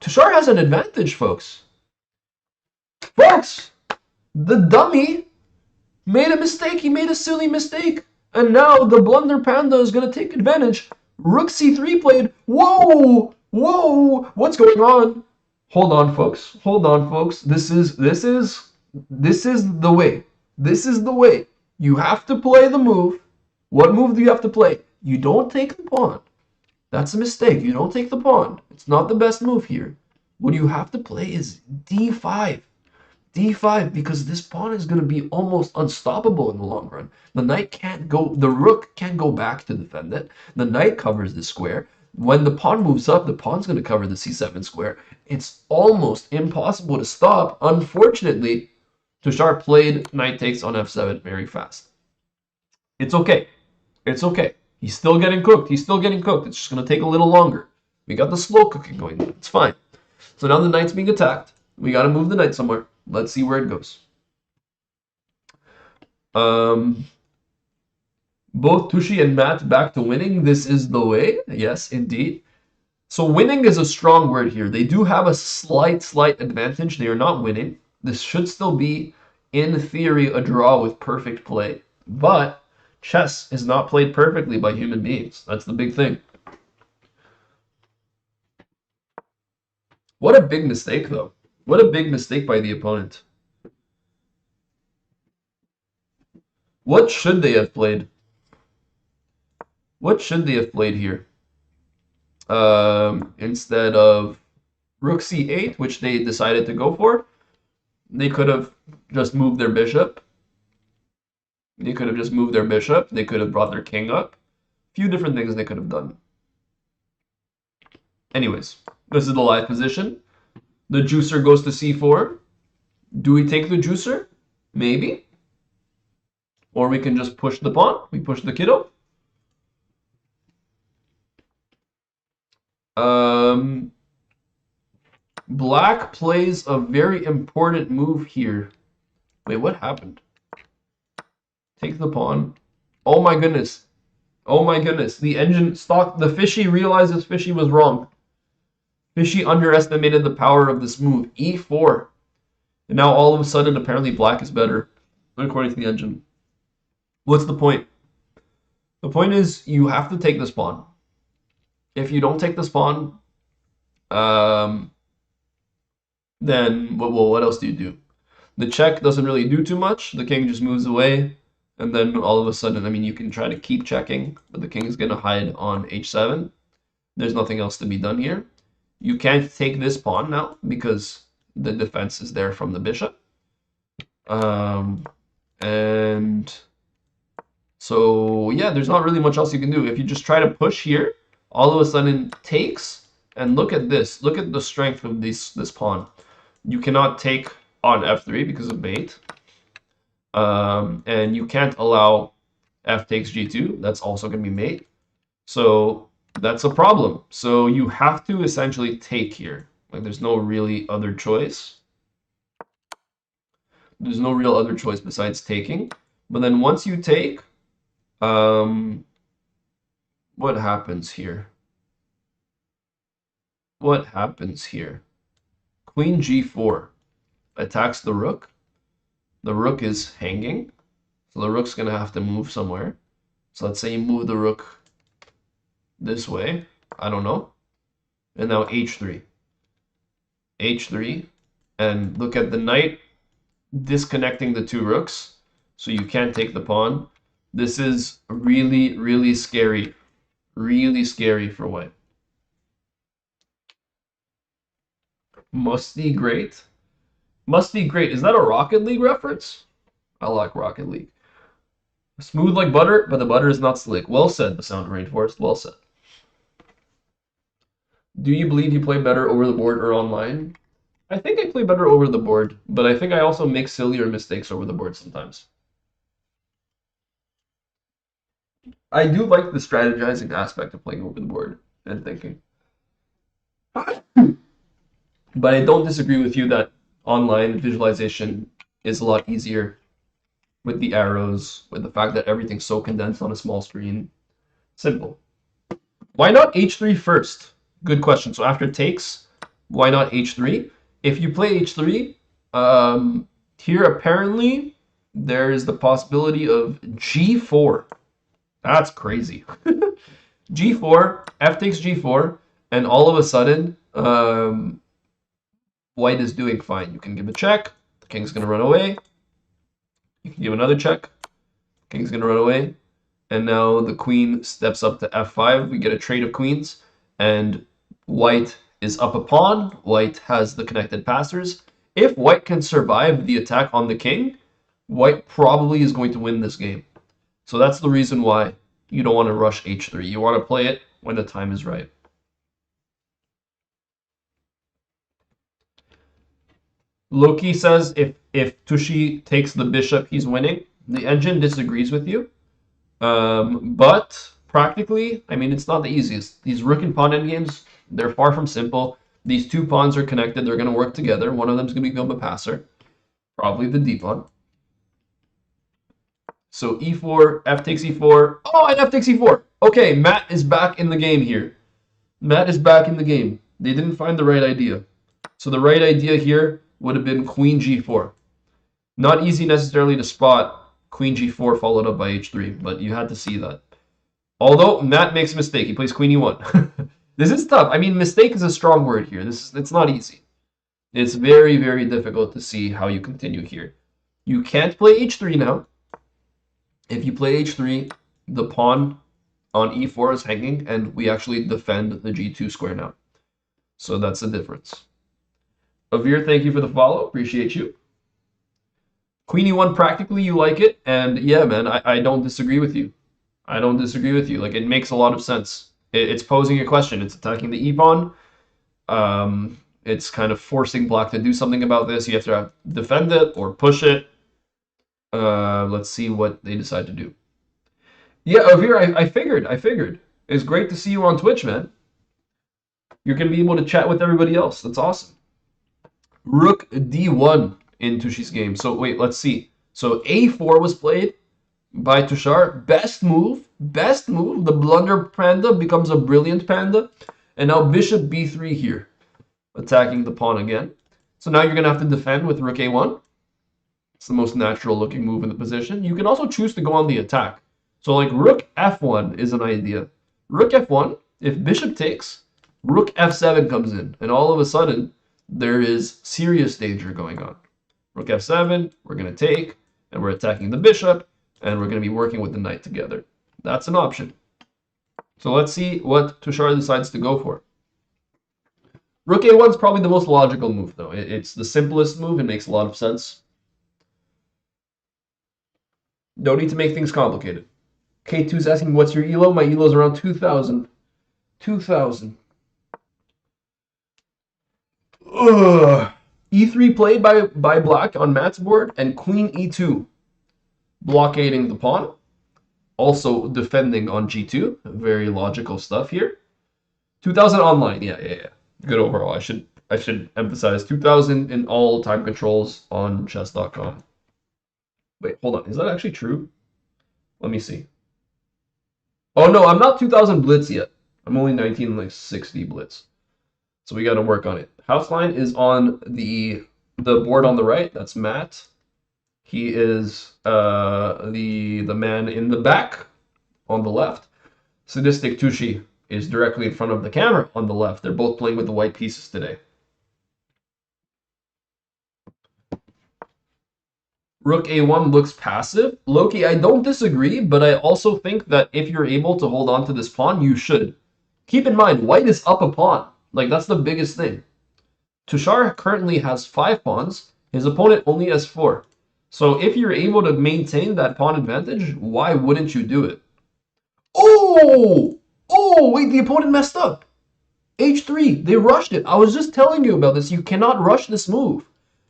has an advantage, folks. Folks, the dummy made a mistake. He made a silly mistake, and now the blunder panda is gonna take advantage. Rook c3 played. Whoa, whoa, what's going on? Hold on, folks. Hold on, folks. This is the way. This is the way. You have to play the move. What move do you have to play? You don't take the pawn. That's a mistake. You don't take the pawn. It's not the best move here. What you have to play is d5. d5, because this pawn is going to be almost unstoppable in the long run. The knight can't go, the rook can't go back to defend it. The knight covers the square. When the pawn moves up, the pawn's going to cover the c7 square. It's almost impossible to stop. Unfortunately, Tushar played knight takes on f7 very fast. It's okay. It's okay. He's still getting cooked. He's still getting cooked. It's just going to take a little longer. We got the slow cooking going. It's fine. So now the knight's being attacked. We got to move the knight somewhere. Let's see where it goes. Both Tushi and Matt back to winning. This is the way. Yes, indeed. So winning is a strong word here. They do have a slight advantage. They are not winning. This should still be, in theory, a draw with perfect play. But chess is not played perfectly by human beings. That's the big thing. What a big mistake, though. What a big mistake by the opponent. What should they have played? What should they have played here? Instead of Rook C8, which they decided to go for, they could have just moved their bishop. They could have just moved their bishop. They could have brought their king up. A few different things they could have done. Anyways, this is the live position. The juicer goes to C4. Do we take the juicer? Maybe. Or we can just push the pawn. We push the kiddo. Black plays a very important move here. Wait, what happened? Take the pawn. Oh my goodness. Oh my goodness. The engine stopped. The fishy realizes fishy was wrong. Fishy underestimated the power of this move. E4. And now all of a sudden, apparently black is better, according to the engine. What's the point? The point is you have to take this pawn. If you don't take this pawn, then what else do you do? The check doesn't really do too much. The king just moves away. And then all of a sudden, I mean, you can try to keep checking, but the king is going to hide on h7. There's nothing else to be done here. You can't take this pawn now because the defense is there from the bishop. And so, yeah, there's not really much else you can do. If you just try to push here, all of a sudden takes. And look at this. Look at the strength of this pawn. You cannot take on f3 because of mate. And you can't allow f takes g2. That's also going to be mate. So that's a problem. So you have to essentially take here. Like there's no really other choice. There's no real other choice besides taking. But then once you take, what happens here? What happens here? Queen g4 attacks the rook. The rook is hanging. So the rook's going to have to move somewhere. So let's say you move the rook this way. I don't know. And now h3. h3. And look at the knight disconnecting the two rooks. So you can't take the pawn. This is really, really scary. Really scary for white. Must be great. Must be great. Is that a Rocket League reference? I like Rocket League. Smooth like butter, but the butter is not slick. Well said, the Sound of Rainforest. Well said. Do you believe you play better over the board or online? I think I play better over the board, but I think I also make sillier mistakes over the board sometimes. I do like the strategizing aspect of playing over the board and thinking. But I don't disagree with you that online visualization is a lot easier with the arrows, with the fact that everything's so condensed on a small screen. Simple. Why not h3 first? Good question. So after takes, why not h3? If you play h3, here apparently there is the possibility of g4. That's crazy. g4, f takes g4, and all of a sudden, white is doing fine. You can give a check. The king's going to run away. You can give another check. King's going to run away. And now the queen steps up to f5. We get a trade of queens. And white is up a pawn. White has the connected passers. If white can survive the attack on the king, white probably is going to win this game. So that's the reason why you don't want to rush h3. You want to play it when the time is right. Loki says if Tushi takes the bishop, he's winning. The engine disagrees with you. But practically, I mean, it's not the easiest. These rook and pawn endgames, they're far from simple. These two pawns are connected. They're going to work together. One of them is going to become a passer, probably the d pawn. So e4, f takes e4. Oh, and f takes e4. Okay, Matt is back in the game here. Matt is back in the game. They didn't find the right idea. So the right idea here would have been queen g4. Not easy necessarily to spot queen g4 followed up by h3, but you had to see that. Although Matt makes a mistake, he plays queen e1. This is tough. I mean, mistake is a strong word here. It's not easy. It's very, very difficult to see how you continue here. You can't play h3 now. If you play h3, the pawn on e4 is hanging, and we actually defend the g2 square now. So that's the difference. Avir, thank you for the follow. Appreciate you. Queen e1, practically you like it, and yeah, man, I don't disagree with you. I don't disagree with you. Like, it makes a lot of sense. It's posing a question. It's attacking the e-pawn. It's kind of forcing black to do something about this. You have to defend it or push it. Let's see what they decide to do. Yeah, Avir, I figured. It's great to see you on Twitch, man. You're going to be able to chat with everybody else. That's awesome. Rook d1 in Tushi's game. So wait, let's see. So a4 was played by Tushar. Best move. The blunder panda becomes a brilliant panda. And now bishop b3 here, attacking the pawn again. So now you're going to have to defend with rook a1. It's the most natural looking move in the position. You can also choose to go on the attack. So like rook f1 is an idea. Rook f1, if bishop takes, rook f7 comes in. And all of a sudden, there is serious danger going on. Rook f7, we're going to take, and we're attacking the bishop, and we're going to be working with the knight together. That's an option. So let's see what Tushar decides to go for. Rook a1 is probably the most logical move, though. It's the simplest move. It makes a lot of sense. No need to make things complicated. K2 is asking, what's your elo? My elo is around 2,000. 2,000. E3 played by black on Matt's board, and queen e2, blockading the pawn. Also defending on g2. Very logical stuff here. 2,000 online. Yeah. Good overall. I should emphasize 2,000 in all time controls on chess.com. Wait, hold on. Is that actually true? Let me see. Oh no, I'm not 2,000 blitz yet. I'm only 1960 blitz. So we got to work on it. Houseline is on the board on the right. That's Matt. He is the man in the back on the left. Sadistic Tushi is directly in front of the camera on the left. They're both playing with the white pieces today. Rook a1 looks passive. Loki, I don't disagree, but I also think that if you're able to hold on to this pawn, you should. Keep in mind, white is up a pawn. Like, that's the biggest thing. Tushar currently has 5 pawns. His opponent only has 4. So if you're able to maintain that pawn advantage, why wouldn't you do it? Oh! Oh, wait, the opponent messed up. H3, they rushed it. I was just telling you about this. You cannot rush this move.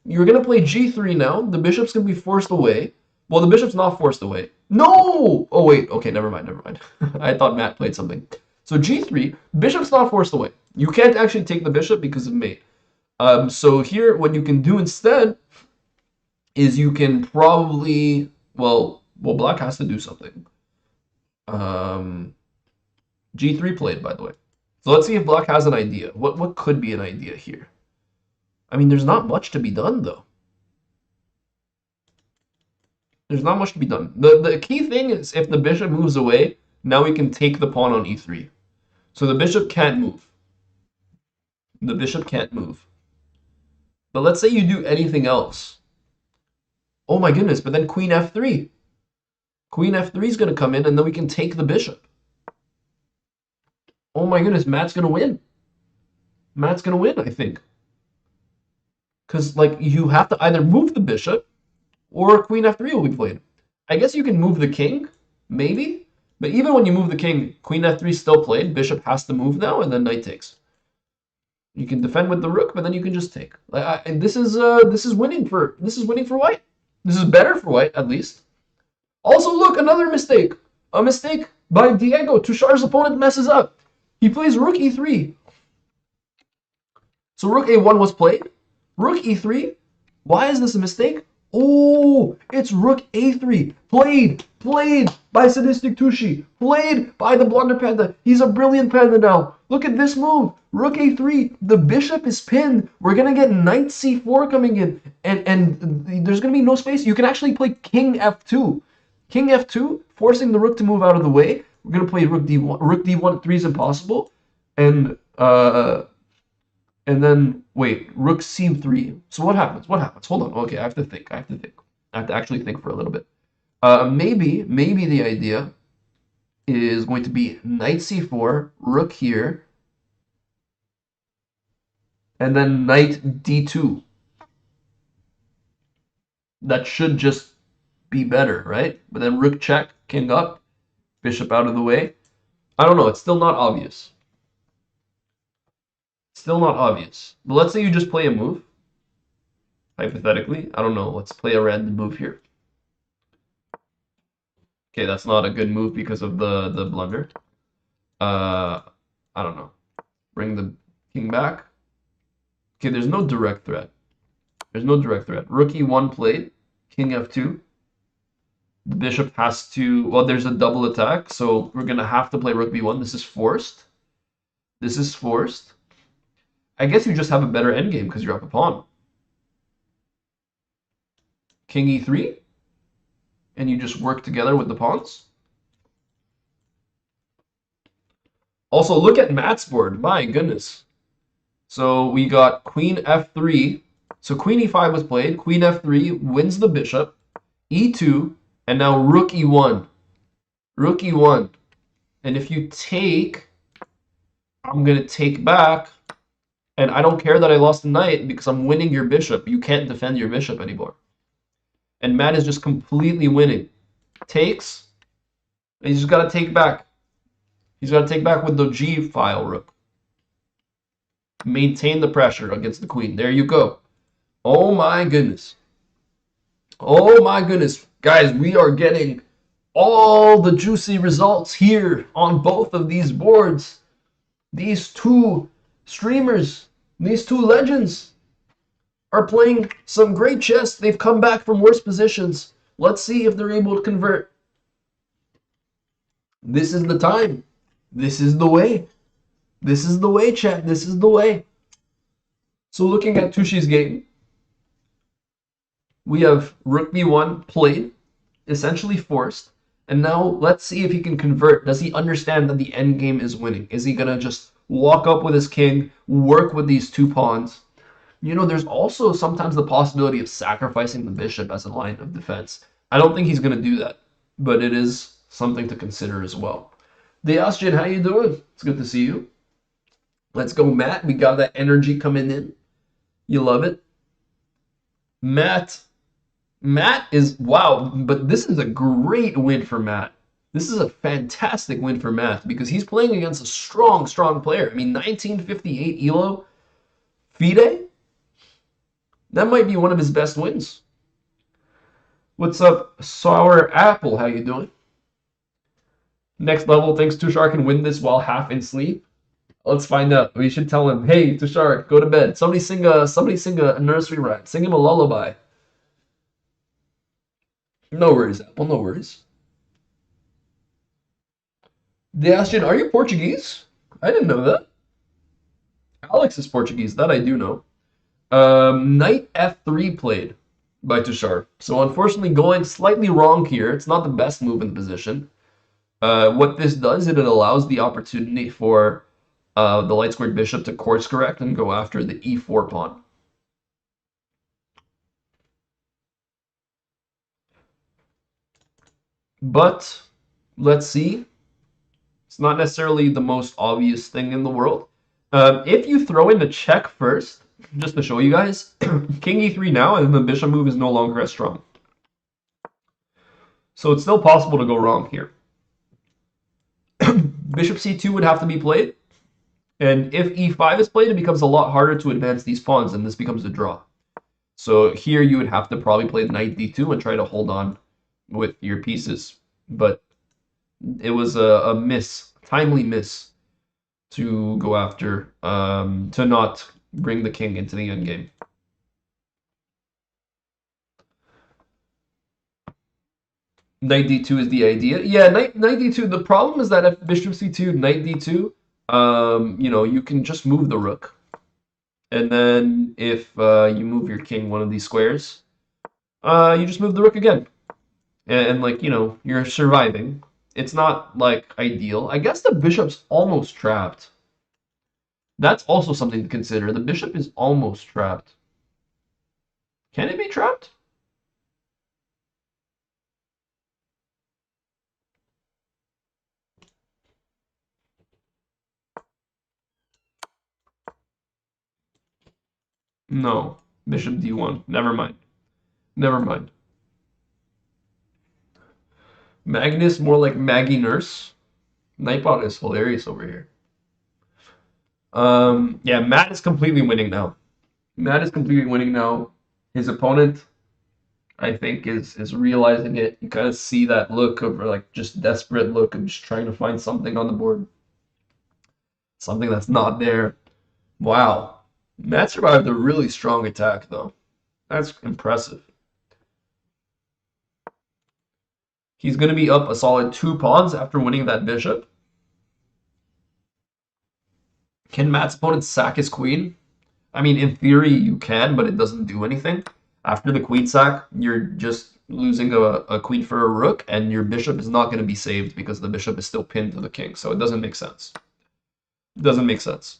You're going to play G3 now. The bishop's going to be forced away. Well, the bishop's not forced away. No! Oh, wait. Okay, never mind. I thought Matt played something. So G3, bishop's not forced away. You can't actually take the bishop because of mate. So here, what you can do instead is you can probably, well, black has to do something. G3 played, by the way. So let's see if black has an idea. What could be an idea here? I mean, there's not much to be done, though. There's not much to be done. The key thing is if the bishop moves away, now we can take the pawn on e3. So the bishop can't move. The bishop can't move. But let's say you do anything else. Oh my goodness, but then queen f3. Queen f3 is going to come in, and then we can take the bishop. Oh my goodness, Matt's going to win. Matt's going to win, I think. Because, like, you have to either move the bishop or queen f3 will be played. I guess you can move the king, maybe. But even when you move the king, queen f3 is still played. Bishop has to move now, and then knight takes. You can defend with the rook, but then you can just take. This is winning for white. This is better for white, at least. Also, look, another mistake. A mistake by Diego. Tushar's opponent messes up. He plays rook e3. So rook a1 was played. Rook e3. Why is this a mistake? Oh, it's rook a3. Played by Sadistic Tushi. Played by the Blunder Panda. He's a brilliant panda now. Look at this move. Rook a3. The bishop is pinned. We're going to get knight c4 coming in. And there's going to be no space. You can actually play king f2. King f2, forcing the rook to move out of the way. We're going to play rook d1. Rook d1 3 is impossible. And then, wait, rook c3. So what happens? What happens? Hold on. Okay, I have to think. I have to actually think for a little bit. Maybe the idea is going to be knight c4, rook here, and then knight d2. That should just be better, right? But then rook check, king up, bishop out of the way. I don't know. It's still not obvious. Still not obvious. But let's say you just play a move, hypothetically. I don't know. Let's play a random move here. Okay, that's not a good move because of the blunder. I don't know. Bring the king back. Okay, there's no direct threat. There's no direct threat. Rook e1 played. King f2. The bishop has to... Well, there's a double attack, so we're going to have to play rook b1. This is forced. This is forced. I guess you just have a better endgame because you're up a pawn. King e3. And you just work together with the pawns. Also, look at Matt's board. My goodness. So we got queen f3. So queen e5 was played. Queen f3 wins the bishop. e2. And now rook e1. Rook e1. And if you take, I'm going to take back. And I don't care that I lost the knight because I'm winning your bishop. You can't defend your bishop anymore. And Matt is just completely winning. Takes. And he's just got to take back. He's got to take back with the G file rook. Maintain the pressure against the queen. There you go. Oh my goodness. Oh my goodness. Guys, we are getting all the juicy results here on both of these boards. These two streamers, these two legends are playing some great chess. They've come back from worse positions. Let's see if they're able to convert. This is the time. This is the way. This is the way, chat. This is the way. So looking at Tushi's game, we have rook b1 played, essentially forced. And now let's see if he can convert. Does he understand that the endgame is winning? Is he going to just walk up with his king, work with these two pawns? You know, there's also sometimes the possibility of sacrificing the bishop as a line of defense. I don't think he's going to do that, but it is something to consider as well. Deasjin, how you doing? It's good to see you. Let's go, Matt. We got that energy coming in. You love it. Matt is, wow, but this is a great win for Matt. This is a fantastic win for Matt because he's playing against a strong player. I mean, 1958 ELO, FIDE, that might be one of his best wins. What's up, Sour Apple? How you doing? Next level thinks Tushar can win this while half in sleep. Let's find out. We should tell him, hey, Tushar, go to bed. Somebody sing a nursery rhyme. Sing him a lullaby. No worries, Apple. No worries. They asked you, are you Portuguese? I didn't know that. Alex is Portuguese. That I do know. Knight f3 played by Tushar. So unfortunately going slightly wrong here. It's not the best move in the position. What this does is it allows the opportunity for the light squared bishop to course correct and go after the e4 pawn. But let's see. It's not necessarily the most obvious thing in the world. If you throw in the check first, just to show you guys, king e3 now, and the bishop move is no longer as strong. So it's still possible to go wrong here. Bishop c2 would have to be played. And if e5 is played, it becomes a lot harder to advance these pawns, and this becomes a draw. So here you would have to probably play knight d2 and try to hold on with your pieces. But it was a miss, timely miss, to go after, to not bring the king into the endgame. Knight d2 is the idea. Yeah, knight d2. The problem is that if bishop c2, knight d2, you know, you can just move the rook. And then if you move your king one of these squares, you just move the rook again. And like, you know, you're surviving. It's not like ideal. I guess the bishop's almost trapped. That's also something to consider. The bishop is almost trapped. Can it be trapped? No. Bishop d1. Never mind. Never mind. Magnus, more like Maggie Nurse. Nightbot is hilarious over here. Yeah, Matt is completely winning now. Matt is completely winning now. His opponent, I think, is realizing it. You kind of see that look of like just desperate look of just trying to find something on the board. Something that's not there. Wow. Matt survived a really strong attack though. That's impressive. He's going to be up a solid 2 pawns after winning that bishop. Can Matt's opponent sack his queen? I mean, in theory, you can, but it doesn't do anything. After the queen sack, you're just losing a queen for a rook, and your bishop is not going to be saved because the bishop is still pinned to the king. So it doesn't make sense. It doesn't make sense.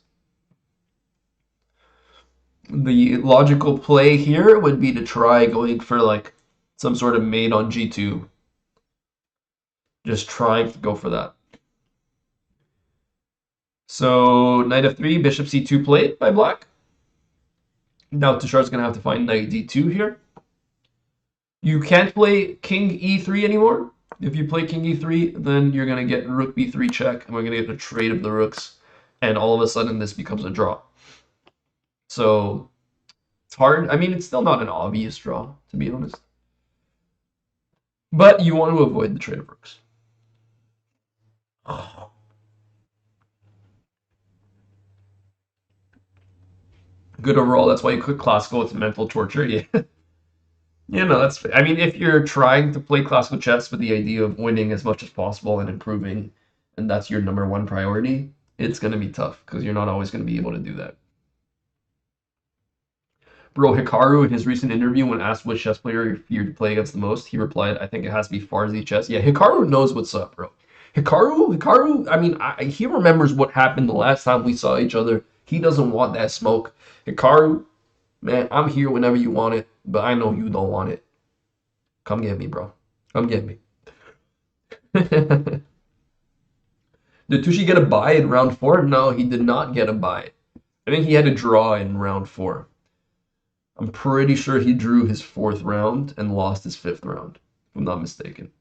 The logical play here would be to try going for like some sort of mate on g2. Just trying to go for that. So knight f3, bishop c2 played by black. Now Tushar's going to have to find knight d2 here. You can't play king e3 anymore. If you play king e3, then you're going to get rook b3 check, and we're going to get a trade of the rooks, and all of a sudden this becomes a draw. So it's hard. I mean, it's still not an obvious draw, to be honest. But you want to avoid the trade of rooks. Good overall. That's why you click classical. It's mental torture. Yeah. You know, that's. I mean, if you're trying to play classical chess with the idea of winning as much as possible and improving, and that's your #1 priority, it's going to be tough because you're not always going to be able to do that. Bro, Hikaru, in his recent interview, when asked which chess player you feared to play against the most, he replied, I think it has to be Farsi chess. Yeah, Hikaru knows what's up, bro. Hikaru, I mean, he remembers what happened the last time we saw each other. He doesn't want that smoke. Hikaru, man, I'm here whenever you want it, but I know you don't want it. Come get me, bro. Come get me. Did Tushi get a bye in round 4? No, he did not get a bye. I think he had a draw in round 4. I'm pretty sure he drew his 4th round and lost his 5th round, if I'm not mistaken.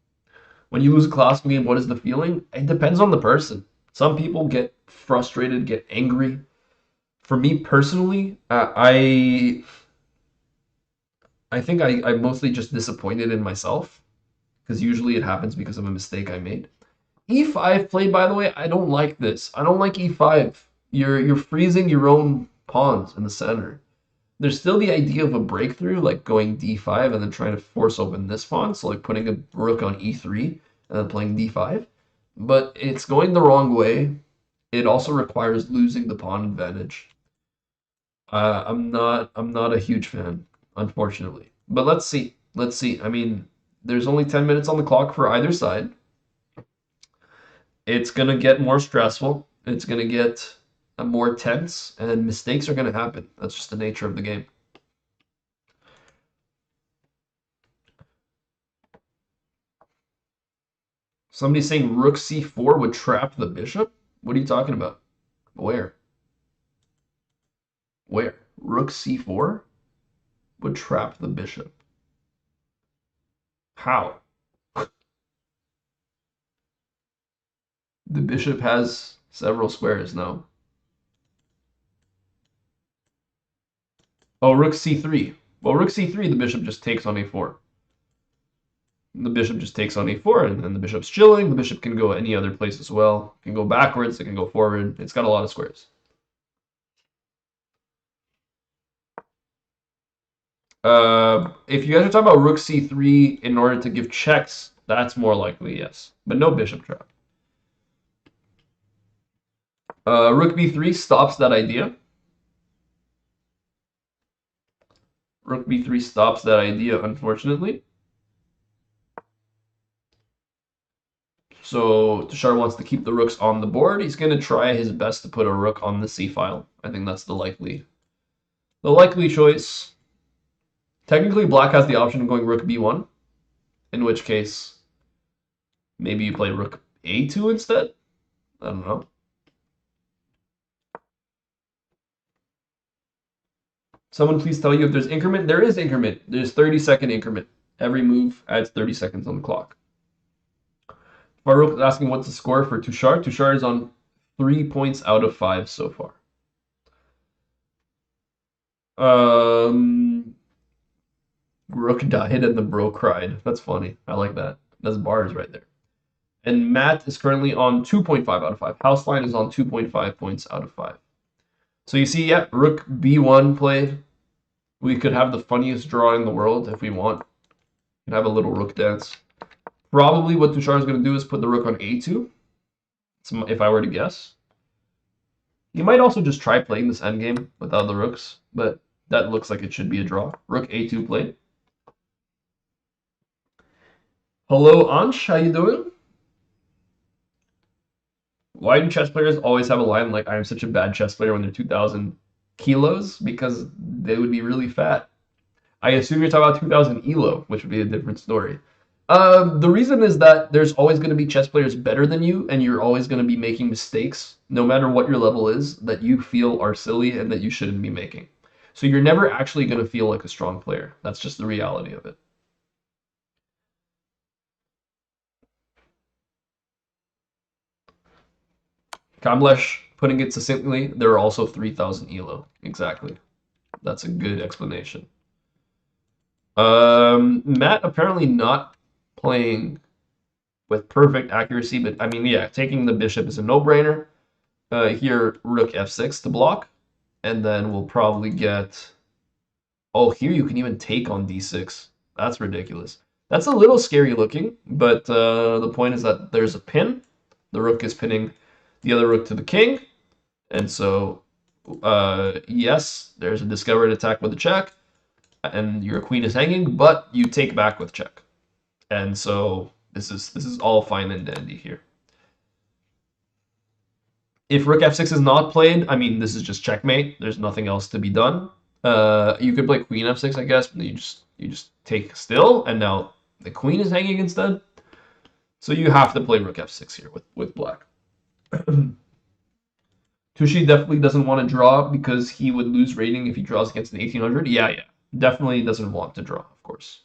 When you lose a classical game, what is the feeling? It depends on the person. Some people get frustrated, get angry. For me personally, I think I'm mostly just disappointed in myself because usually it happens because of a mistake I made. E5 play, by the way, I don't like this. I don't like E5. You're freezing your own pawns in the center. There's still the idea of a breakthrough, like going d5 and then trying to force open this pawn, so like putting a rook on e3 and then playing d5. But it's going the wrong way. It also requires losing the pawn advantage. I'm not a huge fan, unfortunately. But let's see. Let's see. I mean, there's only 10 minutes on the clock for either side. It's gonna get more stressful. It's gonna get more tense, and mistakes are gonna happen. That's just the nature of the game. Somebody saying rook c4 would trap the bishop? What are you talking about? Where? Where? Rook c4 would trap the bishop. How? The bishop has several squares, no? Oh, rook c3. Well, rook c3, the bishop just takes on a4. The bishop just takes on a4, and then the bishop's chilling. The bishop can go any other place as well. It can go backwards, it can go forward. It's got a lot of squares. If you guys are talking about rook c3 in order to give checks, That's more likely, yes. But no bishop trap. Rook b3 stops that idea. Rook b3 stops that idea, unfortunately. So Tushar wants to keep the rooks on the board. He's going to try his best to put a rook on the c file. I think that's the likely choice. Technically, black has the option of going rook b1, in which case maybe you play rook a2 instead. I don't know. Someone please tell you if there's increment. There is increment. There's 30-second increment. Every move adds 30 seconds on the clock. Farouk is asking what's the score for Tushar. Tushar is on 3 points out of 5 so far. Rook died and the bro cried. That's funny. I like that. That's bars right there. And Matt is currently on 2.5 out of 5. Houseline is on 2.5 points out of 5. So you see, yeah, Rook B1 played. We could have the funniest draw in the world if we want. We could have a little rook dance. Probably what Tushar is going to do is put the rook on A2, if I were to guess. He might also just try playing this endgame without the rooks, but that looks like it should be a draw. Rook A2 played. Hello, Ansh. How you doing? Why do chess players always have a line like, I am such a bad chess player when they're 2,000 kilos? Because they would be really fat. I assume you're talking about 2,000 elo, which would be a different story. The reason is that there's always going to be chess players better than you, and you're always going to be making mistakes, no matter what your level is, that you feel are silly and that you shouldn't be making. So you're never actually going to feel like a strong player. That's just the reality of it. Kamlesh, putting it succinctly, there are also 3,000 elo. Exactly. That's a good explanation. Matt apparently not playing with perfect accuracy, but I mean, yeah, taking the bishop is a no-brainer. Here, rook f6 to block, and then we'll probably get... Oh, here you can even take on d6. That's ridiculous. That's a little scary looking, but the point is that there's a pin. The rook is pinning the other rook to the king, and so, yes, there's a discovered attack with a check, and your queen is hanging, but you take back with check. And so this is all fine and dandy here. If rook f6 is not played, I mean, this is just checkmate. There's nothing else to be done. You could play queen f6, I guess, but you just take still, and now the queen is hanging instead. So you have to play rook f6 here with black. Tushi definitely doesn't want to draw because he would lose rating if he draws against an 1800. Yeah. Definitely doesn't want to draw, of course.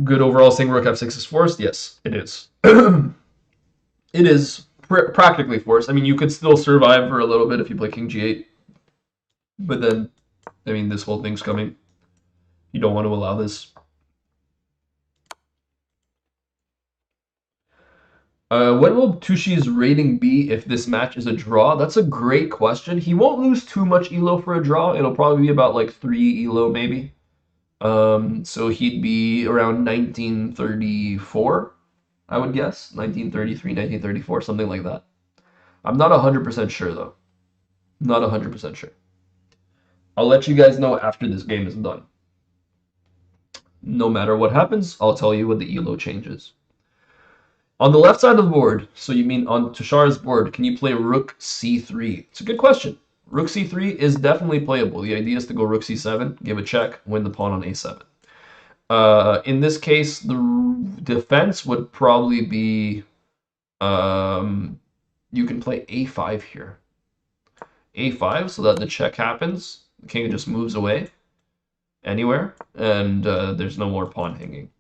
Good overall saying rook f6 is forced? Yes, it is. It is practically forced. I mean, you could still survive for a little bit if you play king g8. But then, I mean, this whole thing's coming. You don't want to allow this. When will Tushi's rating be if this match is a draw? That's a great question. He won't lose too much elo for a draw. It'll probably be about like 3 elo maybe. So he'd be around 1934, I would guess. 1933, 1934, something like that. I'm not 100% sure though. Not 100% sure. I'll let you guys know after this game is done. No matter what happens, I'll tell you what the elo changes. On the left side of the board, so you mean on Tushar's board, can you play rook c3? It's a good question. Rook c3 is definitely playable. The idea is to go rook c7, give a check, win the pawn on a7. In this case, the defense would probably be... you can play a5 here. a5 so that the check happens. The king just moves away anywhere, and there's no more pawn hanging.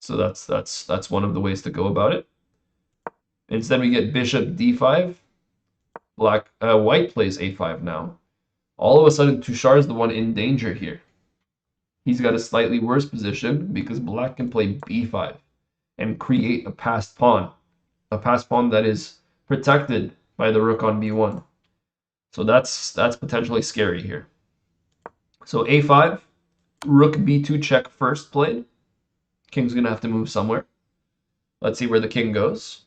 So that's one of the ways to go about it. Instead, we get bishop d5. White plays a5 now. All of a sudden, Tushar is the one in danger here. He's got a slightly worse position because black can play b5 and create a passed pawn. A passed pawn that is protected by the rook on b1. So that's potentially scary here. So a5, rook b2 check first played. King's going to have to move somewhere. Let's see where the king goes.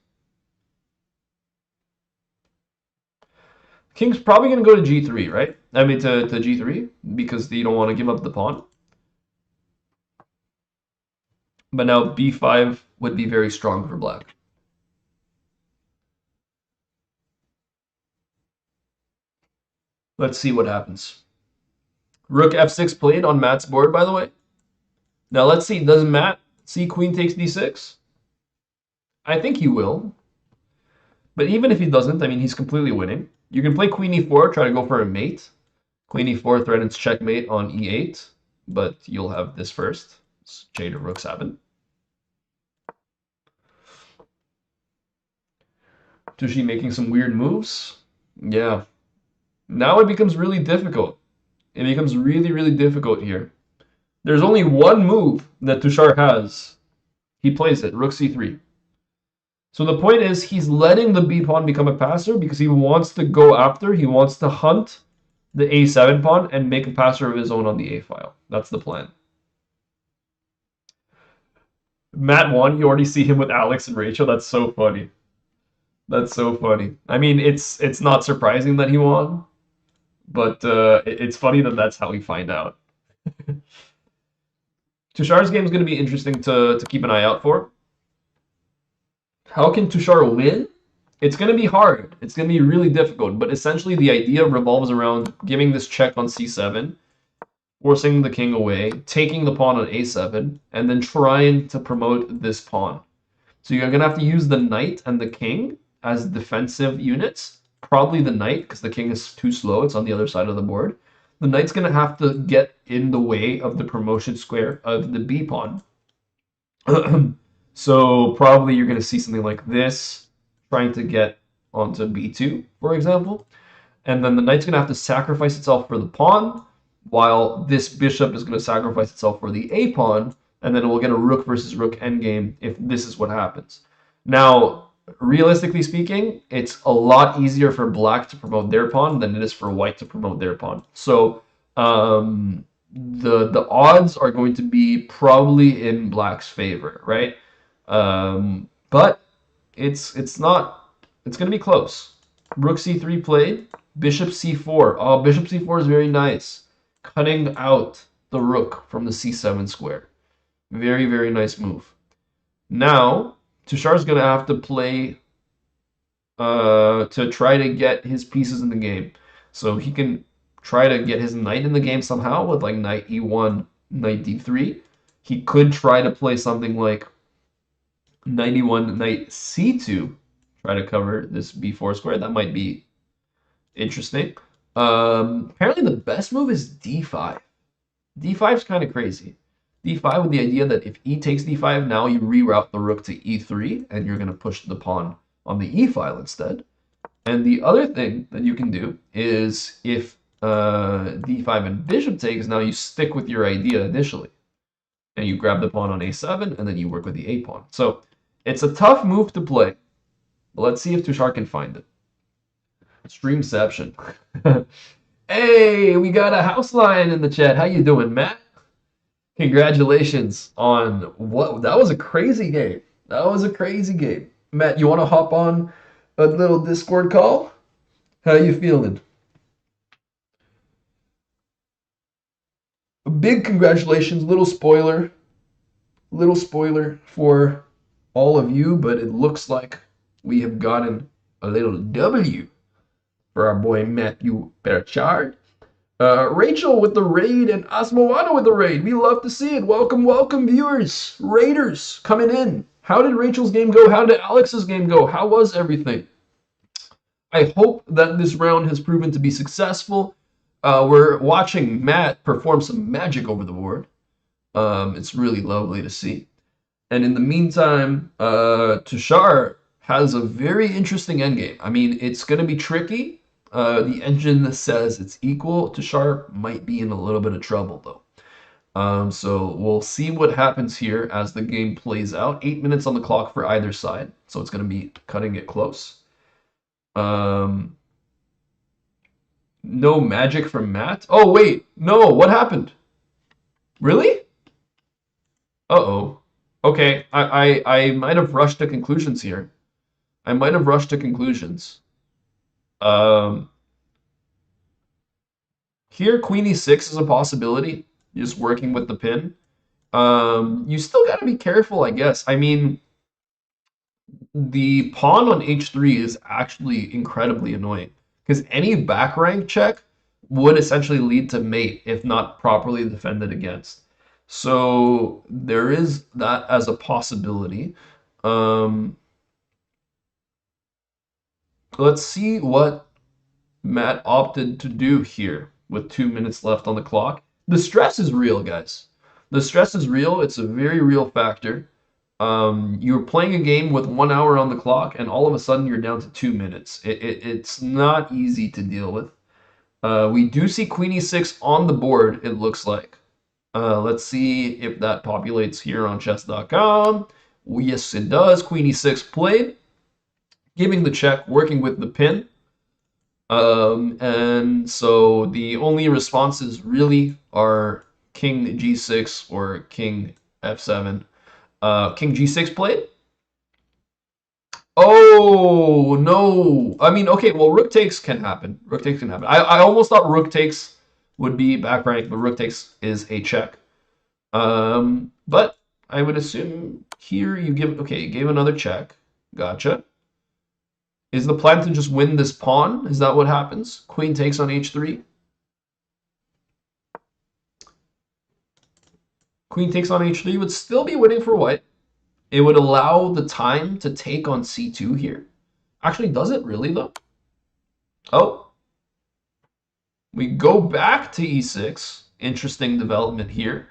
King's probably going to go to g3, right? I mean, to g3, because you don't want to give up the pawn. But now b5 would be very strong for black. Let's see what happens. Rook f6 played on Matt's board, by the way. Now let's see, does Matt see queen takes d6? I think he will. But even if he doesn't, I mean, he's completely winning. You can play queen e4, try to go for a mate. Queen e4 threatens checkmate on e8, but you'll have this first. Jade of rook 7. Tushy making some weird moves. Yeah. Now it becomes really difficult. It becomes really, really difficult here. There's only one move that Tushar has. He plays it, rook c3. So the point is, he's letting the b pawn become a passer because he wants to go after, he wants to hunt the a7 pawn and make a passer of his own on the a file. That's the plan. Matt won. You already see him with Alex and Rachel. That's so funny. That's so funny. I mean, it's not surprising that he won, but it's funny that that's how we find out. Tushar's game is going to be interesting to keep an eye out for. How can Tushar win? It's going to be hard. It's going to be really difficult, but essentially the idea revolves around giving this check on c7, forcing the king away, taking the pawn on a7, and then trying to promote this pawn. So you're going to have to use the knight and the king as defensive units. Probably the knight, because the king is too slow. It's on the other side of the board. The knight's going to have to get in the way of the promotion square of the b pawn. So probably you're going to see something like this, trying to get onto b2, for example. And then the knight's going to have to sacrifice itself for the pawn, while this bishop is going to sacrifice itself for the a pawn, and then we'll get a rook versus rook endgame if this is what happens. Now, realistically speaking, it's a lot easier for black to promote their pawn than it is for white to promote their pawn. So the odds are going to be probably in black's favor, right? But it's not, it's going to be close. Rook c3 played, bishop c4. Oh, bishop c4 is very nice. Cutting out the rook from the c7 square. Very, very nice move. Now, Tushar's going to have to play to try to get his pieces in the game. So he can try to get his knight in the game somehow with like knight e1, knight d3. He could try to play something like knight e1, knight c2, try to cover this b4 square. That might be interesting. Apparently the best move is d5. d5 is kind of crazy. d5 with the idea that if e takes d5, now you reroute the rook to e3, and you're going to push the pawn on the e file instead. And the other thing that you can do is if d5 and bishop takes, now you stick with your idea initially. And you grab the pawn on a7, and then you work with the a pawn. So it's a tough move to play. But let's see if Tushar can find it. Streamception. Hey, we got a house lion in the chat. How you doing, Matt? Congratulations on what? That was a crazy game. That was a crazy game. Matt, you want to hop on a little Discord call? How you feeling? A big congratulations. Little spoiler for all of you, but it looks like we have gotten a little W for our boy Matthew Berchard. Rachel with the raid and Asmoana with the raid. We love to see it. Welcome, welcome, viewers. Raiders coming in. How did Rachel's game go? How did Alex's game go? How was everything? I hope that this round has proven to be successful. We're watching Matt perform some magic over the board. It's really lovely to see. And in the meantime, Tushar has a very interesting endgame. I mean, it's going to be tricky. The engine says it's equal. Tushar might be in a little bit of trouble, though. So we'll see what happens here as the game plays out. 8 minutes on the clock for either side, so it's going to be cutting it close. No magic from Matt? Oh, wait. No, what happened? Really? Uh-oh. Okay, I might have rushed to conclusions here. I might have rushed to conclusions. Um, Here, Queen e6 is a possibility, just working with the pin. You still got to be careful, I guess. I mean, the pawn on h3 is actually incredibly annoying because any back rank check would essentially lead to mate if not properly defended against. So there is that as a possibility. Um, let's see what Matt opted to do here with 2 minutes left on the clock. The stress is real, guys. The stress is real. It's a very real factor. You're playing a game with 1 hour on the clock, and all of a sudden you're down to 2 minutes. It's not easy to deal with. We do see Queen e6 on the board, it looks like. Let's see if that populates here on chess.com. Yes, it does. Queen e6 played, giving the check, working with the pin. And so the only responses really are King g6 or King f7. King g6 played. Oh no! I mean, okay. Well, rook takes can happen. Rook takes can happen. I almost thought rook takes would be back rank, but rook takes is a check. But I would assume here you give. Okay, you gave another check. Gotcha. Is the plan to just win this pawn? Is that what happens? Queen takes on h3. Queen takes on h3 would still be winning for white. It would allow the time to take on c2 here. Actually, does it really though? Oh, we go back to e6. Interesting development here.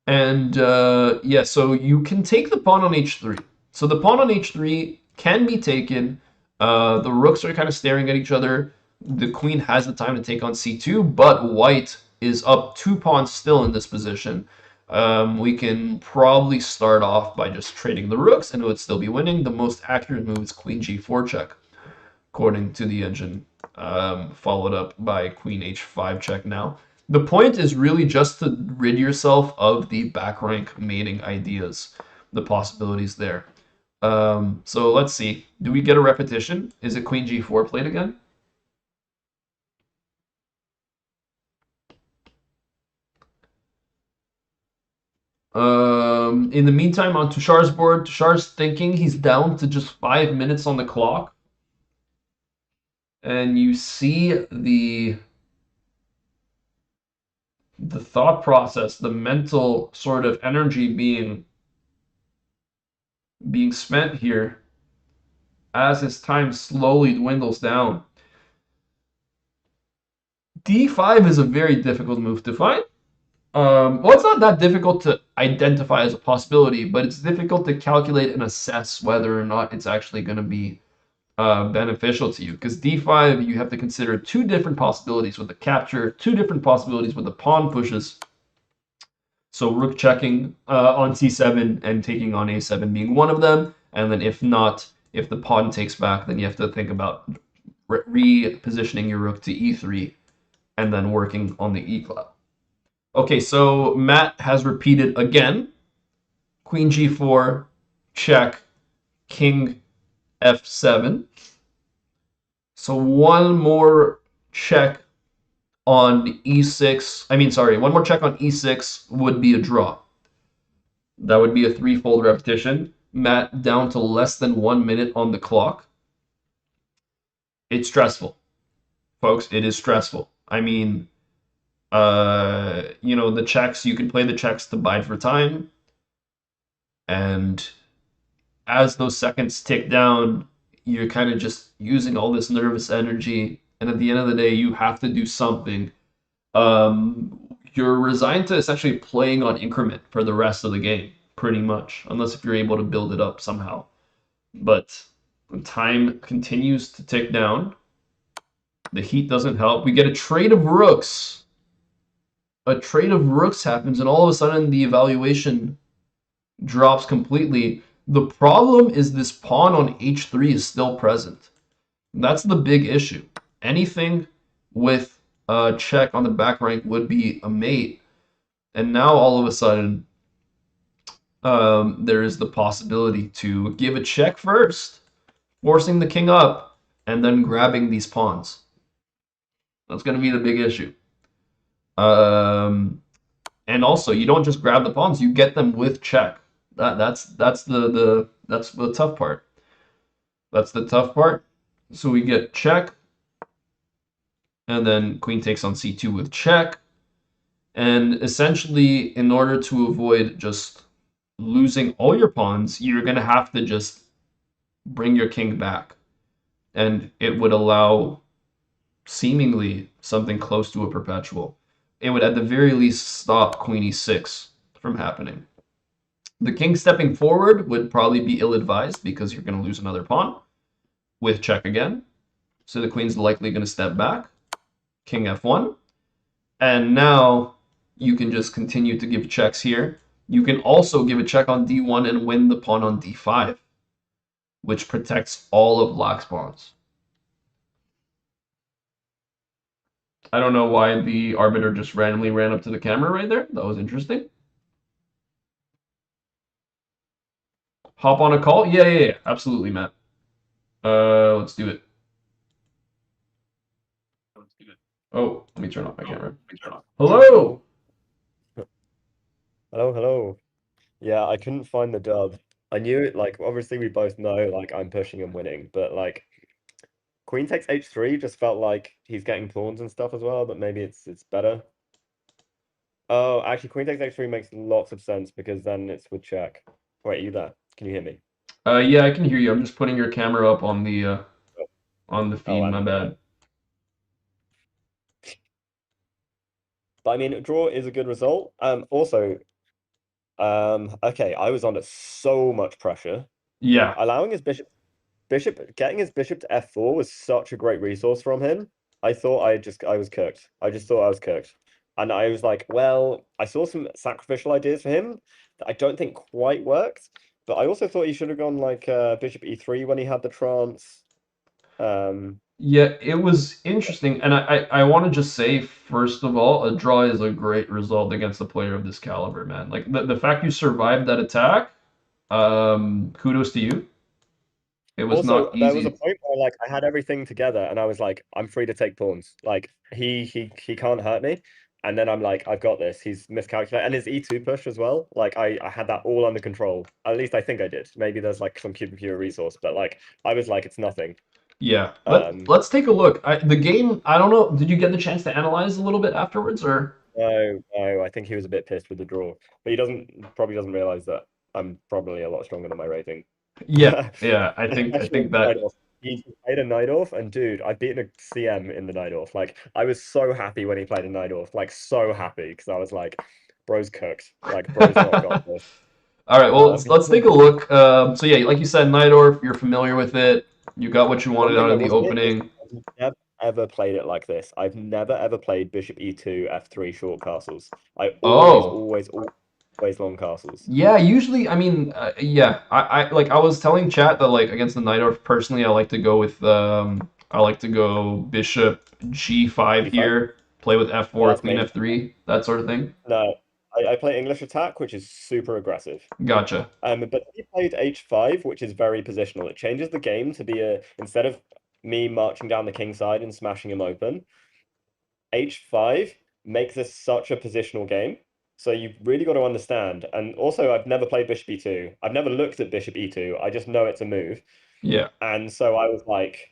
And yeah, so you can take the pawn on h3. So the pawn on h3 can be taken. The rooks are kind of staring at each other. The queen has the time to take on c2, but white is up 2 pawns still in this position. We can probably start off by just trading the rooks and it would still be winning. The most accurate move is queen g4 check, according to the engine, followed up by queen h5 check now. The point is really just to rid yourself of the back rank mating ideas, the possibilities there. So let's see. Do we get a repetition? Is it queen g4 played again? In the meantime, on Tushar's board, Tushar's thinking he's down to just 5 minutes on the clock. And you see the thought process, the mental sort of energy being spent here as his time slowly dwindles down. D5 is a very difficult move to find. Well, it's not that difficult to identify as a possibility, but it's difficult to calculate and assess whether or not it's actually going to be beneficial to you. Because D5, you have to consider two different possibilities with the capture, two different possibilities with the pawn pushes. So rook checking on c7 and taking on a7 being one of them. And then if not, if the pawn takes back, then you have to think about repositioning your rook to e3 and then working on the e-cloud. Okay, so Matt has repeated again. Queen g4, check, king f7. So one more check on e6. One more check on e6 would be a draw. That would be a threefold repetition. Matt down to less than 1 minute on the clock. It's stressful, folks. It is stressful. I mean, the checks, you can play the checks to bide for time. And as those seconds tick down, you're kind of just using all this nervous energy. And at the end of the day, you have to do something. You're resigned to essentially playing on increment for the rest of the game, pretty much, unless if you're able to build it up somehow. But time continues to tick down. The heat doesn't help. We get a trade of rooks. A trade of rooks happens, and all of a sudden the evaluation drops completely. The problem is this pawn on h3 is still present. That's the big issue. Anything with check on the back rank would be a mate. And now all of a sudden, there is the possibility to give a check first, forcing the king up, and then grabbing these pawns. That's going to be the big issue. Um, and also, you don't just grab the pawns; you get them with check. That's that's the tough part. That's the tough part. So we get check, and then queen takes on c2 with check. And essentially, in order to avoid just losing all your pawns, you're going to have to just bring your king back. And it would allow seemingly something close to a perpetual. It would at the very least stop queen e6 from happening. The king stepping forward would probably be ill-advised because you're going to lose another pawn with check again. So the queen's likely going to step back. King f1. And now you can just continue to give checks here. You can also give a check on d1 and win the pawn on d5, which protects all of black's pawns. I don't know why the arbiter just randomly ran up to the camera right there. That was interesting. Hop on a call? Yeah. Absolutely, Matt. Let's do it. Oh, let me turn off my camera. Hello! Hello. Yeah, I couldn't find the dub. I knew it, like, obviously we both know, like, I'm pushing and winning, but, like, queen takes h3 just felt like he's getting pawns and stuff as well, but maybe it's better. Oh, actually, queen takes h3 makes lots of sense because then it's with check. Wait, are you there? Can you hear me? Yeah, I can hear you. I'm just putting your camera up Oh, on the oh, feed. My and okay. bad. But I mean, a draw is a good result. Also, okay, I was under so much pressure. Yeah, Allowing his getting his bishop to f4 was such a great resource from him. I was cooked. I just thought I was cooked. And I was like, well, I saw some sacrificial ideas for him that I don't think quite worked. But I also thought he should have gone like bishop e3 when he had the trance. Um, yeah, it was interesting, and I want to just say first of all, a draw is a great result against a player of this caliber, man. Like the fact you survived that attack, kudos to you. It was Also, not there was a easy. point where like I had everything together and I was like, I'm free to take pawns. Like he can't hurt me. And then I'm like, I've got this. He's miscalculated. And his E2 push as well. Like I had that all under control. At least I think I did. Maybe there's like some pure resource, but like I was like, it's nothing. Yeah, Um let's take a look. The game, I don't know. Did you get the chance to analyze a little bit afterwards, or? no, I think he was a bit pissed with the draw. But he probably doesn't realize that I'm probably a lot stronger than my rating. Yeah, yeah. I Especially think in the that. night off. He played a night off, and dude, I beat a CM in the night off. Like, I was so happy when he played a night off, like so happy because I was like, bro's cooked. Like, bro's not got this. All right, well, let's take a Um, look. So yeah, like you said, Nightorf, you're familiar with it. You got what you one wanted thing out I of the will say is opening. I've never ever played it like this. I've never ever played Bishop E2 F3 short castles. I Oh, always long castles. yeah. Usually, I mean, yeah. I like I was telling chat that like against the Nightorf, personally, I like to go with I like to go Bishop G5 E5? here, play with Oh, F4, that's Queen main. F3, that sort of thing. No, I play English attack, which is super aggressive. Gotcha. But he played H5, which is very positional. It changes the game to be a instead of me marching down the king side and smashing him open, H5 makes this such a positional game. So you've really got to understand. And also, I've never played Bishop E2. I've never looked at Bishop E2. I just know it's a move. Yeah, And so I was like,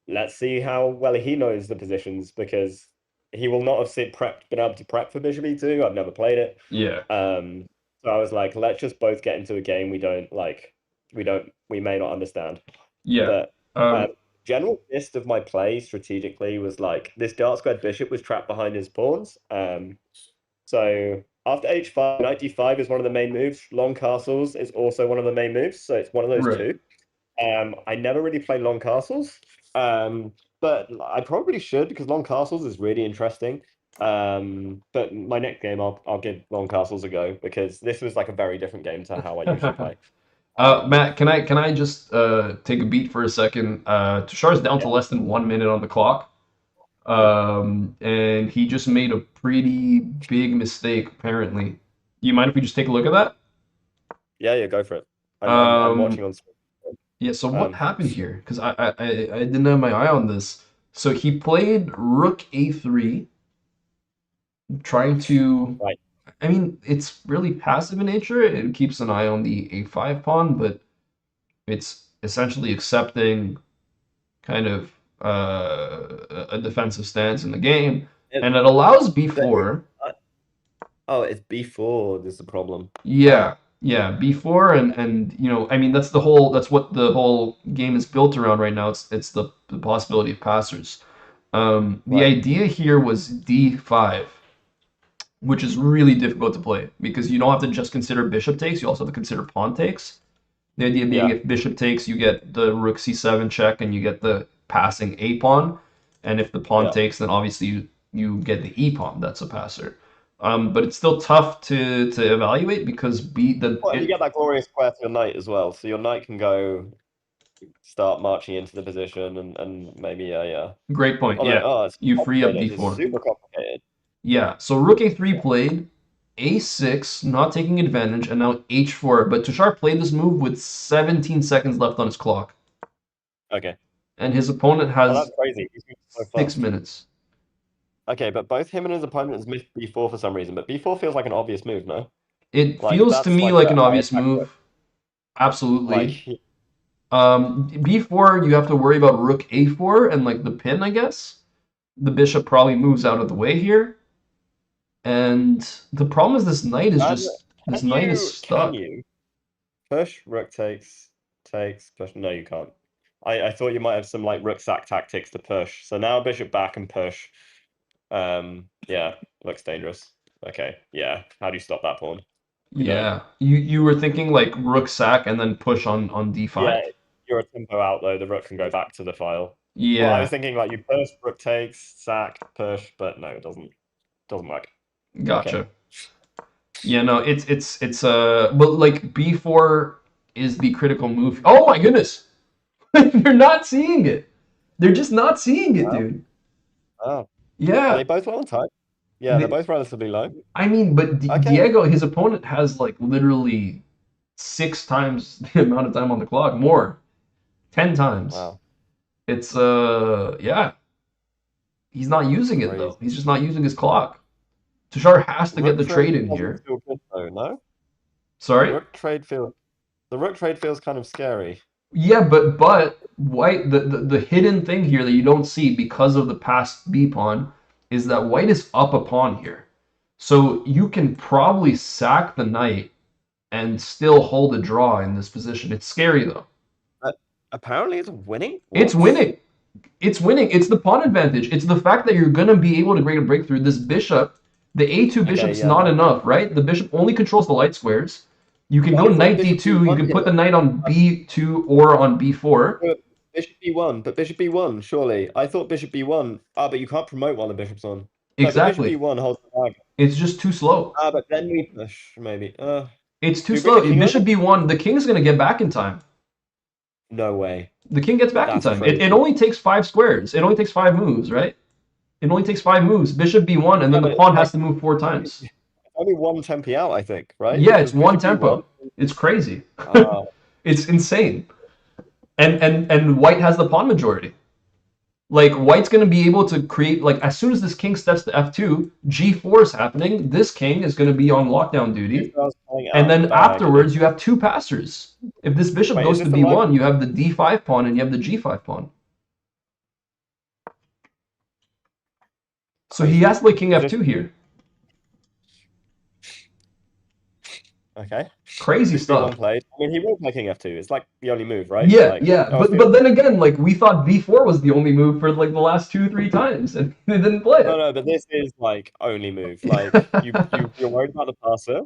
let's see how well he knows the positions because he will not have been able to prep for Bishop E2. I've never played it. yeah, Um, so I was like, let's just both get into a game we may not understand. yeah. But Um, um, general gist of my play strategically was like this dark squared bishop was trapped behind his pawns. So after h5, knight d5 is one of the main moves. Long castles is also one of the main moves. So it's one of those right. two. I never really played long castles, but I probably should because long castles is really interesting. But my next game, I'll give long castles a go because this was like a very different game to how I usually play. Um, Matt, can I just take a beat for a second? Tushar's down to yeah, less than 1 minute on the clock. And he just made a pretty big mistake, apparently. Do you mind if we just take a look at that? Yeah, yeah, go for it. I'm Um, watching on screen. yeah, so what Um, happened here? Because I didn't have my eye on this. So he played Rook A3, trying to. right. I mean, it's really passive in nature. It keeps an eye on the A5 pawn, but it's essentially accepting kind of a defensive stance in the game, It, and it allows they, B4. uh, oh, it's B4. This is the problem. Yeah, yeah, B4, and I mean that's what the whole game is built around right now. It's the possibility of passers. The Right. idea here was D5, which is really difficult to play because you don't have to just consider bishop takes, you also have to consider pawn takes. The idea being Yeah. if bishop takes, you get the rook c7 check and you get the passing a pawn. And if the pawn Yeah. takes, then obviously you get the e pawn. That's a passer. But it's still tough to evaluate because b the Well, and you it get that glorious square to your knight as well. So your knight can go start marching into the position and maybe yeah. great point. Although, Yeah, oh, it's you free up complicated. It's d4. super complicated. Yeah, so rook a3 Yeah. played, a6 not taking advantage, and now h4. But Tushar played this move with 17 seconds left on his clock, Okay. and his opponent Oh, that's has crazy. He's moving so 6 fast. minutes. Okay, but both him and his opponent has missed B4 for some reason. But B4 feels like an obvious move, no? It Like feels to that's me like like a an high obvious attack move. move. Like Absolutely. B4, you have to worry about rook a4 and like the pin, I guess. The bishop probably moves out of the way here. And the problem is can, this knight is can stuck. you push rook takes push? No, you can't. I thought you might have some like rook sack tactics to push. So now bishop back and push. Yeah, looks dangerous. Okay, yeah. How do you stop that pawn? We don't. Yeah. You were thinking like rook sack and then push on Yeah, d5? you're a tempo out though. The rook can go back to the file. Well, I was Yeah, thinking like you push, rook takes, sack, push, but no, it doesn't work. Okay. gotcha. Yeah, no, but like b4 is the critical move. Oh my goodness. You're not seeing it. They're just not seeing it, Wow. dude. Oh. Are Yeah. they both low on time? Yeah, they're The, both relatively low. I mean, but Okay. Diego, his opponent has like literally 6 times the amount of time on the clock, more, 10 times. Wow. It's yeah, he's not using it though. Crazy. He's just not using his clock. Tushar has to get Rook the trade trade in doesn't here. feel good though, no? Sorry. Rook trade feel the rook trade feels kind of scary. Yeah, but white the hidden thing here that you don't see because of the passed b pawn is that white is up a pawn here. So you can probably sack the knight and still hold a draw in this position. It's scary though. Uh, Apparently it's winning? It's What? winning. It's winning. It's the pawn advantage. It's the fact that you're gonna be able to create a breakthrough. This bishop, the a2 Okay, bishop's yeah, not no. enough, right? The bishop only controls the light squares. You can Why go is there knight bishop d2. You B1 can put here? the knight on Uh, b2 or on b4. but bishop B1, but bishop B1, surely. I thought bishop B1. Ah, but you can't promote while the bishop's on. No, but bishop Exactly. B1 holds the flag. It's just too slow. Ah, but then we push, maybe. It's too Do we bring the slow. king Bishop over? b1. The king's gonna get back in time. No way. The king gets back in That's time. It crazy. only takes 5 squares. It only takes 5 moves, right? It only takes 5 moves. Bishop b1, and Yeah, then the but it's pawn has like to move 4 times. only one tempi out, I think, right? Yeah, it's Because one bishop B1. tempo. It's crazy. Ah, It's insane. And white has the pawn majority. Like white's gonna be able to create like as soon as this king steps to f2, g4 is happening. This king is gonna be on lockdown duty, Tuchel's playing and out of the then bag. afterwards you have two passers. If this bishop Wait, is goes to this a live? b1, you have the d5 pawn and you have the g5 pawn. So he Crazy. has to play king Is this f2 here. okay? Crazy Bishop B1 stuff. played. I mean, he will play king F2. It's like the only move, right? Yeah, Like, yeah, oh, but then again, like we thought b4 was the only move for like the last 2, 3 times, and they didn't play no, it. no, but this is like only move. Like, you're worried about the passer,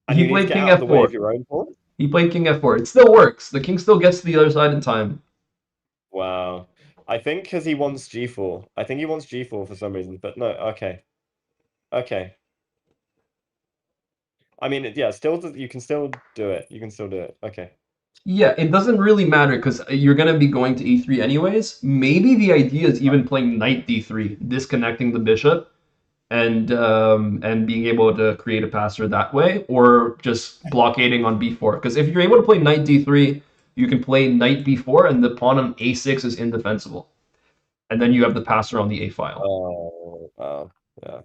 and He you need to played get king out of the way f4. of your own pawn. He played king f4. It still works. The king still gets to the other side in time. Wow. I think because he wants G4. I think he wants G4 for some reason, but no, okay. Okay. I mean, yeah, still, you can still do it. You can still do it. Okay. Yeah, it doesn't really matter because you're gonna be going to e3 anyways. Maybe the idea is even playing knight d3, disconnecting the bishop, and being able to create a passer that way, or just blockading on b4. Because if you're able to play knight d3, you can play knight b4, and the pawn on a6 is indefensible, and then you have the passer on the a file. Oh, yeah.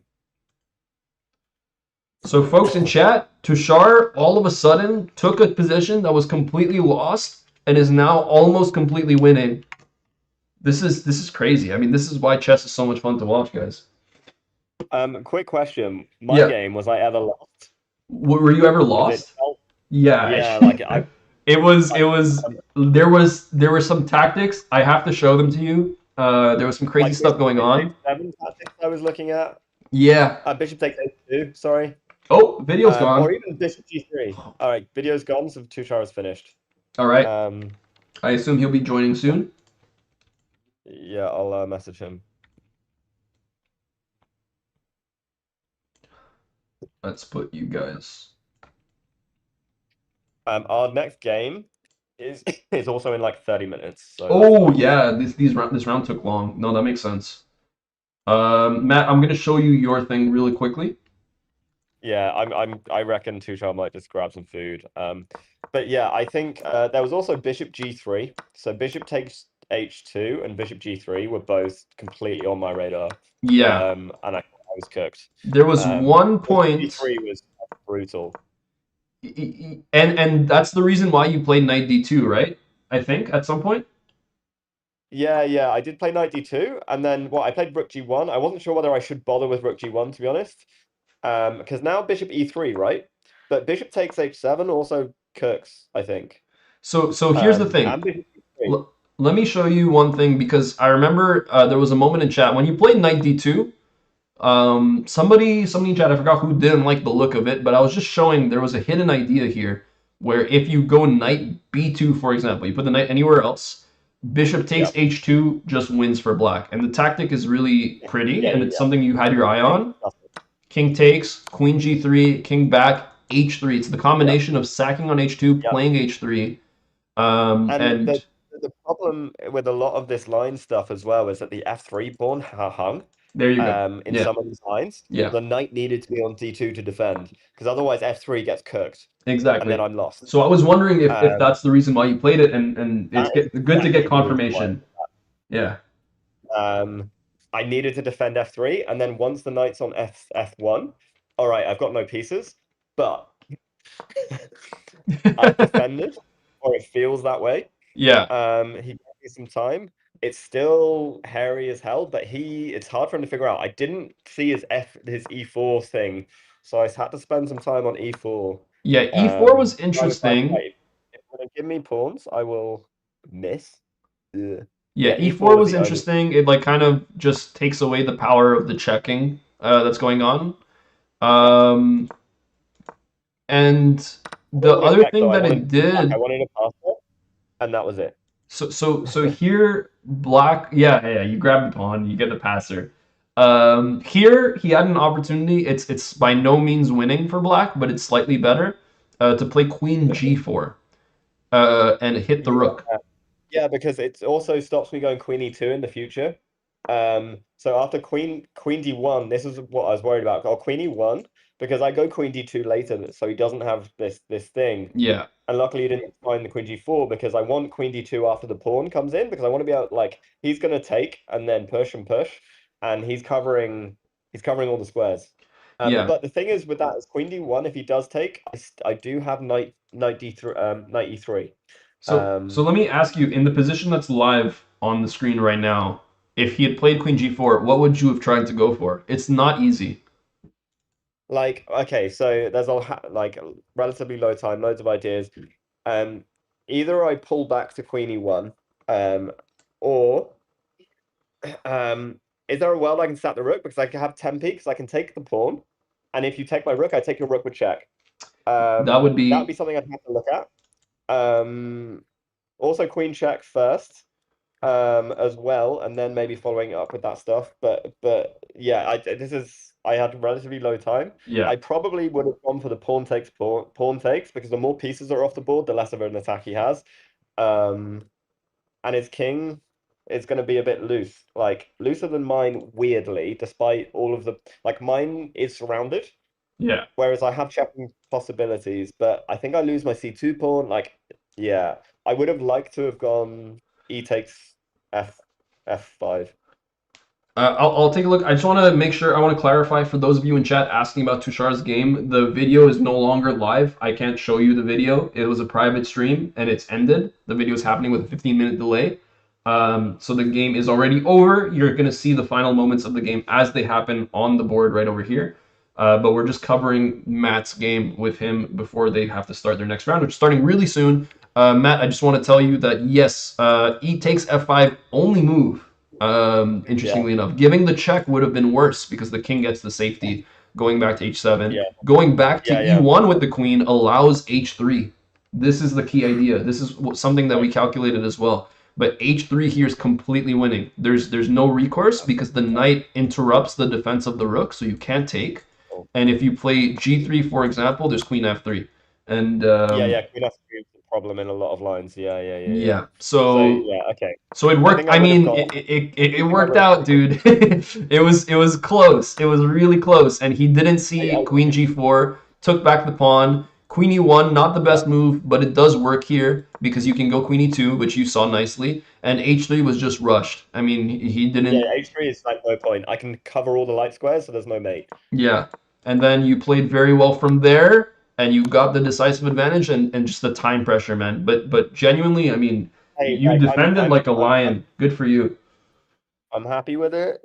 So, folks in chat, Tushar all of a sudden took a position that was completely lost and is now almost completely winning. This is crazy. I mean, this is why chess is so much fun to watch, guys. Quick question. My Yeah. game, was I ever lost? Were you ever Because it lost? felt, Yeah. yeah, like It was I, it was um, there were some tactics. I have to show them to you. There was some crazy like stuff bishop going takes on. h7 tactics I was looking at. Yeah. Bishop takes h2, sorry. Oh, video's Or gone. even bishop g3. All right, video's gone, so Tushar is finished. All right. Um, I assume he'll be joining soon. yeah, I'll message him. Let's put you guys. Our next game is is also in like 30 minutes, so that's Oh fine. yeah, this round took long. No, that makes sense. Matt, I'm gonna show you your thing really quickly. Yeah, I reckon Tuchel might just grab some food. But yeah, I think there was also Bishop G3. So Bishop takes H2 and Bishop G3 were both completely on my radar. Yeah, And I was cooked. there was one Bishop point, G3 was brutal. and that's the reason why you played knight d2, right? I think at some point. Yeah, I did play Knight D2, and then I played Rook G1. I wasn't sure whether I should bother with Rook G1, to be honest. Because now Bishop E3, right? But Bishop takes H7 also cooks, I think. So here's the thing. And Bishop E3. Let me show you one thing because I remember there was a moment in chat when you played knight d2. Somebody in chat, I forgot who didn't like the look of it, but I was just showing there was a hidden idea here where if you go knight b2, for example, you put the knight anywhere else, bishop takes Yep. h2 just wins for black. And the tactic is really pretty, and it's something you had your eye King. on. King takes, queen g3, king back, h3. It's the Yep. combination of sacking on h2, Yep. playing h3, And and the problem with a lot of this line stuff as well is that the F3 pawn hung there you go. in Yeah, some of these lines. So yeah, the knight needed to be on D2 to defend, because otherwise F3 gets cooked, and then exactly. I'm lost. So I was wondering if Um, that's the reason why you played it, and it's that is good to get exactly the reason why. confirmation. Yeah, I needed to defend F3, and then once the knight's on F1, all right, I've got no pieces, but I've defended, or it feels that way. yeah, He gave me some time. It's still hairy as hell, but it's hard for him to figure out. I didn't see his E4 thing, so I had to spend some time on E4. yeah. E4 was I was like, interesting. right, if you're gonna give me pawns, I will miss. Ugh. Yeah, Yeah, E4 E4 was was the only. interesting. It like kind of just takes away the power of the checking that's going on. Yeah. Um, and I the didn't want to other check thing though. I that wanted it to attack. I did, wanted a passport, and that was it. so here black, yeah, you grab the pawn, you get the passer. Here he had an opportunity. It's by no means winning for black, but it's slightly better to play queen g4 and hit the Yeah. rook. Yeah, because it also stops me going queen e2 in the future. So after queen d1, this is what I was worried about. Or queen e1, because I go queen d2 later, so he doesn't have this thing. Yeah, And luckily he didn't find the queen g4 because I want queen d2 after the pawn comes in because I want to be able like he's gonna take and then push, and he's covering all the squares. yeah. But the thing is with that is queen d1, if he does take, I do have knight d3 knight e3. So let me ask you, in the position that's live on the screen right now, if he had played Queen G4, what would you have tried to go for? It's not easy. Like, okay, so there's like relatively low time, loads of ideas. Um, Either I pull back to Queen E1, or um, is there a world I can sack the rook because I can have tempi because I can take the pawn, and if you take my rook, I take your rook with check. That would That would be be, something I'd have to look at. Um, Also Queen check first, as well, and then maybe following it up with that stuff. But yeah, this is I had relatively low time. Yeah, I probably would have gone for the pawn takes because the more pieces are off the board, the less of an attack he has. Um, and his king is going to be a bit loose, like looser than mine, weirdly, despite all of the like mine is surrounded, yeah. whereas I have checking possibilities, but I think I lose my C2 pawn. Like, yeah, I would have liked to have gone E takes F F5. I'll take a look. I just want to make sure, I want to clarify for those of you in chat asking about Tushar's game. The video is no longer live. I can't show you the video. It was a private stream and it's ended. The video is happening with a 15-minute delay. So the game is already over. You're going to see the final moments of the game as they happen on the board right over here. But we're just covering Matt's game with him before they have to start their next round, which is starting really soon. Matt, I just want to tell you that yes, E takes F5 only move. Yeah, Interestingly enough, giving the check would have been worse because the king gets the safety going back to h7. yeah, Going back to yeah, yeah. e1 with the queen allows h3. This is the key idea. This is something that we Right. calculated as well. But h3 here is completely winning. There's no recourse because the knight interrupts the defense of the rook, so you can't take. Cool. And if you play g3, for example, there's queen f3. And Yeah, yeah. Queen F3 is a problem in a lot of lines. Yeah, yeah, yeah, yeah. yeah, So so yeah, okay. so it I worked. think I I would have mean, got. it I think I worked would have. out, dude. It was close. It was really close, and he didn't see I, Queen G4, took back the pawn. Queen E1, not the yeah, best move, but it does work here because you can go Queen E2, which you saw nicely, and H3 was just rushed. I mean, he yeah. didn't. H3 is like no point. I can cover all the light squares, so there's no mate. Yeah, and then you played very well from there, and you got the decisive advantage, and just the time pressure, man. But genuinely, I mean, Hey, you like defended like a lion. Good for you. I'm happy with it.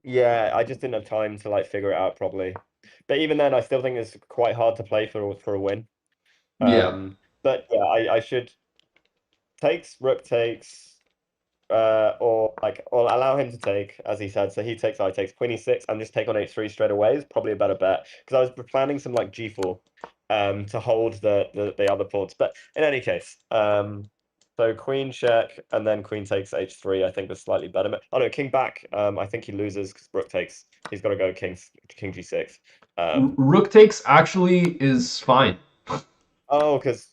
Yeah, I just didn't have time to like figure it out properly. But even then, I still think it's quite hard to play for a win. Yeah. But yeah, I should takes rook takes or allow him to take as he said. So he takes, I takes queen e6 and just take on h3 straight away is probably a better bet because I was planning some like g4 to hold the other pawns. But in any case, so queen check and then queen takes h3. I think was slightly better. Oh no, king back. I think he loses because rook takes. He's got to go king g6. Rook takes actually is fine. Oh, because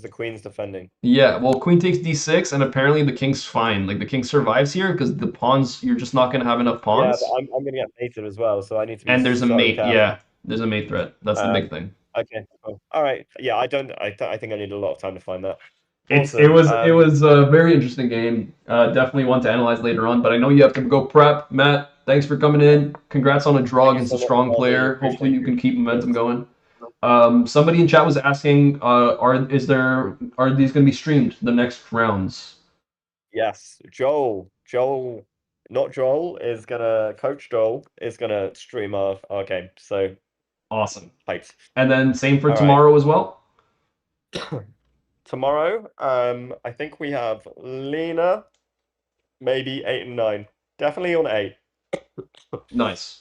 the queen's defending. Yeah, well, queen takes d6, and apparently the king's fine. Like the king survives here because the pawns, you're just not gonna have enough Yeah, but pawns. I'm gonna get mated as well, so I need to be And there's a so mate. careful. Yeah, there's a mate threat. That's the big Um, thing. okay, cool. All right. Yeah, I don't. I think I need a lot of time to find that. It Awesome. was it was a very interesting game. Definitely one to analyze later on. But I know you have to go prep. Matt, thanks for coming Yeah. in. Congrats on a draw Thank you against a so much, strong Ozzy. player. Hopefully Appreciate you you. can keep momentum Yes. going. Somebody in chat was asking, are these going to be streamed the next rounds? Yes. Joel, not Joel is gonna coach. Joel is gonna stream our game. So Awesome. hyped. And then same for All right. tomorrow as well. Tomorrow, I think we have Lena, maybe 8 and 9. Definitely on 8. Nice.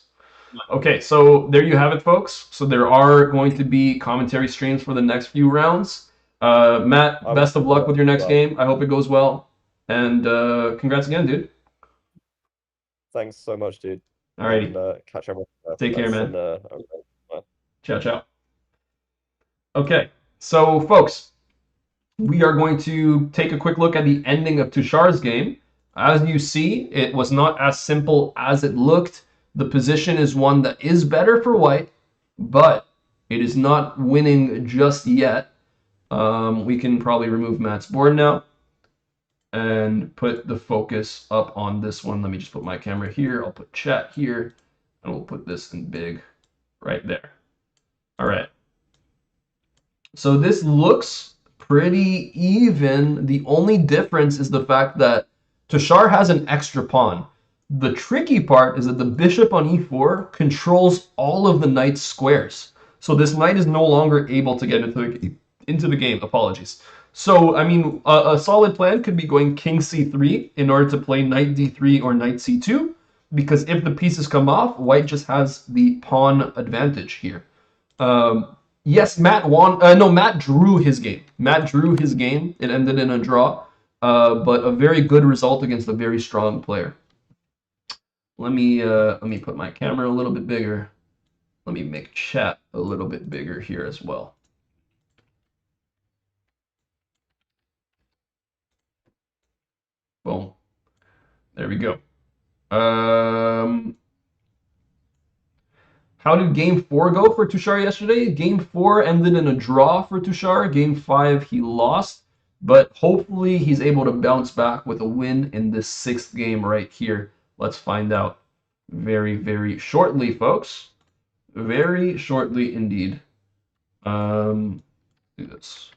Okay, so there you have it, folks. So there are going to be commentary streams for the next few rounds. Matt, I will best of luck with your as next well. game. I hope it goes well. And congrats again, dude. Thanks so much, dude. Alrighty. And catch everyone. Take care, Let's man. send a Ciao, ciao. Okay, so folks, we are going to take a quick look at the ending of Tushar's game. As you see, it was not as simple as it looked. The position is one that is better for white, but it is not winning just yet. We can probably remove Matt's board now and put the focus up on this one. Let me just put my camera here. I'll put chat here, and we'll put this in big right there. All right. So this looks pretty even. The only difference is the fact that Tushar has an extra pawn. The tricky part is that the bishop on e4 controls all of the knight's squares. So this knight is no longer able to get into the game. Apologies. So, I mean, a solid plan could be going king c3 in order to play knight d3 or knight c2, because if the pieces come off, white just has the pawn advantage here. Yes, Matt won. No, Matt drew his game. Matt drew his game. It ended in a draw, but a very good result against a very strong player. Let me put my camera a little bit bigger. Let me make chat a little bit bigger here as well. Boom. There we go. Um, how did game four go for Tushar yesterday? Game four ended in a draw for Tushar. Game five, he lost, but hopefully he's able to bounce back with a win in this sixth game right here. Let's find out very, very shortly, folks. Very shortly indeed. Do this.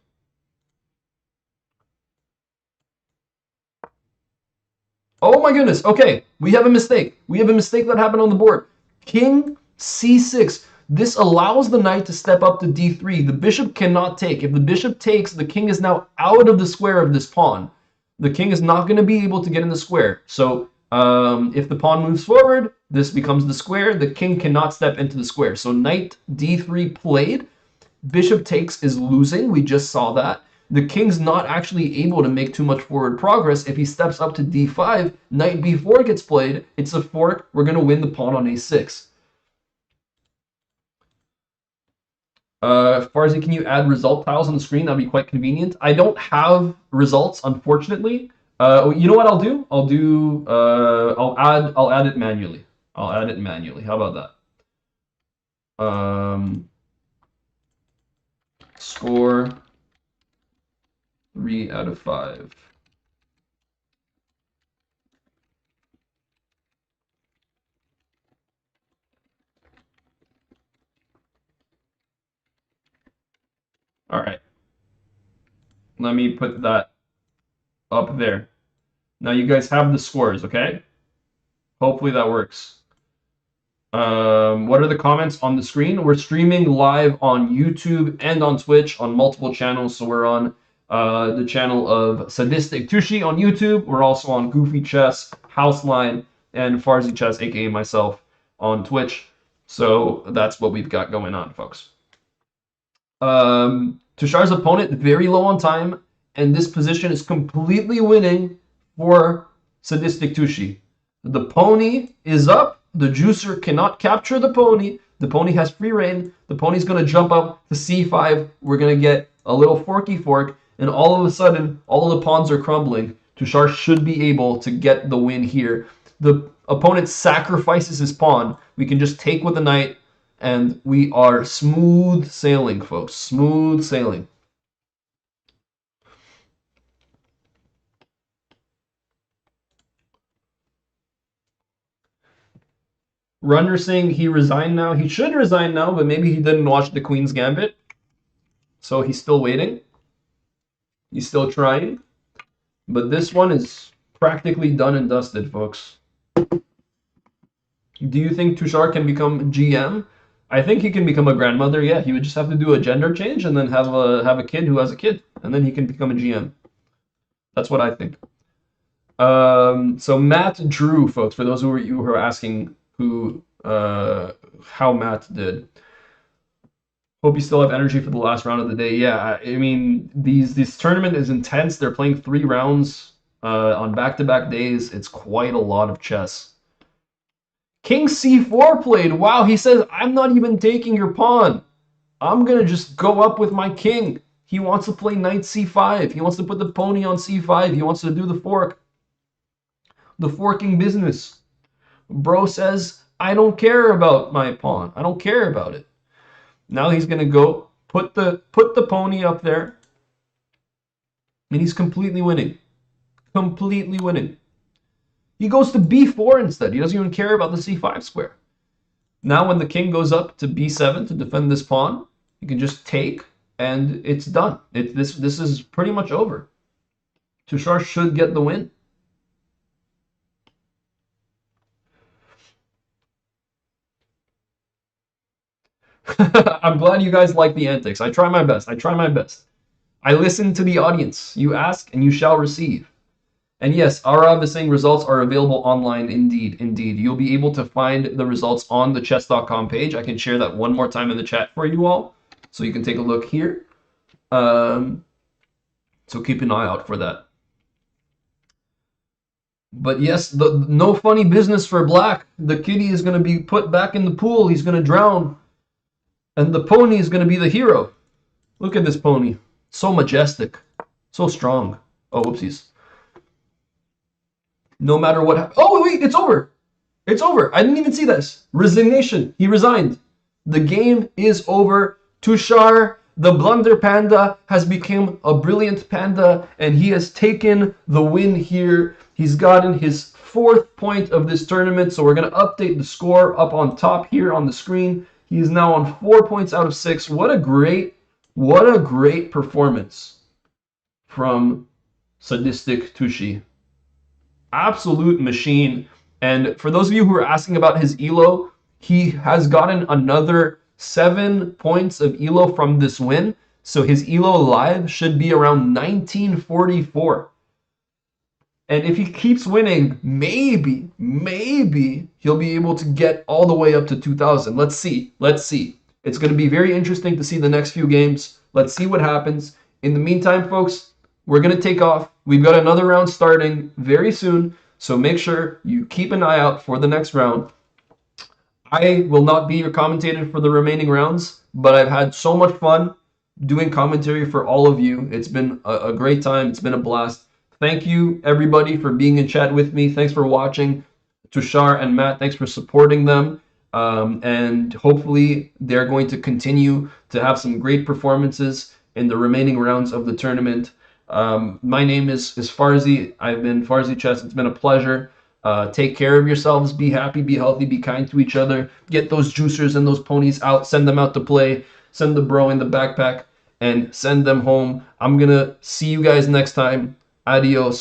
Oh my goodness. Okay, we have a mistake. We have a mistake that happened on the board. King c6. This allows the knight to step up to d3. The bishop cannot take. If the bishop takes, the king is now out of the square of this pawn. The king is not going to be able to get in the square. So if the pawn moves forward, this becomes the square. The king cannot step into the square. So knight d3 played. Bishop takes is losing. We just saw that. The king's not actually able to make too much forward progress. If he steps up to d5, knight b4 gets played. It's a fork. We're going to win the pawn on a6. Farzi, can you add result tiles on the screen? That'd be quite convenient. I don't have results, unfortunately. You know what I'll do? I'll add it manually. I'll add it manually. How about that? Score 3 out of 5. All right. Let me put that up there. Now you guys have the scores, okay? Hopefully that works. What are the comments on the screen? We're streaming live on YouTube and on Twitch on multiple channels. So we're on the channel of Sadistic Tushi on YouTube. We're also on Goofy Chess, Houseline, and Farzi Chess, aka myself, on Twitch. So that's what we've got going on, folks. Tushar's opponent very low on time, and this position is completely winning for Sadistic Tushi. The pony is up. The juicer cannot capture the pony. The pony has free reign. The pony's going to jump up to c5. We're going to get a little forky fork, and all of a sudden, all of the pawns are crumbling. Tushar should be able to get the win here. The opponent sacrifices his pawn. We can just take with the knight, and we are smooth sailing, folks. Smooth sailing. Runner saying he resigned now. He should resign now, but maybe he didn't watch the Queen's Gambit. So he's still waiting. He's still trying. But this one is practically done and dusted, folks. Do you think Tushar can become GM? I think he can become a grandmother. Yeah, he would just have to do a gender change and then have a kid who has a kid, and then he can become a GM. That's what I think. So Matt drew, folks. For those of you who are asking how Matt did. Hope you still have energy for the last round of the day. Yeah, I mean this tournament is intense. They're playing 3 rounds on back-to-back days. It's quite a lot of chess. King c4 played. Wow, he says, I'm not even taking your pawn. I'm going to just go up with my king. He wants to play knight c5. He wants to put the pony on c5. He wants to do the fork. The forking business. Bro says, I don't care about my pawn. I don't care about it. Now he's going to go put the pony up there. And he's completely winning. Completely winning. He goes to b4 instead. He doesn't even care about the c5 square. Now when the king goes up to b7 to defend this pawn, you can just take, and it's done. This is pretty much over. Tushar should get the win. I'm glad you guys like the antics. I try my best. I try my best. I listen to the audience. You ask, and you shall receive. And yes, Arav is saying results are available online. Indeed, indeed. You'll be able to find the results on the chess.com page. I can share that one more time in the chat for you all, so you can take a look here. So keep an eye out for that. But yes, no funny business for Black. The kitty is going to be put back in the pool. He's going to drown. And the pony is going to be the hero. Look at this pony. So majestic. So strong. Oh, whoopsies. No matter what happens. Oh, wait, it's over. It's over. I didn't even see this. Resignation. He resigned. The game is over. Tushar, the blunder panda, has become a brilliant panda, and he has taken the win here. He's gotten his fourth point of this tournament, so we're going to update the score up on top here on the screen. He is now on 4 points out of 6. What a great performance from Sadistic Tushi. Absolute machine. And for those of you who are asking about his elo, he has gotten another 7 points of elo from this win. So his elo live should be around 1944. And if he keeps winning, maybe he'll be able to get all the way up to 2000. Let's see. Let's see. It's going to be very interesting to see the next few games. Let's see what happens. In the meantime, folks, we're going to take off. We've got another round starting very soon. So make sure you keep an eye out for the next round. I will not be your commentator for the remaining rounds, but I've had so much fun doing commentary for all of you. It's been a great time. It's been a blast. Thank you, everybody, for being in chat with me. Thanks for watching. Tushar and Matt, thanks for supporting them. And hopefully they're going to continue to have some great performances in the remaining rounds of the tournament. My name is Farzi. I've been Farzi Chess. It's been a pleasure. Take care of yourselves. Be happy, be healthy, be kind to each other. Get those juicers and those ponies out. Send them out to play. Send the bro in the backpack and send them home. I'm going to see you guys next time. Adios.